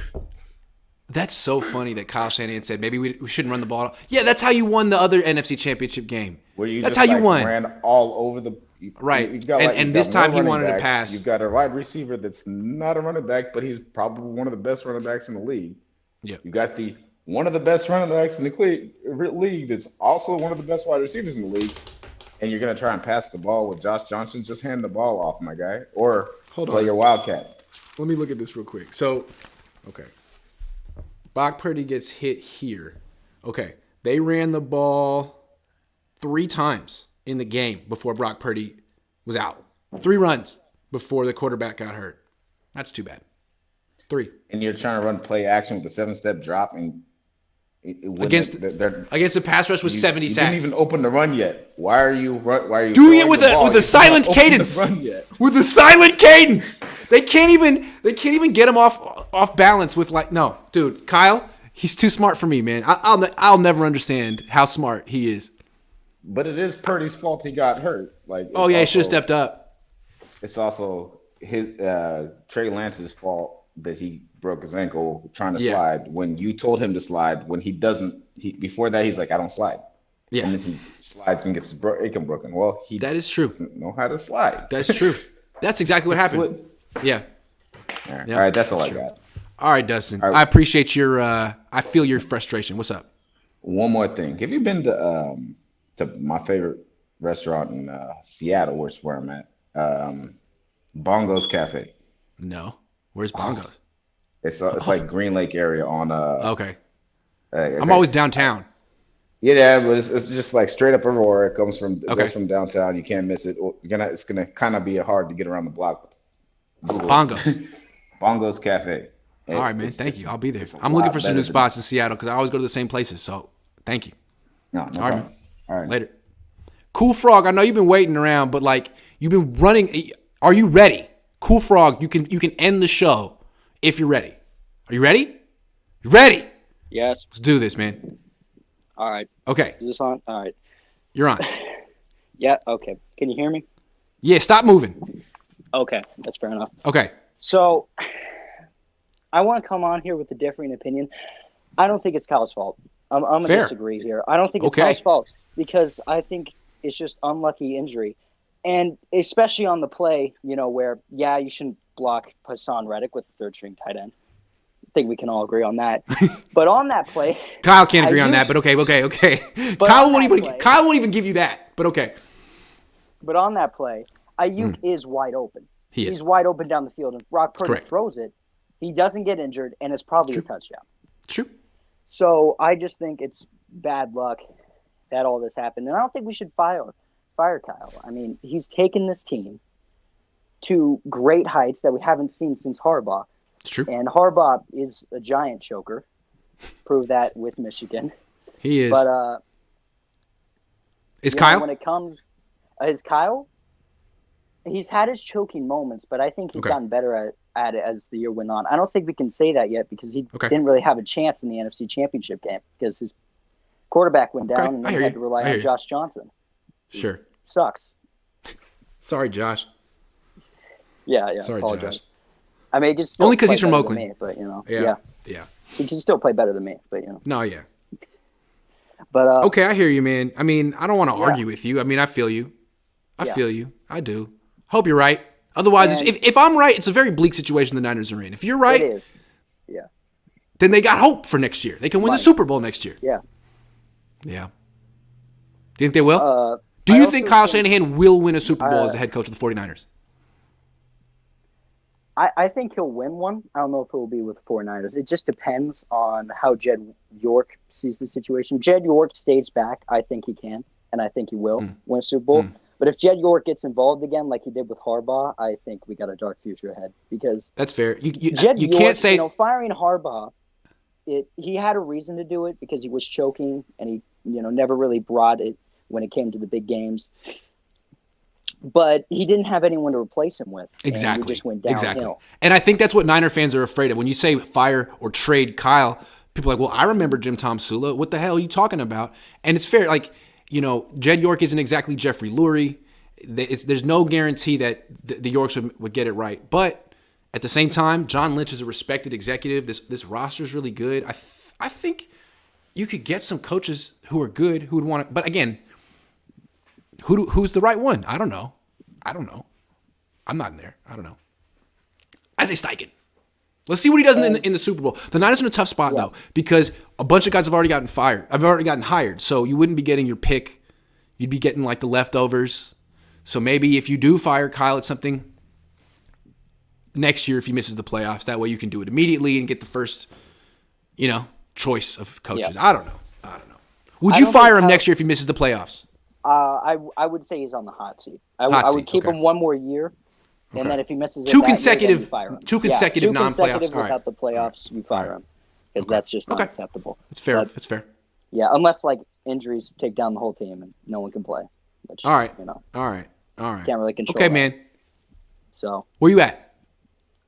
That's so funny that Kyle Shanahan said maybe we shouldn't run the ball. Yeah, that's how you won the other NFC Championship game. That's how you won. Ran all over the right. And this time he wanted to pass. You've got a wide receiver that's not a running back, but he's probably one of the best running backs in the league. Yeah. You got one of the best running backs in the league that's also one of the best wide receivers in the league, and you're going to try and pass the ball with Josh Johnson. Just hand the ball off, my guy, or play your Wildcat. Let me look at this real quick. So, okay. Brock Purdy gets hit here. Okay. They ran the ball 3 times in the game before Brock Purdy was out. 3 runs before the quarterback got hurt. That's too bad. 3. And you're trying to run play action with a 7-step drop and against the pass rush with 70 sacks. You didn't even open the run yet. Why are you doing it with a silent cadence? With a silent cadence. They can't even get him off balance with no, dude. Kyle, he's too smart for me, man. I'll never understand how smart he is. But it is Purdy's fault he got hurt. He should have stepped up. It's also his Trey Lance's fault that he broke his ankle trying to slide when you told him to slide. When he doesn't, before that he's like, I don't slide. Yeah. And if he slides and gets his ankle broken, well, that is true. Doesn't know how to slide. That's true. That's exactly what happened. Yeah. All right, that's all I got. All right, Dustin. All right. I appreciate your. I feel your frustration. What's up? One more thing. Have you been to my favorite restaurant in Seattle, where I'm at? Bongo's Cafe. No. Where's Bongo's? It's like Green Lake area on. Okay. I'm always downtown. Yeah, but it's just like straight up Aurora. It goes from downtown. You can't miss it. It's gonna kind of be hard to get around the block. Bongos. Bongo's Cafe. All right, man. Thank you. I'll be there. I'm looking for some new spots in Seattle because I always go to the same places. So thank you. No problem. Man. All right. Later. Cool Frog. I know you've been waiting around, but like you've been running. Are you ready? Cool Frog. You can end the show if you're ready. Are you ready? You ready? Yes. Let's do this, man. All right. Okay. Is this on? All right. You're on. Yeah. Okay. Can you hear me? Yeah. Stop moving. Okay. That's fair enough. Okay. So I want to come on here with a differing opinion. I don't think it's Kyle's fault. I'm going to disagree here. I don't think it's Kyle's fault because I think it's just unlucky injury. And especially on the play, where, you shouldn't block Hassan Reddick with the third string tight end. I think we can all agree on that. But on that play, Kyle can't agree on that, but okay. But Kyle won't even give you that, but okay. But on that play, Ayuk is wide open. He's wide open down the field. If Brock Purdy throws it, he doesn't get injured, and it's probably a touchdown. It's true. So I just think it's bad luck that all this happened. And I don't think we should fire Kyle. I mean, he's taken this team to great heights that we haven't seen since Harbaugh. It's true. And Harbaugh is a giant choker. Prove that with Michigan. He is. But is Kyle? When it comes, is Kyle? He's had his choking moments, but I think he's gotten better at it as the year went on. I don't think we can say that yet because he didn't really have a chance in the NFC Championship game because his quarterback went down and he had to rely on Josh Johnson. Sure. Sucks. Sorry, Josh. Yeah. Sorry, apologize. Josh. I mean, only because he's from Oakland. Me, but Yeah. He can still play better than me, but No, yeah. But okay, I hear you, man. I mean, I don't want to argue with you. I mean, I feel you. I feel you. I do. Hope you're right. Otherwise, if I'm right, it's a very bleak situation the Niners are in. If you're right, it is. Yeah. Then they got hope for next year. They can win the Super Bowl next year. Yeah. Yeah. Do you think they will? Do you think Kyle Shanahan will win a Super Bowl as the head coach of the 49ers? I think he'll win one. I don't know if it will be with the 49ers. It just depends on how Jed York sees the situation. Jed York stays back. I think he can, and I think he will win a Super Bowl. But if Jed York gets involved again like he did with Harbaugh, I think we got a dark future ahead because that's fair. You York, can't say firing Harbaugh. He had a reason to do it because he was choking and he never really brought it when it came to the big games. But he didn't have anyone to replace him with. Exactly. And he just went downhill. Exactly. And I think that's what Niner fans are afraid of. When you say fire or trade Kyle, people are like, well, I remember Jim Tom Sula. What the hell are you talking about? And it's fair. Like, Jed York isn't exactly Jeffrey Lurie. There's no guarantee that the Yorks would get it right. But at the same time, John Lynch is a respected executive. This roster is really good. I think you could get some coaches who are good who would want to. But again, who's the right one? I don't know. I'm not in there. I don't know. I say Steichen. Let's see what he does in the Super Bowl. The Niners are in a tough spot though because a bunch of guys have already gotten fired. I've already gotten hired, so you wouldn't be getting your pick. You'd be getting like the leftovers. So maybe if you do fire Kyle, it's something next year if he misses the playoffs. That way you can do it immediately and get the first, choice of coaches. Yeah. I don't know. Would you fire him next year if he misses the playoffs? I would say he's on the hot seat. I would keep him one more year, and then if he misses two it consecutive, you fire him. Two consecutive non-playoffs. Without the playoffs, you fire him because that's just not acceptable. It's fair. It's fair. Yeah, unless like injuries take down the whole team and no one can play. Which, all right. All right. Can't really control. Okay, that. man. So where you at?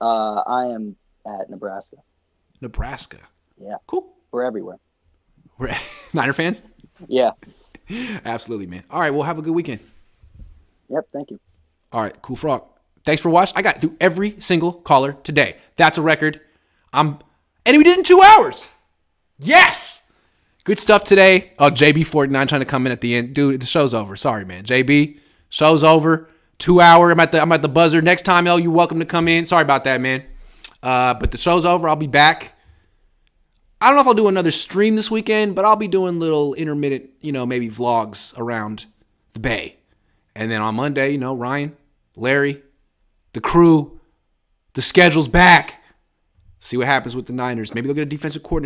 I am at Nebraska. Nebraska. Yeah. Cool. We're everywhere. We're Niner fans. Yeah. Absolutely, man. All right, well, have a good weekend. Yep, thank you. All right, Cool Frog. Thanks for watching. I got through every single caller today. That's a record. And we did it in 2 hours. Yes. Good stuff today. Oh, JB49 trying to come in at the end. Dude, the show's over. Sorry, man. JB, show's over. 2 hour. I'm at the buzzer. Next time, you're welcome to come in. Sorry about that, man. But the show's over. I'll be back. I don't know if I'll do another stream this weekend, but I'll be doing little intermittent, maybe vlogs around the Bay. And then on Monday, Ryan, Larry, the crew, the schedule's back. See what happens with the Niners. Maybe they'll get a defensive coordinator.